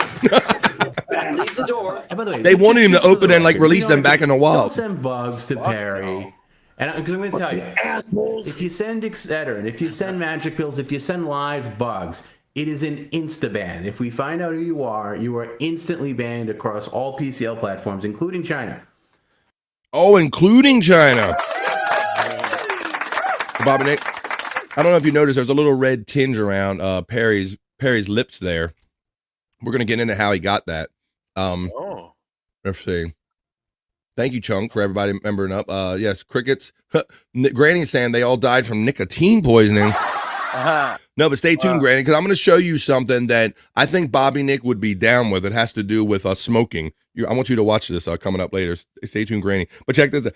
leave the door. And by the way, They wanted him to just for open the and, like, record, release them back in the wild. Don't send bugs to Perry. And because I'm going to tell you, Assholes. if you send Excedrin, if you send magic pills, if you send live bugs, it is an insta-ban. If we find out who you are instantly banned across all PCL platforms, including China. Oh, including China. Bobby Nick, I don't know if you noticed, there's a little red tinge around Perry's lips there. We're going to get into how he got that. Let's see. Thank you, Chunk, for everybody remembering up. Yes, crickets. Granny's saying they all died from nicotine poisoning. No, but stay tuned, Granny, because I'm going to show you something that I think Bobby Nick would be down with. It has to do with smoking. I want you to watch this coming up later. Stay tuned, Granny. But check this out.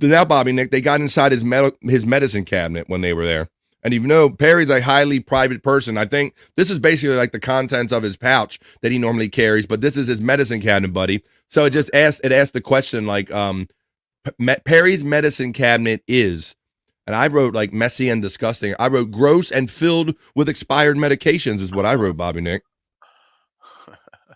Now, Bobby Nick, they got inside his medicine cabinet when they were there. And you know, Perry's a highly private person. I think this is basically like the contents of his pouch that he normally carries, but this is his medicine cabinet, buddy. So it asked the question like, Perry's medicine cabinet is, and I wrote like messy and disgusting. I wrote gross and filled with expired medications is what I wrote, Bobby Nick.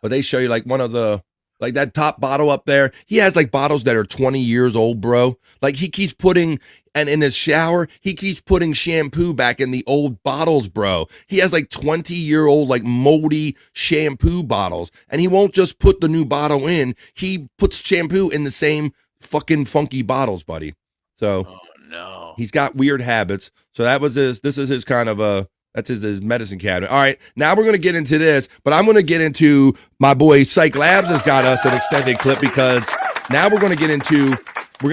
But they show you like one of the, like that top bottle up there. He has like bottles that are 20 years old, bro. Like he keeps putting, and in his shower, he keeps putting shampoo back in the old bottles, bro. He has like 20-year-old, like moldy shampoo bottles. And he won't just put the new bottle in. He puts shampoo in the same fucking funky bottles, buddy. So no. He's got weird habits. So this is his kind of that's his medicine cabinet. All right, now we're going to get into this, but I'm going to get into my boy Cyke Labs has got us an extended clip because now we're going to get into,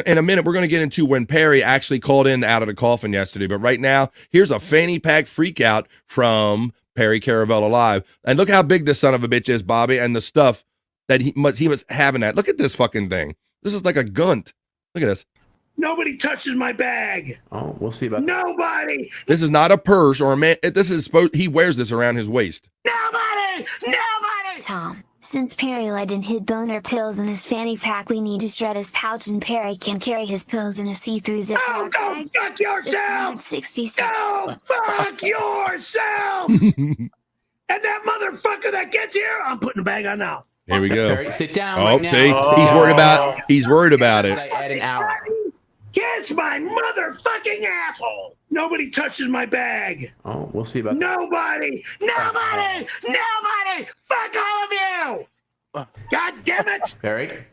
in a minute, we're going to get into when Perry actually called in out of the coffin yesterday. But right now, here's a fanny pack freak out from Perry Caravella Live. And look how big this son of a bitch is, Bobby, and the stuff that he was having at. Look at this fucking thing. This is like a gunt. Look at this. Nobody touches my bag. Oh, we'll see about that. Nobody. This is not a purse or a man. This is he wears this around his waist. Nobody. Tom, since Perry let in hid boner pills in his fanny pack, we need to shred his pouch and Perry can carry his pills in a see-through Ziploc bag. Go fuck yourself. 66. Go fuck yourself. And that motherfucker that gets here, I'm putting the bag on now. Here we go. Perry, sit down. Oh, right now. see, he's worried about it. I add an hour. Kiss my motherfucking asshole. Nobody touches my bag. Oh, we'll see about Nobody. Fuck all of you. God damn it. Perry,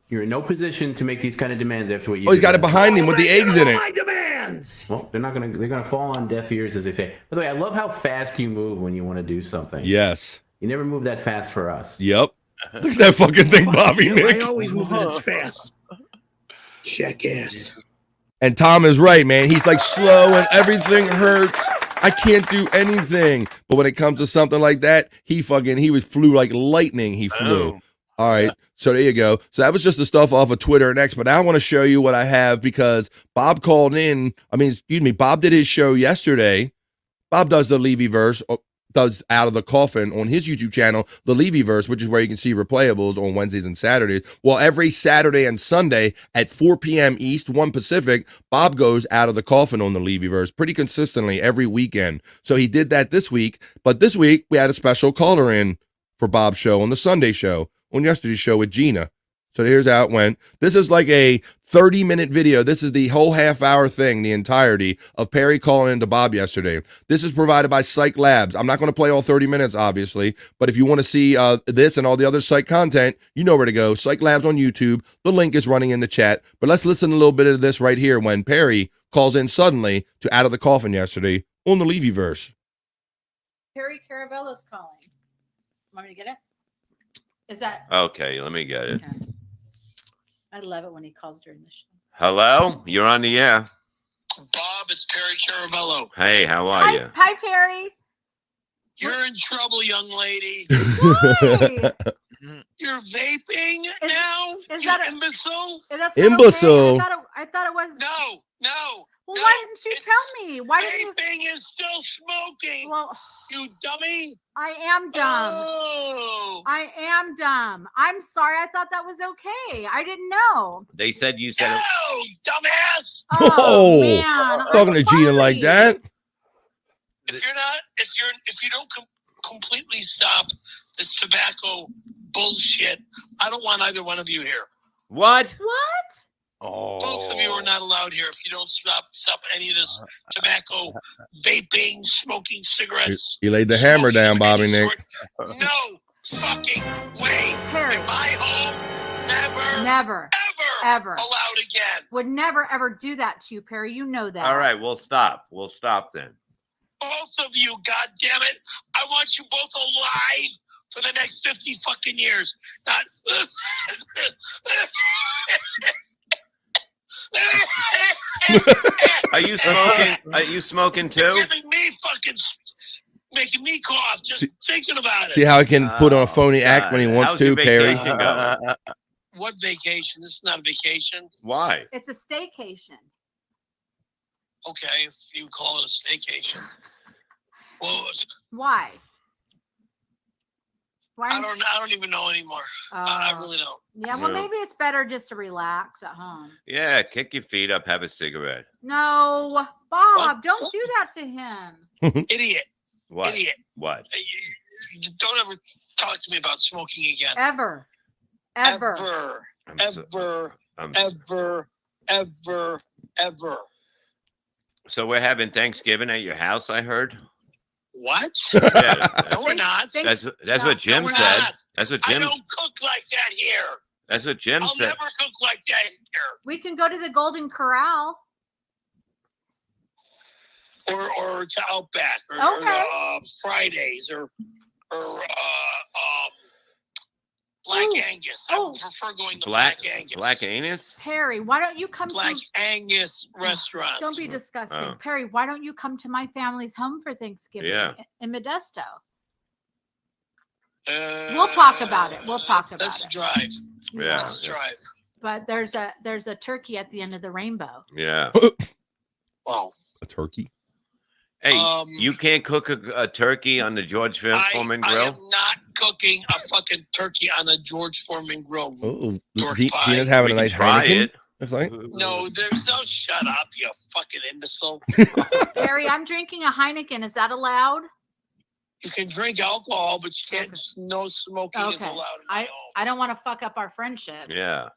you're in no position to make these kind of demands after what you. Oh, he's got it behind him with the eggs in it. My demands. Well, they're gonna fall on deaf ears, as they say. By the way, I love how fast you move when you want to do something. Yes. You never move that fast for us. Yep. Look at that fucking thing, Bobby Nick. I always move this fast. Jackass. And Tom is right, man. He's like slow and everything hurts. I can't do anything. But when it comes to something like that, he flew like lightning. He flew. All right. So there you go. So that was just the stuff off of Twitter and X. But now I want to show you what I have because Bob called in. Bob did his show yesterday. Bob does the Levy verse does Out of the Coffin on his YouTube channel, The Levyverse, which is where you can see replayables on Wednesdays and Saturdays. Well, every Saturday and Sunday at 4 p.m. East, 1 Pacific, Bob goes Out of the Coffin on The Levyverse pretty consistently every weekend. So he did that this week. But this week, we had a special caller in for Bob's show on the Sunday show, on yesterday's show with Gina. So here's how it went. This is like a 30-minute video. This is the whole half-hour thing, the entirety of Perry calling into Bob yesterday. This is provided by Cyke Labs. I'm not going to play all 30 minutes, obviously, but if you want to see this and all the other Cyke content, you know where to go. Cyke Labs on YouTube. The link is running in the chat. But let's listen to a little bit of this right here when Perry calls in suddenly to Out of the Coffin yesterday on the Levyverse. Perry Caravello's calling. Want me to get it? Is that Okay, let me get it. okay. I love it when he calls during the show. Hello? You're on the air. Bob, it's Perry Caravello. Hey, how are you? Hi, Perry. You're in trouble, young lady. Why? You're vaping now? Is you that imbecile? That's not Imbecile. Okay. I thought it was. No. Well, why didn't you tell me? Why didn't you? Vaping is still smoking. Well, you dummy. I am dumb. Oh. I am dumb. I'm sorry. I thought that was okay. I didn't know. They said you said it. No, dumbass. Oh, man. Talking to Gina like that. If you don't completely stop this tobacco bullshit, I don't want either one of you here. What? What? Oh. Both of you are not allowed here if you don't stop any of this tobacco, vaping, smoking cigarettes. You laid the hammer down, Bobby Nick. No fucking way. Perry. In my home, Never. Ever. Allowed again. Would never, ever do that to you, Perry. You know that. All right, we'll stop. We'll stop then. Both of you, goddammit. I want you both alive for the next 50 fucking years. Not. Are you smoking? Are you smoking too? You're giving me fucking, making me cough just thinking about it. See how he can put on a phony act when he wants How's to, your Perry? vacation going? What vacation? This is not a vacation. Why? It's a staycation. Okay, if you call it a staycation. Well, Why? I don't even know anymore. I really don't. Yeah, well, No. maybe it's better just to relax at home. Yeah, kick your feet up, have a cigarette. No, Bob, don't do that to him. Idiot. What? Idiot. What? You don't ever talk to me about smoking again. Ever. Ever. So we're having Thanksgiving at your house, I heard. What? Yeah, No, we're not. that's what Jim No, we're said. not. That's what I Jim. don't cook like that here. That's what Jim I'll said. never cook like that here. We can go to the Golden Corral. Or to Outback or Fridays or Black Angus. I would prefer going to Black Angus. Black Angus? Perry, why don't you come Black to Angus restaurant? Don't be disgusting. Oh. Perry, why don't you come to my family's home for Thanksgiving in Modesto? We'll talk about it. We'll talk about That's it. a drive. Yeah. That's a drive. But there's a turkey at the end of the rainbow. Yeah. Wow. A turkey. Hey, you can't cook a turkey on the George Foreman I grill? am not cooking a fucking turkey on a George Foreman grill. Oh, Dork Gina's pie. having We a can nice try Heineken. it. It's like, No, there's no shut up, you fucking imbecile. Perry, I'm drinking a Heineken. Is that allowed? You can drink alcohol, but you can't. No smoking is Okay. allowed. In my home. I don't want to fuck up our friendship. Yeah.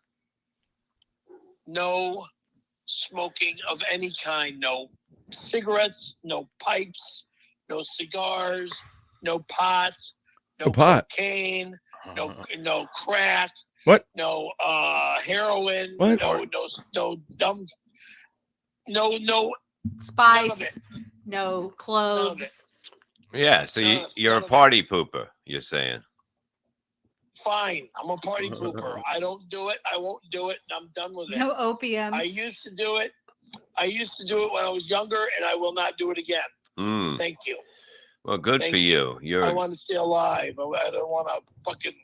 No smoking of any kind. No cigarettes. No pipes. No cigars. No pot. No pot. Cocaine. No crack. What? No heroin. What? No dumb. No Spice. No cloves. Yeah, so you're a party pooper, you're saying. Fine. I'm a party pooper. I don't do it. I won't do it. And I'm done with it. No opium. I used to do it. When I was younger, and I will not do it again. Mm. Thank you. Well, good Thank for you. I want to stay alive. I don't want to fucking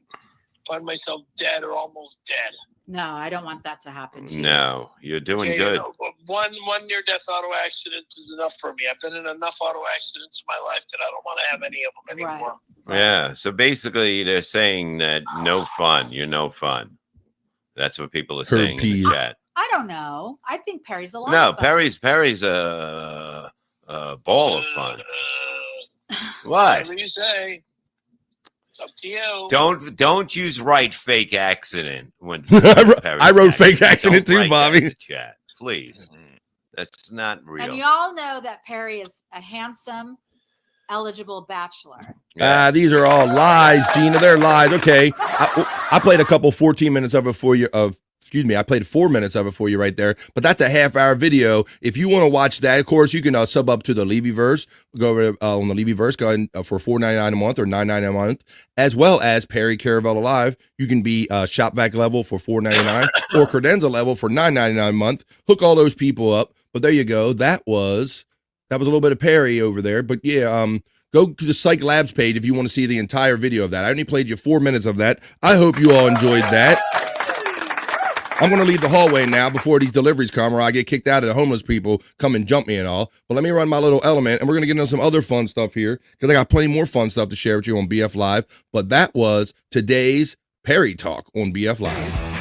find myself dead or almost dead. No, I don't want that to happen to you. No, you're doing Okay, good. you know, but one near-death auto accident is enough for me. I've been in enough auto accidents in my life that I don't want to have any of them anymore. Yeah. So basically, they're saying that no fun. You're no fun. That's what people are saying in the chat. I don't know. I think Perry's a lot No, of fun. Perry's a ball of fun. What? Whatever you say. It's up to you. Don't use fake accident when I wrote fake accident too, Bobby. In the chat, please. That's not real. And you all know that Perry is a handsome, eligible bachelor. These are all lies, Gina. They're lies. Okay. I played a couple 14 minutes of it for you. I played 4 minutes of it for you right there, but that's a half-hour video. If you want to watch that, of course, you can sub up to the Levyverse. Go over on the Levyverse, go ahead for $4.99 a month or $9.99 a month, as well as Perry Caravella Live. You can be Shopvac level for $4.99 or Credenza level for $9.99 a month. Hook all those people up. But there you go. That was a little bit of Perry over there. But yeah, go to the Cyke Labs page if you want to see the entire video of that. I only played you 4 minutes of that. I hope you all enjoyed that. I'm going to leave the hallway now before these deliveries come or I get kicked out of the homeless people come and jump me and all. But let me run my little element, and we're going to get into some other fun stuff here because I got plenty more fun stuff to share with you on BF Live. But that was today's Perry Talk on BF Live.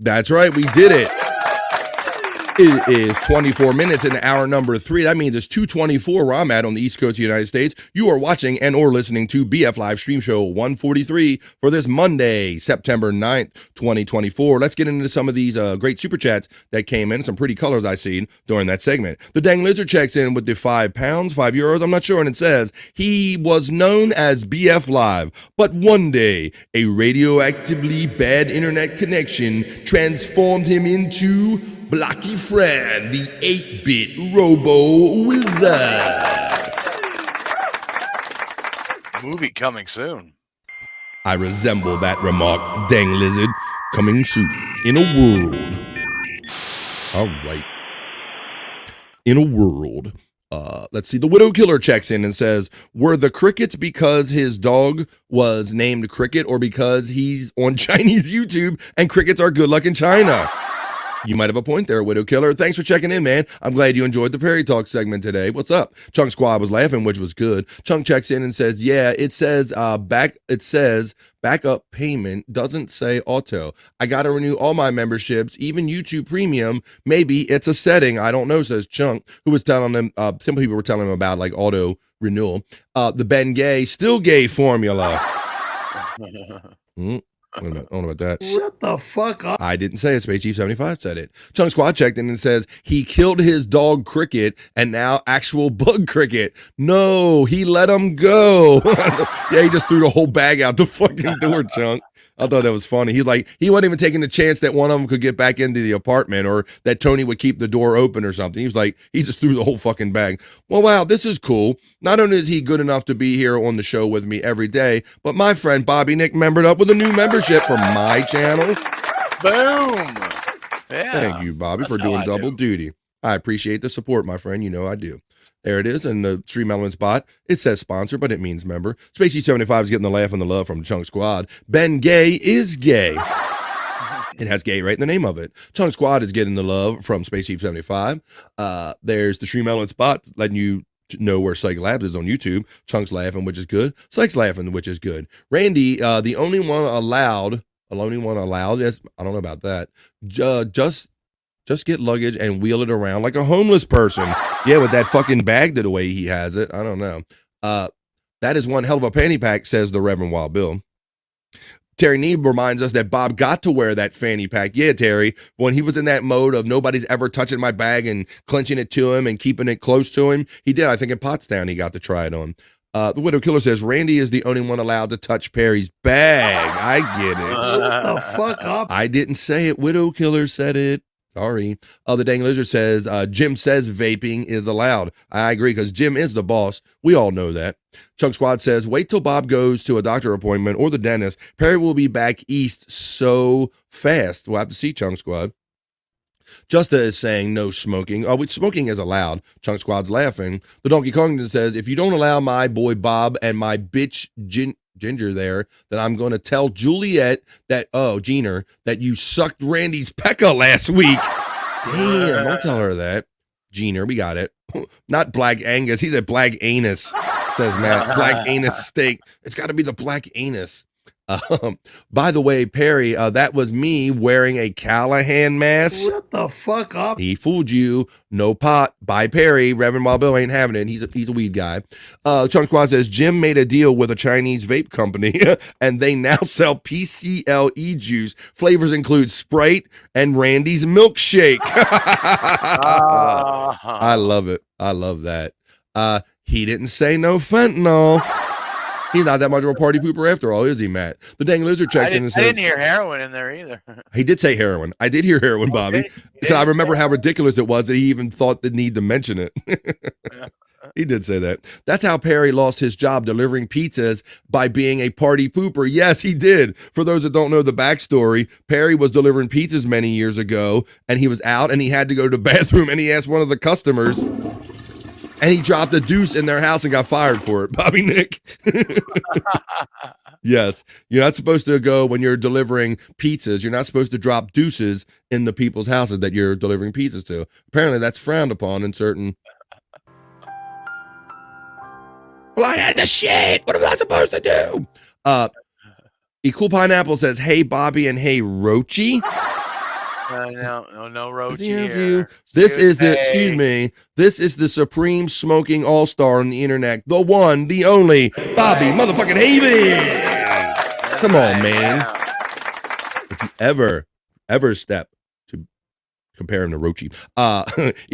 That's right, we did it. It is 24 minutes in hour number 3. That means it's 2:24 where I'm at on the East Coast of the United States. You are watching and or listening to BF Live Stream Show 143 for this Monday, September 9th, 2024. Let's get into some of these great super chats that came in. Some pretty colors I seen during that segment. The Dang Lizard checks in with the €5, €5. I'm not sure. And it says, he was known as BF Live, but one day a radioactively bad internet connection transformed him into Blocky Fred, the 8-bit Robo Wizard. Movie coming soon. I resemble that remark, Dang Lizard. Coming soon in a world. All right. In a world. Let's see. The Widow Killer checks in and says, were the crickets because his dog was named Cricket or because he's on Chinese YouTube and crickets are good luck in China? You might have a point there, Widow Killer. Thanks for checking in, man. I'm glad you enjoyed the Perry Talk segment today. What's up? Chunk Squad was laughing, which was good. Chunk checks in and says, yeah, it says backup payment, doesn't say auto. I got to renew all my memberships, even YouTube Premium. Maybe it's a setting. I don't know, says Chunk, who was telling them, some people were telling him about like auto renewal. The Ben Gay, still gay formula. I don't know about that. Shut the fuck up. I didn't say it. Space Chief 75 said it. Chunk Squad checked in and says he killed his dog Cricket and now actual bug Cricket. No, he let him go. Yeah, he just threw the whole bag out the fucking door, Chunk. I thought that was funny. He wasn't even taking the chance that one of them could get back into the apartment or that Tony would keep the door open or something. He was like, he just threw the whole fucking bag. Well, wow, this is cool. Not only is he good enough to be here on the show with me every day, but my friend Bobby Nick membered up with a new membership for my channel. Boom. Yeah. Thank you, Bobby, for doing double duty. I appreciate the support, my friend. You know I do. There it is in the Stream Element spot. It says sponsor, but it means member. Spacey75 is getting the laugh and the love from Chunk Squad. Ben Gay is gay. It has gay right in the name of it. Chunk Squad is getting the love from Spacey75. There's the Stream Element spot letting you know where Cyke Labs is on YouTube. Chunk's laughing, which is good. Cyke's laughing, which is good. Randy, the only one allowed. Yes, I don't know about that. Just get luggage and wheel it around like a homeless person. Yeah, with that fucking bag the way he has it. I don't know. That is one hell of a panty pack, says the Reverend Wild Bill. Terry Neeb reminds us that Bob got to wear that fanny pack. Yeah, Terry, when he was in that mode of nobody's ever touching my bag and clenching it to him and keeping it close to him, he did. I think in Pottstown he got to try it on. The Widow Killer says, Randy is the only one allowed to touch Perry's bag. I get it. What the fuck up? I didn't say it. Widow Killer said it. Sorry. The Dang Lizard says, Jim says vaping is allowed. I agree, because Jim is the boss. We all know that. Chunk Squad says, wait till Bob goes to a doctor appointment or the dentist. Perry will be back east so fast. We'll have to see, Chunk Squad. Justa is saying no smoking. Oh, smoking is allowed. Chunk Squad's laughing. The Donkey Kong says, if you don't allow my boy Bob and my bitch Ginger there, then I'm going to tell Juliet that, Jeaner, that you sucked Randy's pecker last week. Damn, don't tell her that. Jeaner, we got it. Not Black Angus. He said Black Anus, says Matt. Black Anus steak. It's got to be the Black Anus. By the way, Perry, that was me wearing a Callahan mask. Shut the fuck up. He fooled you. No pot. Bye, Perry. Reverend Wild Bill ain't having it. He's a weed guy. Chunk Squad says, Jim made a deal with a Chinese vape company, and they now sell PCLE juice. Flavors include Sprite and Randy's milkshake. I love it. I love that. He didn't say no fentanyl. He's not that much of a party pooper after all, is he, Matt? The Dang Lizard checks in and says... I didn't hear heroin in there either. He did say heroin. I did hear heroin, Bobby. Because I remember how ridiculous it was that he even thought the need to mention it. He did say that. That's how Perry lost his job delivering pizzas, by being a party pooper. Yes, he did. For those that don't know the backstory, Perry was delivering pizzas many years ago, and he was out, and he had to go to the bathroom, and he asked one of the customers... And he dropped a deuce in their house and got fired for it. Bobby Nick. Yes. You're not supposed to go when you're delivering pizzas. You're not supposed to drop deuces in the people's houses that you're delivering pizzas to. Apparently that's frowned upon in certain... Well, I had the shit. What am I supposed to do? Cool Pineapple says, hey, Bobby, and hey, Roachy. No, Roachy here. This is the supreme smoking all-star on the internet. The one, the only, Bobby motherfucking Haven. Come on, man. If you ever step to compare him to Roachy.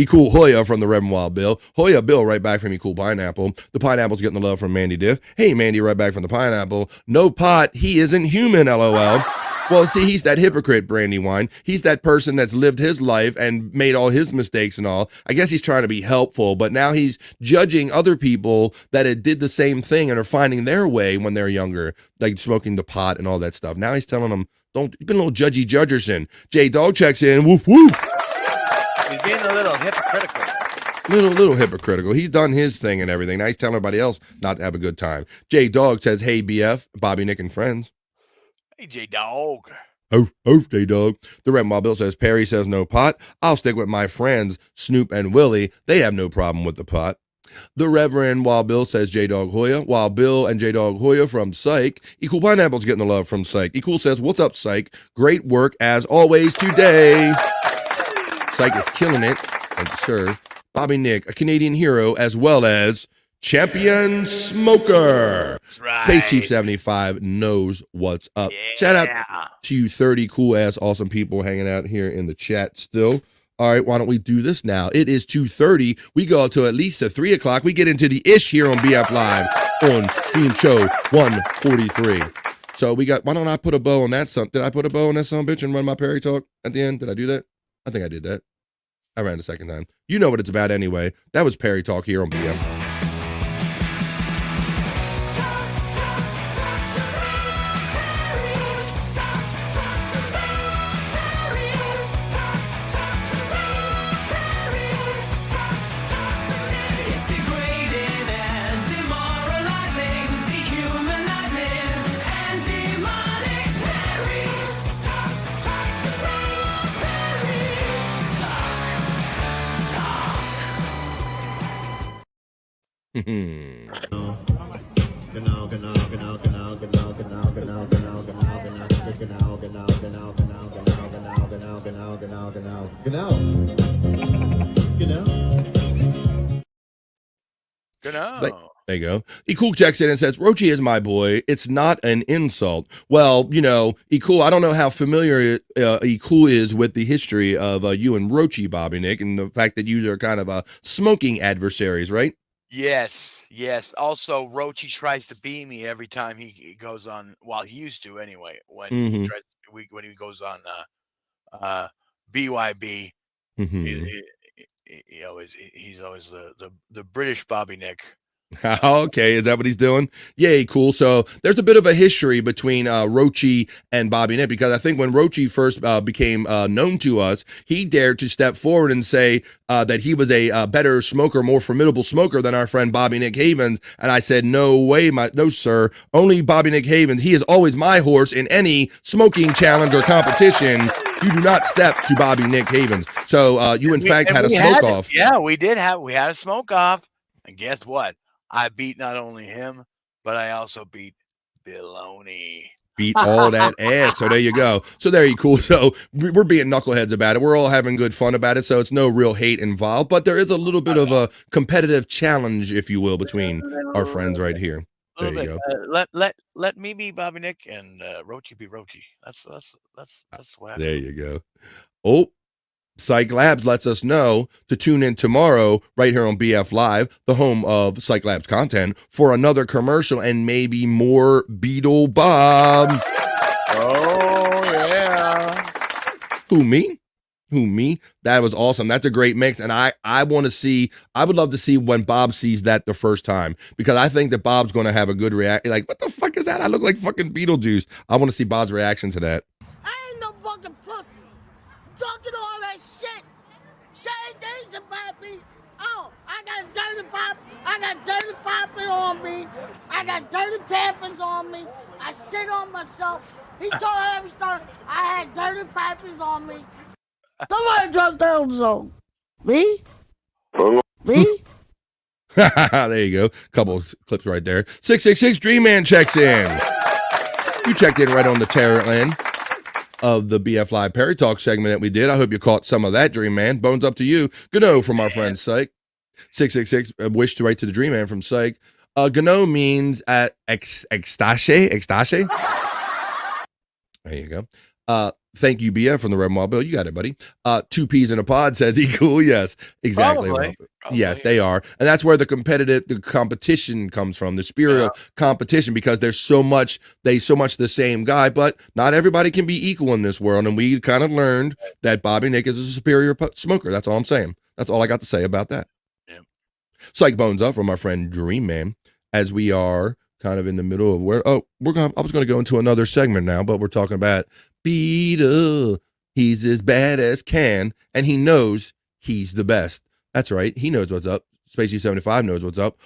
Cool Hoya from the Reverend Wild Bill. Hoya Bill right back from Cool Pineapple. The Pineapple's getting the love from Mandy Diff. Hey, Mandy, right back from the Pineapple. No pot, he isn't human, LOL. Well, see, he's that hypocrite, Brandywine. He's that person that's lived his life and made all his mistakes and all. I guess he's trying to be helpful, but now he's judging other people that had did the same thing and are finding their way when they're younger, like smoking the pot and all that stuff. Now he's telling them, you've been a little judgy Judgerson. J Dog checks in, woof, woof. He's being a little hypocritical. Little hypocritical. He's done his thing and everything. Now he's telling everybody else not to have a good time. J Dog says, hey, BF, Bobby, Nick, and friends. Hey, J-Dog. Oh, J-Dog. The Red Wild Bill says, Perry says no pot. I'll stick with my friends, Snoop and Willie. They have no problem with the pot. The Reverend Wild Bill says J-Dog Hoya. Wild Bill and J-Dog Hoya from Cyke. Equal Pineapple's getting the love from Cyke. Equal says, what's up, Cyke? Great work as always today. Cyke is killing it. Thank you, sir. Bobby Nick, a Canadian hero, as well as Champion Smoker. That's right. Space Chief 75 knows what's up. Yeah. Shout out to you 30 cool ass awesome people hanging out here in the chat still. All right, why don't we do this now? It is 2:30. We go up to at least 3 o'clock. We get into the ish here on BF Live on Stream Show 143. So we got, why don't I put a bow on that son? Did I put a bow on that son bitch and run my Perry talk at the end? Did I do that? I think I did that. I ran the second time. You know what it's about anyway. That was Perry talk here on BF. There you go. Cool checks in and says, Roachy is my boy. It's not an insult. Well, you know, Cool, I don't know how familiar Cool is with the history of you and Roachy, Bobby Nick, and the fact that you are kind of smoking adversaries, right? Yes, yes. Also, Rochi tries to beat me every time he goes on. Well, he used to anyway. When he tries, when he goes on BYB, he's always the British Bobby Nick. Okay, is that what he's doing? Yay, cool. So there's a bit of a history between Rochi and Bobby Nick, because I think when Rochi first became known to us, he dared to step forward and say that he was a better smoker, more formidable smoker than our friend Bobby Nick Havens. And I said, no way, no sir, only Bobby Nick Havens. He is always my horse in any smoking challenge or competition. You do not step to Bobby Nick Havens. So you in fact had a smoke off. Yeah, we had a smoke off. And guess what? I beat not only him, but I also beat Biloney. Beat all that ass. So there you go. So there you cool. So we're being knuckleheads about it. We're all having good fun about it. So it's no real hate involved, but there is a little bit of a competitive challenge, if you will, between our friends right here. There you go. Let me be Bobby Nick and Rochi be Rochi. That's what. There you go. Oh. Cyke Labs lets us know to tune in tomorrow right here on BF Live, the home of Cyke Labs Content, for another commercial and maybe more Beetle Bob. Oh, yeah. Who, me? That was awesome. That's a great mix. And I would love to see when Bob sees that the first time, because I think that Bob's going to have a good reaction. Like, what the fuck is that? I look like fucking Beetlejuice. I want to see Bob's reaction to that. I ain't no fucking pussy. Talking all that shit. Saying things about me. Oh, I got dirty pop. I got dirty popping on me. I got dirty pampers on me. I shit on myself. He told every story. I had dirty pampers on me. Somebody drop down the song. Me? Me? There you go. Couple of clips right there. 666 Dream Man checks in. You checked in right on the tail end of the BF Live Perry Talk segment that we did. I hope you caught some of that, Dream Man. Bones up to you. Gano from our friend Cyke. 666 wish to write to the Dream Man from Cyke. Gano means ecstache. There you go. Thank you, BF, from the Red Mall Bill. You got it, buddy. 2 peas in a pod says he cool. Yes, exactly. Probably. Yes, they are. And that's where the competition comes from, the spirit of competition, because there's so much the same guy, but not everybody can be equal in this world. And we kind of learned that Bobby Nick is a superior smoker. That's all I'm saying. That's all I got to say about that. Yeah. Psych Bones up from our friend Dream Man, as we are kind of in the middle of where, I was going to go into another segment now, but we're talking about Beetle. He's as bad as can, and he knows he's the best. That's right. He knows what's up. Spacey 75 knows what's up.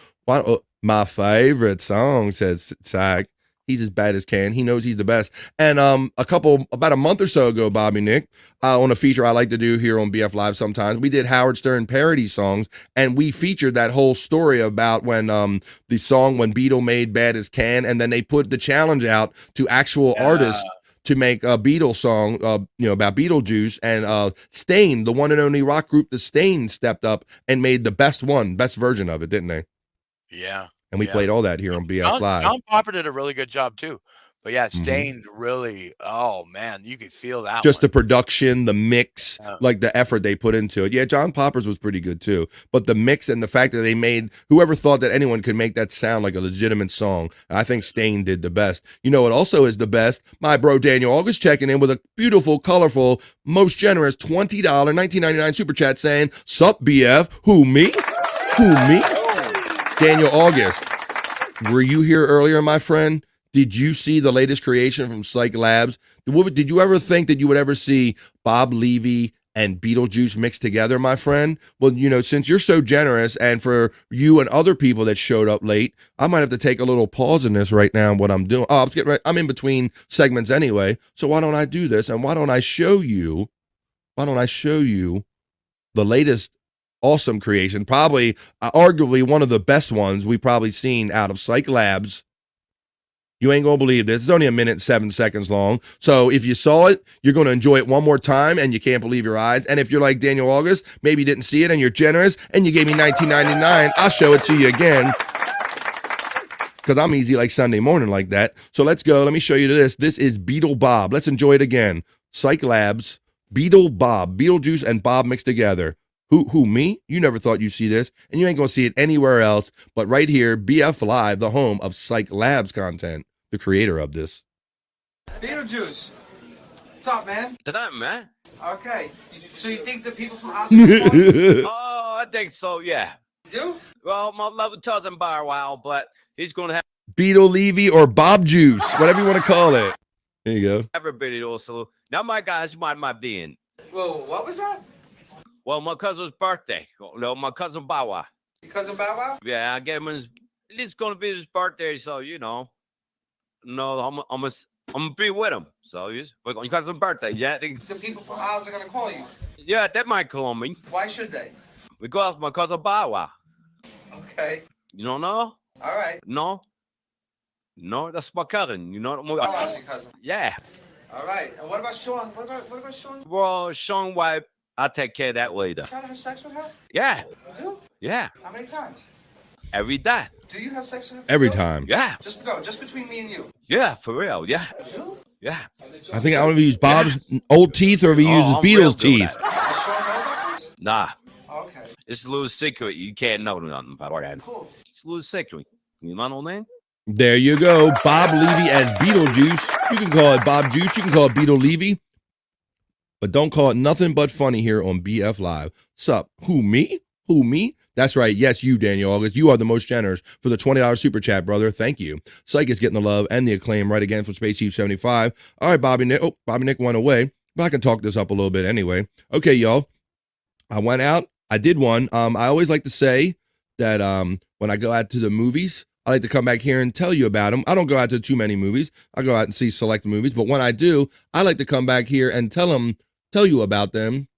My favorite song, says Cyke. He's as bad as can. He knows he's the best. And about a month or so ago, Bobby Nick, on a feature I like to do here on BF Live sometimes, we did Howard Stern parody songs, and we featured that whole story about when the song when Beetle made Bad as Can, and then they put the challenge out to actual artists to make a Beatles song, about Beetlejuice, and Stain, the one and only rock group, the Stain, stepped up and made the best version of it, didn't they? Yeah. And we played all that here on BF Live. John Popper did a really good job too. But yeah, Stained really, oh man, you could feel that. Just the production, the mix, like the effort they put into it. Yeah, John Popper's was pretty good too. But the mix and the fact that they made, whoever thought that anyone could make that sound like a legitimate song, I think Stain did the best. You know what also is the best? My bro Daniel August checking in with a beautiful, colorful, most generous $20, $19.99 super chat saying, "Sup BF, who me? Who me?" Daniel August, were you here earlier, my friend? Did you see the latest creation from Cyke Labs? Did you ever think that you would ever see Bob Levy and Beetlejuice mixed together, my friend? Well, since you're so generous, and for you and other people that showed up late, I might have to take a little pause in this right now, what I'm doing. I'm in between segments anyway, so why don't I do this? And why don't I show you the latest awesome creation, probably arguably one of the best ones we've probably seen out of Cyke Labs. You ain't gonna believe this. It's only 1 minute and 7 seconds long. So if you saw it, you're gonna enjoy it one more time, and you can't believe your eyes. And if you're like Daniel August, maybe you didn't see it and you're generous and you gave me $19.99, I'll show it to you again, because I'm easy like Sunday morning like that. So let's go. Let me show you this. This is Beetle Bob. Let's enjoy it again. Cyke Labs, Beetle Bob, Beetlejuice and Bob mixed together. Who, me? You never thought you'd see this, and you ain't gonna see it anywhere else but right here, BF Live, the home of Cyke Labs Content, the creator of this. Beetlejuice. What's up, man? Tonight, man. Okay. So you think the people from Oz are gonna call you? Oh, I think so, yeah. You do? Well, my mother tells him by a while, but he's going to have Beetle Levy or Bob Juice, whatever you want to call it. There you go. everybody also. Now, my guys might be in. Whoa, what was that? Well, my cousin's birthday. No, my cousin Bawa. Your cousin Bow Wow? Yeah, I gave him his. It's going to be his birthday, so I'm gonna be with him. So your cousin's birthday, yeah. The people from Oz are gonna call you. Yeah, that might call me. Why should they? Because my cousin Bawa. Okay. You don't know? All right. No, that's my cousin. You know. Oh, how's your cousin? Yeah. All right. And what about Sean? What about Sean? Well, Sean wife, I'll take care of that later. Try to have sex with her? Yeah. You do? Yeah. How many times? Every day. Do you have sex with her? Every time. Yeah. Just between me and you. Yeah, for real. Yeah. You do? Yeah. I think I don't know if he used Bob's old teeth or if he uses I'm Beetle's real good teeth. at Does Sean know about this? Nah. Okay. It's a little secret. You can't know nothing about it. Cool. It's a little secret. You know what I mean? There you go. Bob Levy as Beetlejuice. You can call it Bob Juice. You can call it Beetle Levy. But don't call it nothing but funny here on BF Live. Sup? Who, me? Who, me? That's right. Yes, you, Daniel August. You are the most generous for the $20 super chat, brother. Thank you. Cyke is getting the love and the acclaim right again from Space Chief 75. All right, Bobby Nick. Oh, Bobby Nick went away. But I can talk this up a little bit anyway. Okay, y'all. I went out. I did one. I always like to say that when I go out to the movies, I like to come back here and tell you about them. I don't go out to too many movies. I go out and see select movies. But when I do, I like to come back here and tell you about them.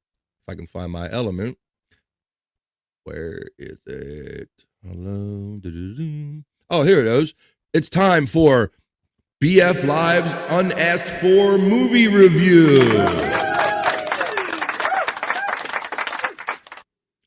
If I can find my element. Where is it? Hello. Oh, here it is. It's time for BF Live's Unasked For movie review.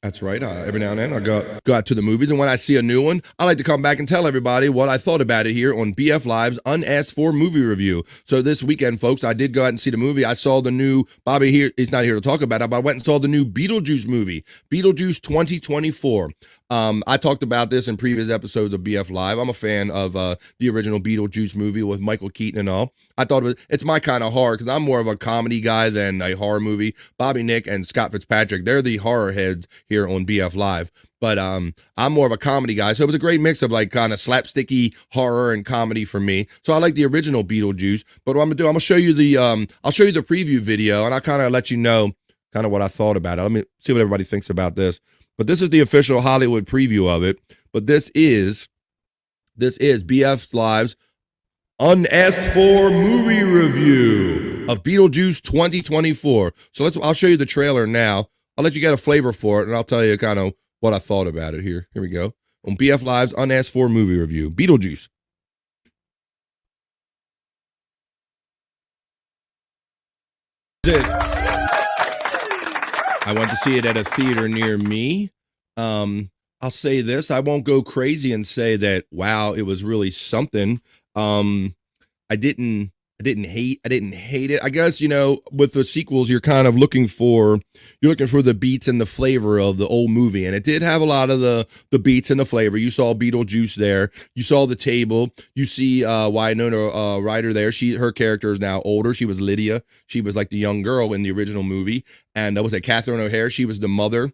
That's right. Every now and then I go out to the movies, and when I see a new one, I like to come back and tell everybody what I thought about it here on BF Live's Unasked For movie review. So this weekend, folks, I did go out and see the movie. I saw the new Bobby here. He's not here to talk about it, but I went and saw the new Beetlejuice movie, Beetlejuice 2024. I talked about this in previous episodes of BF Live. I'm a fan of the original Beetlejuice movie with Michael Keaton and all. I thought it's my kind of horror because I'm more of a comedy guy than a horror movie. Bobby Nick and Scott Fitzpatrick, they're the horror heads here on BF Live. But I'm more of a comedy guy. So it was a great mix of like kind of slapsticky horror and comedy for me. So I like the original Beetlejuice. But what I'm gonna do, I'm gonna show you the I'll show you the preview video and I'll kind of let you know kind of what I thought about it. Let me see what everybody thinks about this. But this is the official Hollywood preview of it. But this is BF Live's Unasked For movie review of Beetlejuice 2024. So I'll show you the trailer now. I'll let you get a flavor for it, and I'll tell you kind of what I thought about it here. Here we go. On BF Live's Unasked For movie review, Beetlejuice. I went to see it at a theater near me. I'll say this. I won't go crazy and say that, wow, it was really something. I didn't hate it. I guess, with the sequels, you're kind of looking for the beats and the flavor of the old movie. And it did have a lot of the beats and the flavor. You saw Beetlejuice there. You saw the table. You see Winona Ryder there. Her character is now older. She was Lydia. She was like the young girl in the original movie. And was it Catherine O'Hara? She was the mother.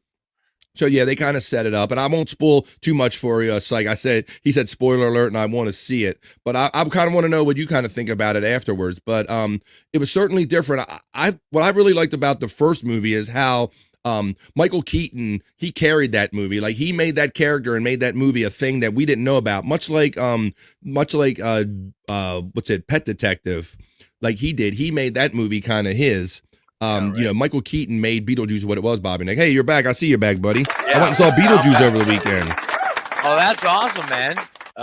So yeah, they kind of set it up, and I won't spoil too much for you. It's like he said, spoiler alert, and I want to see it, but I kind of want to know what you kind of think about it afterwards. But it was certainly different. What I really liked about the first movie is how Michael Keaton, he carried that movie. Like he made that character and made that movie a thing that we didn't know about. Much like Pet Detective, like he did. He made that movie kind of his. Michael Keaton made Beetlejuice what it was, Bobby Nick. Hey, you're back. I see you're back, buddy. Yeah. I went and saw Beetlejuice over the weekend. Oh, that's awesome, man.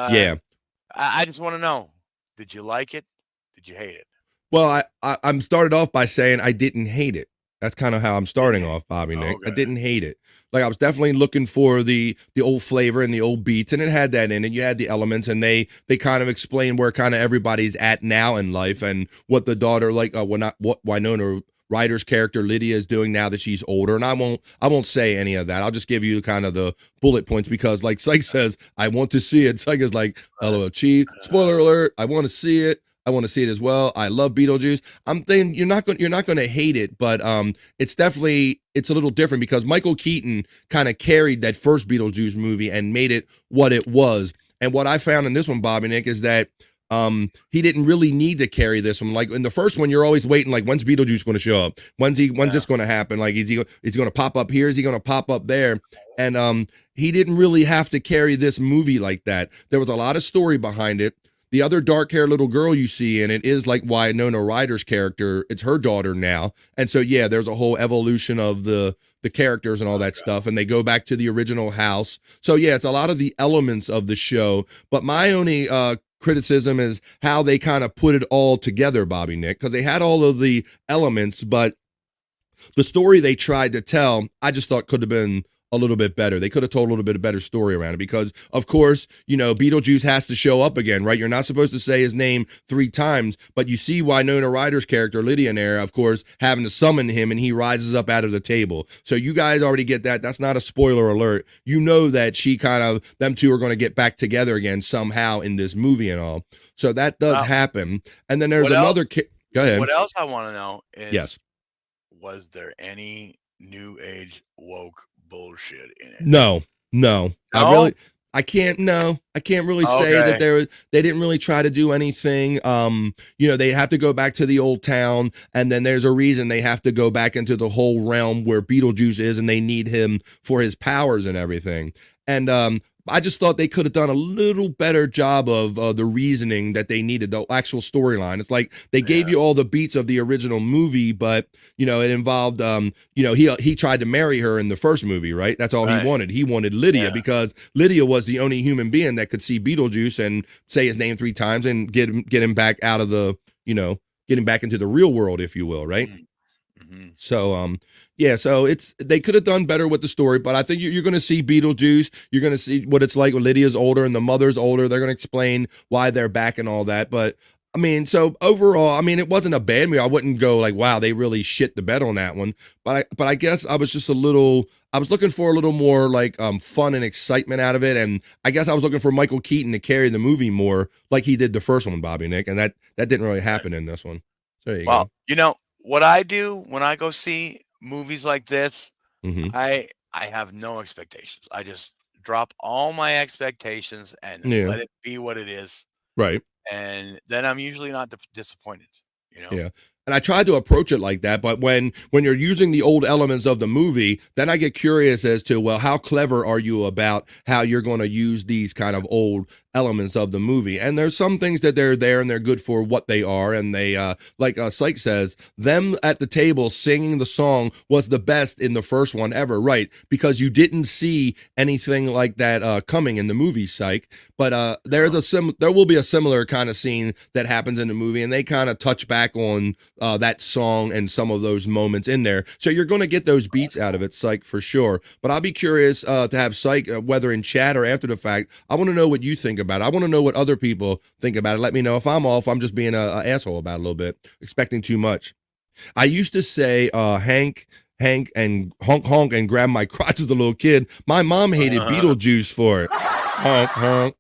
Yeah. I just want to know, did you like it? Did you hate it? Well, I'm started off by saying I didn't hate it. That's kind of how I'm starting off, Bobby Nick. Okay. I didn't hate it. Like I was definitely looking for the old flavor and the old beats, and it had that in it. You had the elements, and they kind of explain where kind of everybody's at now in life and what the daughter what Winona Ryder's character Lydia is doing now that she's older. And I won't say any of that. I'll just give you kind of the bullet points because, like Cyke says, I want to see it. Cyke is like, LOL, Chief. Spoiler alert. I want to see it. I want to see it as well. I love Beetlejuice. I'm thinking you're not going to hate it, but it's a little different because Michael Keaton kind of carried that first Beetlejuice movie and made it what it was. And what I found in this one, Bobby Nick, is that he didn't really need to carry this one. Like in the first one, you're always waiting, like, when's Beetlejuice going to show up? When's this going to happen? Like, is he going to pop up here? Is he going to pop up there? And he didn't really have to carry this movie like that. There was a lot of story behind it. The other dark-haired little girl you see in it is like Winona Ryder's character. It's her daughter now. And so, yeah, there's a whole evolution of the characters and all that stuff. And they go back to the original house. So, yeah, it's a lot of the elements of the show. But my only criticism is how they kind of put it all together, Bobby Nick, because they had all of the elements, but the story they tried to tell, I just thought could have been a little bit better. They could have told a little bit better story around it because, of course, Beetlejuice has to show up again, right? You're not supposed to say his name 3 times, but you see Winona Ryder's character, Lydia, there, of course, having to summon him, and he rises up out of the table. So you guys already get that. That's not a spoiler alert. You know that them two are going to get back together again somehow in this movie and all. So that does happen. And then there's another Go ahead. What else I want to know is, yes, was there any new age woke bullshit in it? No. I can't really say that they didn't really try to do anything. They have to go back to the old town, and then there's a reason they have to go back into the whole realm where Beetlejuice is, and they need him for his powers and everything. And I just thought they could have done a little better job of the reasoning that they needed, the actual storyline. It's like they gave you all the beats of the original movie, but it involved he tried to marry her in the first movie, right? That's all he wanted. He wanted Lydia because Lydia was the only human being that could see Beetlejuice and say his name 3 times and get him back out of the, get him back into the real world, if you will, right? Mm-hmm. So so they could have done better with the story, but I think you're going to see Beetlejuice. You're going to see what it's like when Lydia's older and the mother's older. They're going to explain why they're back and all that. But so overall, it wasn't a bad movie. I wouldn't go like, wow, they really shit the bed on that one. But I guess I was just I was looking for a little more like fun and excitement out of it. And I guess I was looking for Michael Keaton to carry the movie more like he did the first one, Bobby Nick. And that didn't really happen in this one. So there you go. What I do when I go see movies like this, mm-hmm. I have no expectations. I just drop all my expectations and let it be what it is. Right. And then I'm usually not disappointed. Yeah. And I tried to approach it like that, but when you're using the old elements of the movie, then I get curious as to, well, how clever are you about how you're going to use these kind of old elements of the movie? And there's some things that they're there and they're good for what they are. And they, like Cyke says, them at the table singing the song was the best in the first one ever, right? Because you didn't see anything like that coming in the movie, Cyke. But there will be a similar kind of scene that happens in the movie, and they kind of touch back on that song and some of those moments in there. So you're going to get those beats out of it, Cyke, for sure. But I'll be curious to have Cyke, whether in chat or after the fact. I want to know what you think about it. I want to know what other people think about it. Let me know if I'm off. I'm just being an asshole about it a little bit, expecting too much. I used to say Hank, and honk, and grab my crotch as a little kid. My mom hated Beetlejuice for it. Honk,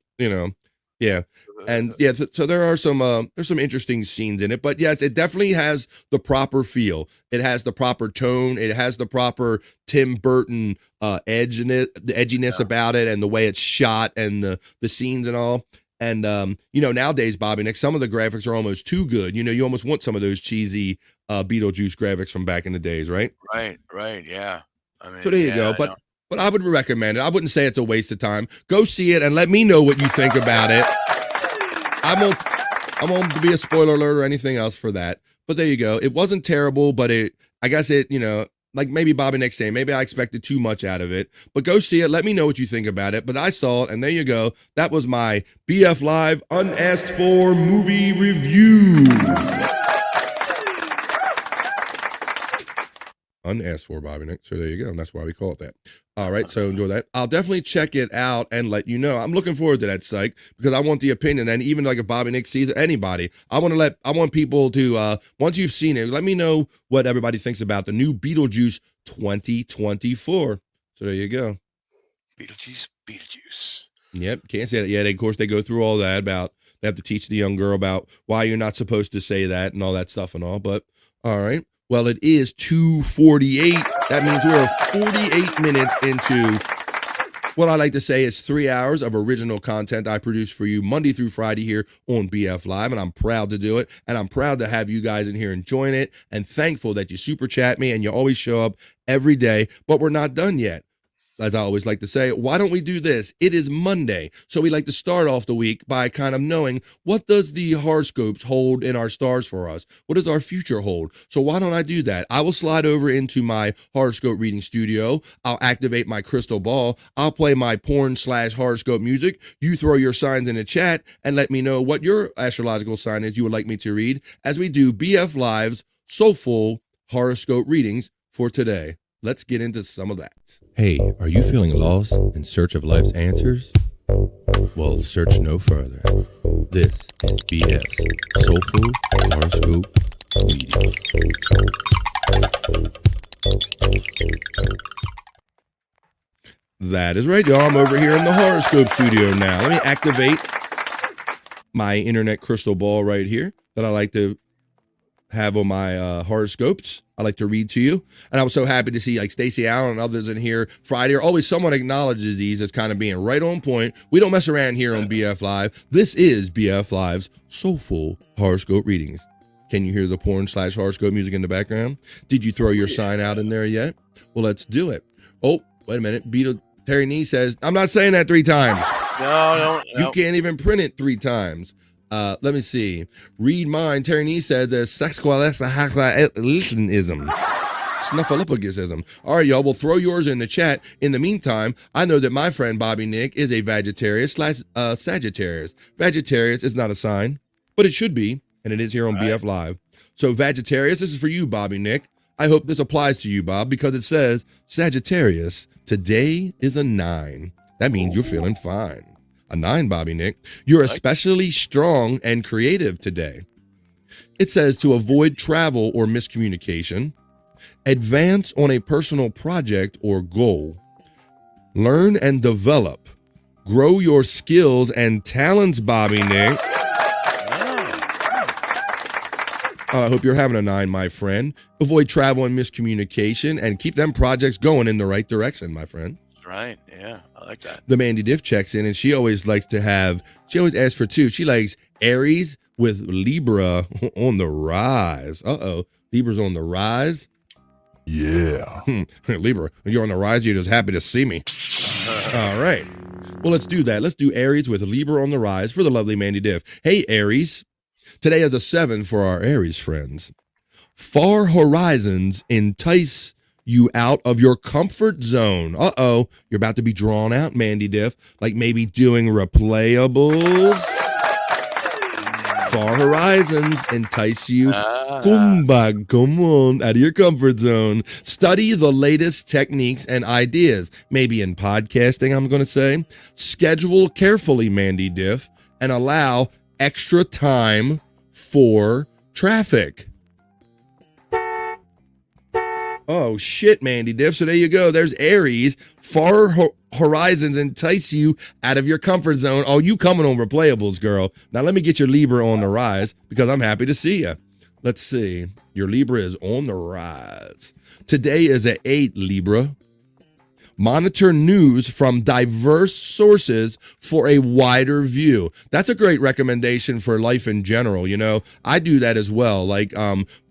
yeah. And so there are there's some interesting scenes in it, but yes, it definitely has the proper feel. It has the proper tone. It has the proper Tim Burton edge in it, the edginess about it, and the way it's shot and the scenes and all. And nowadays, Bobby Nick, some of the graphics are almost too good. You almost want some of those cheesy Beetlejuice graphics from back in the days, right? Right, yeah. So there you go. But I would recommend it. I wouldn't say it's a waste of time. Go see it and let me know what you think about it. I won't be a spoiler alert or anything else for that. But there you go. It wasn't terrible, but I guess like maybe Bobby Nick saying, maybe I expected too much out of it. But go see it. Let me know what you think about it. But I saw it, and there you go. That was my BF Live Unasked For movie review. unasked for, Bobby Nick. So there you go. And that's why we call it that. All right. So enjoy that. I'll definitely check it out and let you know. I'm looking forward to that, Cyke, because I want the opinion. And even like if Bobby Nick sees it, anybody, I want people to, once you've seen it, let me know what everybody thinks about the new Beetlejuice 2024. So there you go. Beetlejuice. Yep. Can't say that yet. Of course, they go through all that about, they have to teach the young girl about why you're not supposed to say that and all that stuff and all. But all right. Well, it is 2:48. That means we're 48 minutes into what I like to say is 3 hours of original content I produce for you Monday through Friday here on BF Live, and I'm proud to do it, and I'm proud to have you guys in here enjoying it, and thankful that you super chat me and you always show up every day, but we're not done yet. As I always like to say, why don't we do this? It is Monday, so we like to start off the week by kind of knowing what does the horoscopes hold in our stars for us? What does our future hold? So why don't I do that? I will slide over into my horoscope reading studio. I'll activate my crystal ball. I'll play my porn/horoscope music. You throw your signs in the chat and let me know what your astrological sign is you would like me to read as we do BF Live's soulful horoscope readings for today. Let's get into some of that. Hey, are you feeling lost in search of life's answers? Well, search no further. This is BF's Soulful Horoscope Reading. That is right, y'all. I'm over here in the horoscope studio now. Let me activate my internet crystal ball right here that I like to have on my horoscopes. I like to read to you. And I was so happy to see like Stacey Allen and others in here Friday. Always someone acknowledges these as kind of being right on point. We don't mess around here on BF Live. This is BF Live's soulful horoscope readings. Can you hear the porn/horoscope music in the background? Did you throw your sign out in there yet? Well, let's do it. Oh, wait a minute. Terry Nee says, I'm not saying that 3 times. No. You can't even print it 3 times. Let me see. Read mine. Terry Nee says there's sexualism. Snuffleupagus-ism. All right, y'all. Well, throw yours in the chat. In the meantime, I know that my friend Bobby Nick is a Vegetarius/Sagittarius. Vegetarius is not a sign, but it should be, and it is here on BF Live. So Vegetarius, this is for you, Bobby Nick. I hope this applies to you, Bob, because it says Sagittarius, today is a 9. That means you're feeling fine. A 9, Bobby Nick. You're especially strong and creative today. It says to avoid travel or miscommunication, advance on a personal project or goal, learn and develop, grow your skills and talents, Bobby Nick. I hope you're having a 9, my friend. Avoid travel and miscommunication and keep them projects going in the right direction, my friend. Right. Yeah. I like that. The Mandy Diff checks in and she always likes to have, she always asks for 2. She likes Aries with Libra on the rise. Libra's on the rise. Yeah. Libra, when you're on the rise, you're just happy to see me. All right. Well, let's do that. Let's do Aries with Libra on the rise for the lovely Mandy Diff. Hey, Aries. Today is a 7 for our Aries friends. Far horizons entice you out of your comfort zone. You're about to be drawn out, Mandy Diff, like maybe doing replayables. Far horizons entice you. Come on, out of your comfort zone. Study the latest techniques and ideas, maybe in podcasting, I'm going to say. Schedule carefully, Mandy Diff, and allow extra time for traffic. Oh, shit, Mandy Diff. So there you go. There's Aries. Far horizons entice you out of your comfort zone. Oh, you coming on replayables, girl. Now let me get your Libra on the rise because I'm happy to see you. Let's see. Your Libra is on the rise. Today is an 8, Libra. Monitor news from diverse sources for a wider view. That's a great recommendation for life in general. You know, I do that as well. Like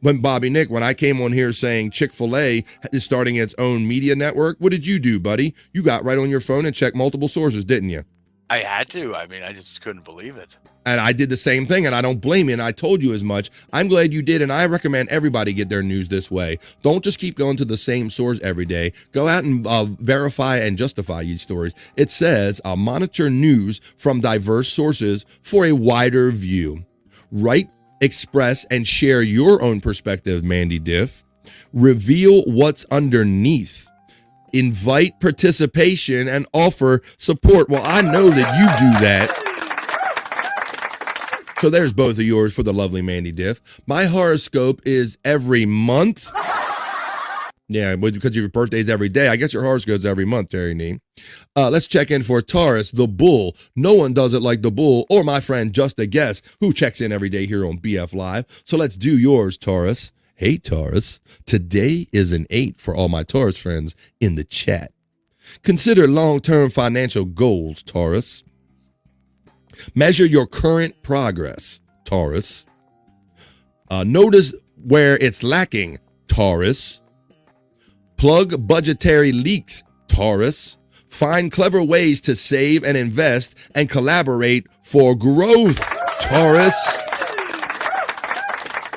when Bobby Nick, when I came on here saying Chick-fil-A is starting its own media network, what did you do, buddy? You got right on your phone and checked multiple sources, didn't you? I had to. I mean, I just couldn't believe it. And I did the same thing, and I don't blame you, and I told you as much. I'm glad you did, and I recommend everybody get their news this way. Don't just keep going to the same source every day. Go out and verify and justify these stories. It says, monitor news from diverse sources for a wider view. Write, express, and share your own perspective, Mandy Diff. Reveal what's underneath. Invite participation and offer support. Well, I know that you do that. So there's both of yours for the lovely Mandy Diff. My horoscope is every month. Yeah, because your birthday's every day. I guess your horoscope's every month, Terry Nee. Let's check in for Taurus, the bull. No one does it like the bull, or my friend Just a Guess, who checks in every day here on BF Live. So let's do yours, Taurus. Hey, Taurus. Today is an 8 for all my Taurus friends in the chat. Consider long-term financial goals, Taurus. Measure your current progress, Taurus. Notice where it's lacking, Taurus. Plug budgetary leaks, Taurus. Find clever ways to save and invest and collaborate for growth, Taurus.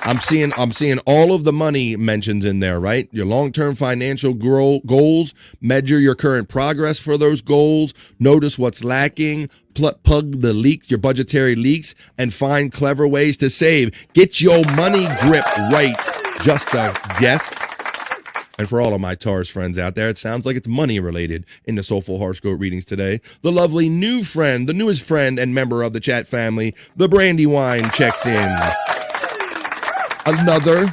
I'm seeing all of the money mentions in there, right? Your long-term financial goals, measure your current progress for those goals, notice what's lacking, plug the leaks, your budgetary leaks, and find clever ways to save. Get your money grip right, Just a Guest. And for all of my Taurus friends out there, it sounds like it's money related in the Soulful Horoscope readings today. The lovely new friend, the newest friend and member of the chat family, the Brandywine, checks in. Another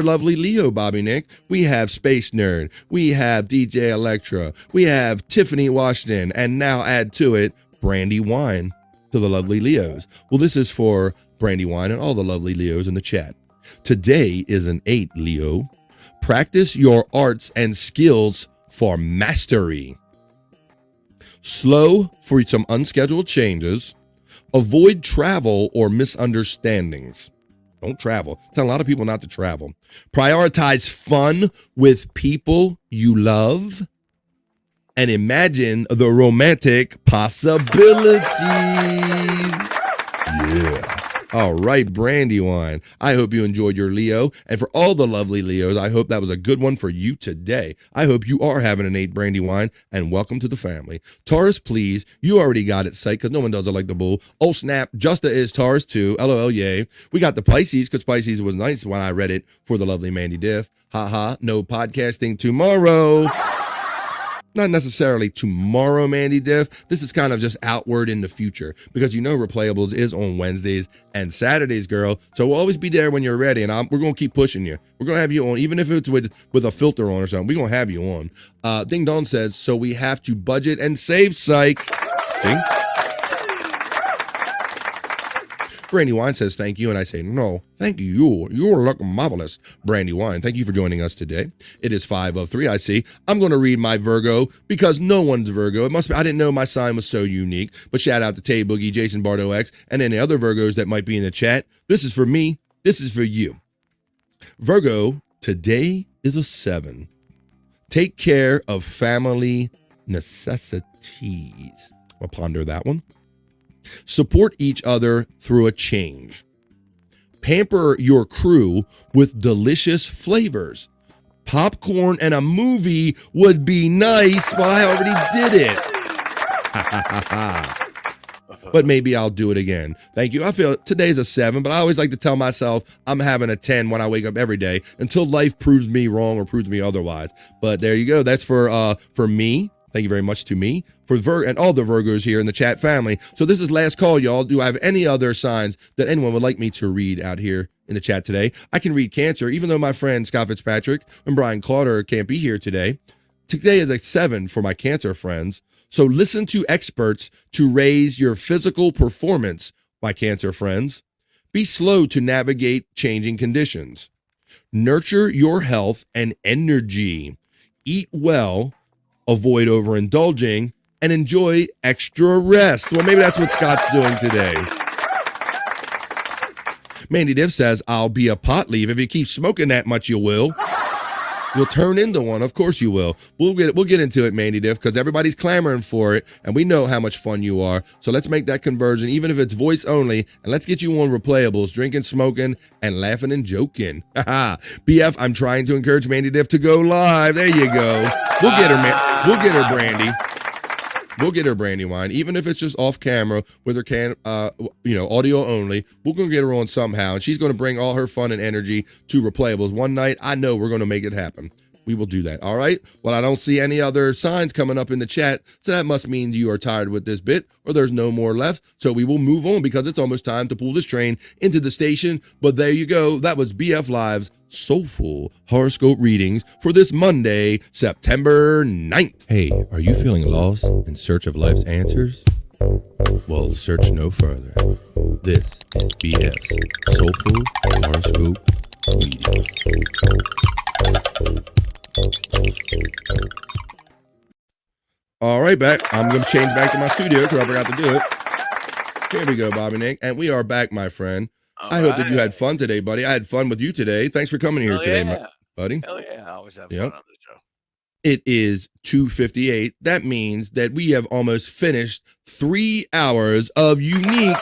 lovely Leo, Bobby Nick. We have Space Nerd. We have DJ Electra. We have Tiffany Washington. And now add to it Brandywine to the lovely Leos. Well, this is for Brandywine and all the lovely Leos in the chat. Today is an 8, Leo. Practice your arts and skills for mastery. Slow for some unscheduled changes. Avoid travel or misunderstandings. Don't travel. Tell a lot of people not to travel. Prioritize fun with people you love. And imagine the romantic possibilities. Yeah. All right, Brandywine. I hope you enjoyed your Leo. And for all the lovely Leos, I hope that was a good one for you today. I hope you are having an 8, Brandywine, and welcome to the family. Taurus, please. You already got it, Cyke, because no one does it like the bull. Oh, snap. Justa is Taurus, too. LOL, yay. We got the Pisces, because Pisces was nice when I read it for the lovely Mandy Diff. Haha, no podcasting tomorrow. Not necessarily tomorrow, Mandy Diff. This is kind of just outward in the future because you know Replayables is on Wednesdays and Saturdays, girl. So we'll always be there when you're ready, and we're going to keep pushing you. We're going to have you on, even if it's with a filter on or something. We're going to have you on. Ding Dong says, so we have to budget and save, Cyke. See? Brandywine says thank you, and I say no, thank you. You're looking marvelous, Brandywine. Thank you for joining us today. It is 5 of 3. I see. I'm going to read my Virgo because no one's Virgo. It must be. I didn't know my sign was so unique. But shout out to Tay Boogie, Jason Bardo X, and any other Virgos that might be in the chat. This is for me. This is for you. Virgo, today is a 7. Take care of family necessities. I'll ponder that one. Support each other through a change. Pamper your crew with delicious flavors. Popcorn and a movie would be nice. Well, I already did it. But maybe I'll do it again. Thank you. I feel today's a 7, but I always like to tell myself I'm having a 10 when I wake up every day until life proves me wrong or proves me otherwise. But there you go. That's for me. Thank you very much to me, for and all the Virgos here in the chat family. So this is last call, y'all. Do I have any other signs that anyone would like me to read out here in the chat today? I can read Cancer, even though my friend Scott Fitzpatrick and Brian Clauder can't be here today. Today is a 7 for my Cancer friends. So listen to experts to raise your physical performance, my Cancer friends. Be slow to navigate changing conditions. Nurture your health and energy. Eat well. Avoid overindulging, and enjoy extra rest. Well, maybe that's what Scott's doing today. Mandy Div says, I'll be a pot leaf. If you keep smoking that much, you will. You'll turn into one. Of course you will. We'll get into it, Mandy Diff, because everybody's clamoring for it, and we know how much fun you are. So let's make that conversion, even if it's voice only, and let's get you on Replayables, drinking, smoking, and laughing and joking. BF, I'm trying to encourage Mandy Diff to go live. There you go. We'll get her, Brandy. We'll get her Brandywine, even if it's just off camera with her audio only. We're going to get her on somehow, and she's going to bring all her fun and energy to Replayables one night. I know we're going to make it happen. We will do that. All right. Well, I don't see any other signs coming up in the chat, so that must mean you are tired with this bit, or there's no more left. So we will move on because it's almost time to pull this train into the station. But there you go. That was BF Live's Soulful Horoscope readings for this Monday, September 9th. Hey, are you feeling lost in search of life's answers? Well, search no further. This is BF's Soulful Horoscope reading. All right, back. I'm going to change back to my studio because I forgot to do it. Here we go, Bobby Nick. And we are back, my friend. I hope that you had fun today, buddy. I had fun with you today. Thanks for coming here today, buddy. Hell yeah. I always have fun on the show. It is 2:58. That means that we have almost finished 3 hours of unique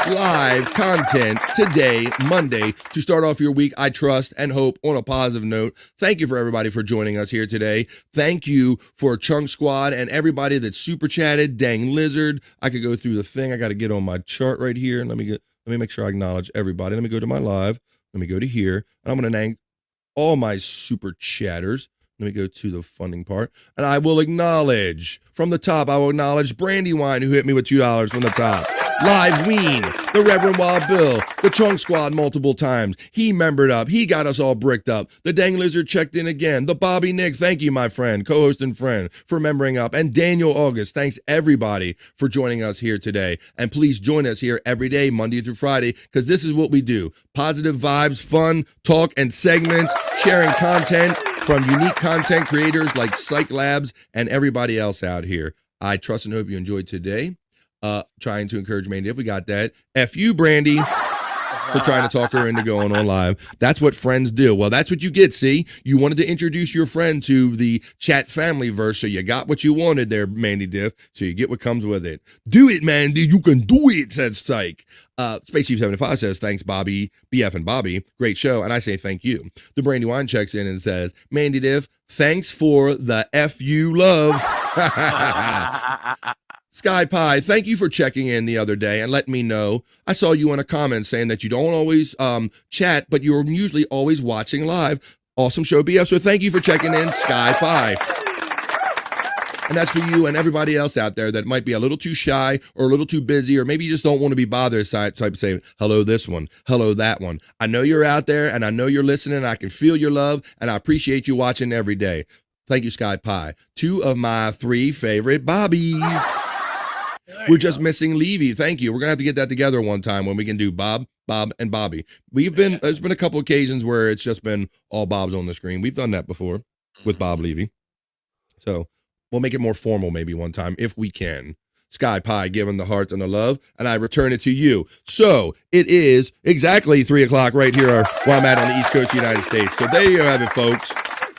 live content today, Monday, to start off your week. I trust and hope on a positive note. Thank you for everybody for joining us here today. Thank you for Chunk Squad and everybody that super chatted. Dang Lizard. I could go through the thing. I got to get on my chart right here. Let me make sure I acknowledge everybody. Let me go to my live. Let me go to here. And I'm going to thank all my super chatters. Let me go to the funding part. And I will acknowledge from the top. I will acknowledge Brandywine, who hit me with $2 from the top. Live Ween, the Reverend Wild Bill, the Chunk Squad multiple times. He membered up. He got us all bricked up. The Dang Lizard checked in again. The Bobby Nick, thank you, my friend, co-host and friend, for membering up. And Daniel August, thanks everybody for joining us here today. And please join us here every day, Monday through Friday, because this is what we do. Positive vibes, fun, talk, and segments, sharing content from unique content creators like Cyke Labs and everybody else out here. I trust and hope you enjoyed today. Trying to encourage Mandy. If we got that. F you, Brandy, for trying to talk her into going on live. That's what friends do. Well, that's what you get, see? You wanted to introduce your friend to the chat family verse, so you got what you wanted there, Mandy Diff, so you get what comes with it. Do it, Mandy. You can do it, says Cyke. Space Chief 75 says, thanks, Bobby, BF and Bobby. Great show. And I say thank you. The Brandywine checks in and says, Mandy Diff, thanks for the FU love. Sky Pie, thank you for checking in the other day and letting me know. I saw you in a comment saying that you don't always chat, but you're usually always watching live. Awesome show, BF. So thank you for checking in, Sky Pie. And that's for you and everybody else out there that might be a little too shy or a little too busy, or maybe you just don't want to be bothered type of saying, hello this one, hello that one. I know you're out there and I know you're listening. I can feel your love and I appreciate you watching every day. Thank you, Sky Pie. 2 of my 3 favorite Bobbies. We're just missing Levy. Thank you. We're going to have to get that together one time when we can do Bob, and Bobby. There's been a couple occasions where it's just been all Bobs on the screen. We've done that before with Bob Levy. So we'll make it more formal maybe one time if we can. Sky Pie giving the hearts and the love, and I return it to you. So it is exactly 3 o'clock right here where I'm at on the East Coast of the United States. So there you have it, folks.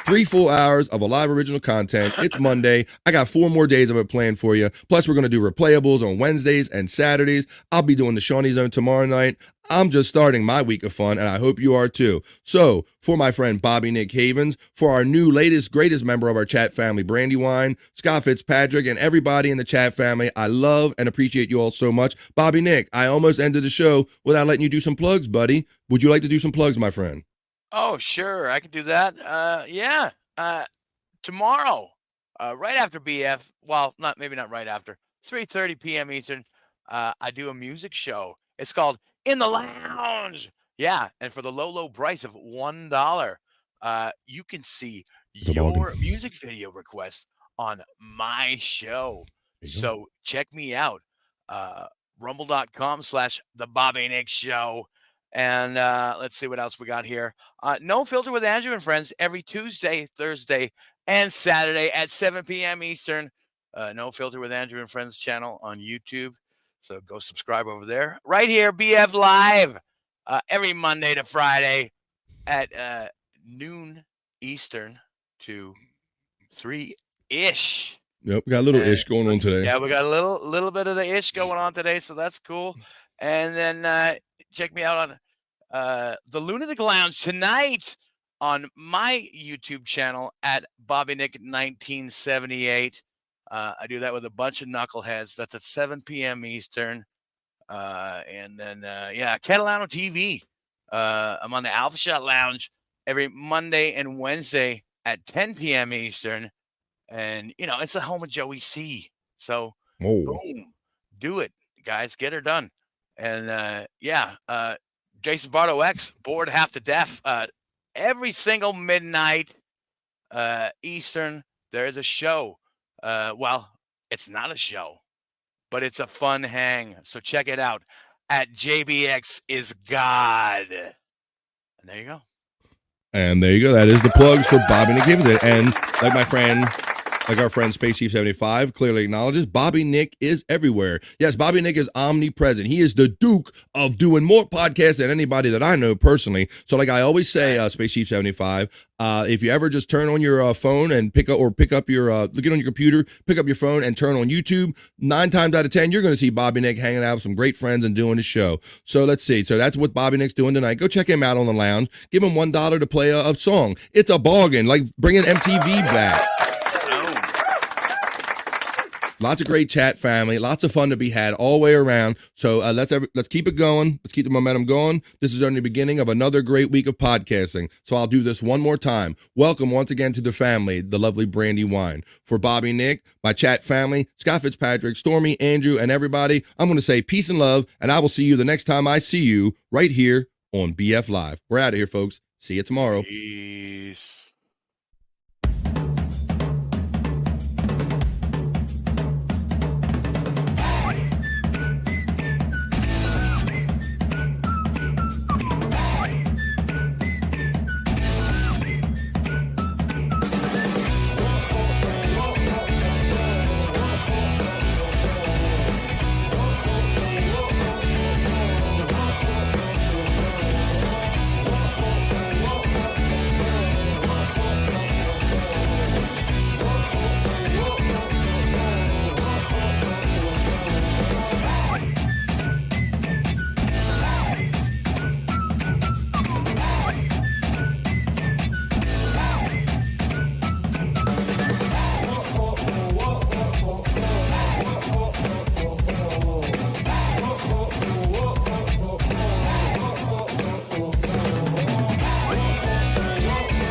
3 full hours of a live original content. It's Monday. I got 4 more days of it planned for you. Plus, we're going to do replayables on Wednesdays and Saturdays. I'll be doing the Shawnee Zone tomorrow night. I'm just starting my week of fun, and I hope you are too. So, for my friend Bobby Nick Havens, for our new latest, greatest member of our chat family, Brandywine, Scott Fitzpatrick, and everybody in the chat family, I love and appreciate you all so much. Bobby Nick, I almost ended the show without letting you do some plugs, buddy. Would you like to do some plugs, my friend? Oh, sure. I can do that. Yeah. Tomorrow, right after BF, well, maybe not right after, 3:30 p.m. Eastern, I do a music show. It's called In the Lounge. Yeah. And for the low price of $1, you can see your music video request on my show. So check me out. Rumble.com/The Bobby Nick Show. And let's see what else we got here. No Filter with Andrew and Friends every Tuesday, Thursday, and Saturday at 7 p.m. Eastern. No Filter with Andrew and Friends channel on YouTube. So go subscribe over there. Right here, BF Live, every Monday to Friday at noon Eastern to 3-ish. Yep, we got a little ish going on today. Yeah, we got a little bit of the ish going on today, so that's cool. And then check me out on the Lunatic Lounge tonight on my YouTube channel at Bobby Nick 1978. I do that with a bunch of knuckleheads. That's at 7 p.m. Eastern. And then, Catalano TV. I'm on the Alpha Shot Lounge every Monday and Wednesday at 10 p.m. Eastern. And, it's the home of Joey C. So, boom, do it, guys. Get her done. And, Jason Bardo X, Bored Half to Death. Every single midnight Eastern, there is a show. Well, it's not a show, but it's a fun hang. So check it out at JBX is God. And there you go. And there you go. That is the plugs for Bobby Nick Gibson. And like our friend Space Chief 75 clearly acknowledges, Bobby Nick is everywhere. Yes, Bobby Nick is omnipresent. He is the Duke of doing more podcasts than anybody that I know personally. So like I always say, Space Chief 75, if you ever just turn on your phone and pick up your, look on your computer, pick up your phone and turn on YouTube, 9 times out of 10, you're going to see Bobby Nick hanging out with some great friends and doing his show. So let's see. So that's what Bobby Nick's doing tonight. Go check him out on the lounge. Give him $1 to play a song. It's a bargain, like bringing MTV back. Lots of great chat, family. Lots of fun to be had all the way around. So let's keep it going. Let's keep the momentum going. This is only the beginning of another great week of podcasting. So I'll do this one more time. Welcome once again to the family, the lovely Brandy Wine. For Bobby Nick, my chat family, Scott Fitzpatrick, Stormy, Andrew, and everybody, I'm going to say peace and love, and I will see you the next time I see you right here on BF Live. We're out of here, folks. See you tomorrow. Peace.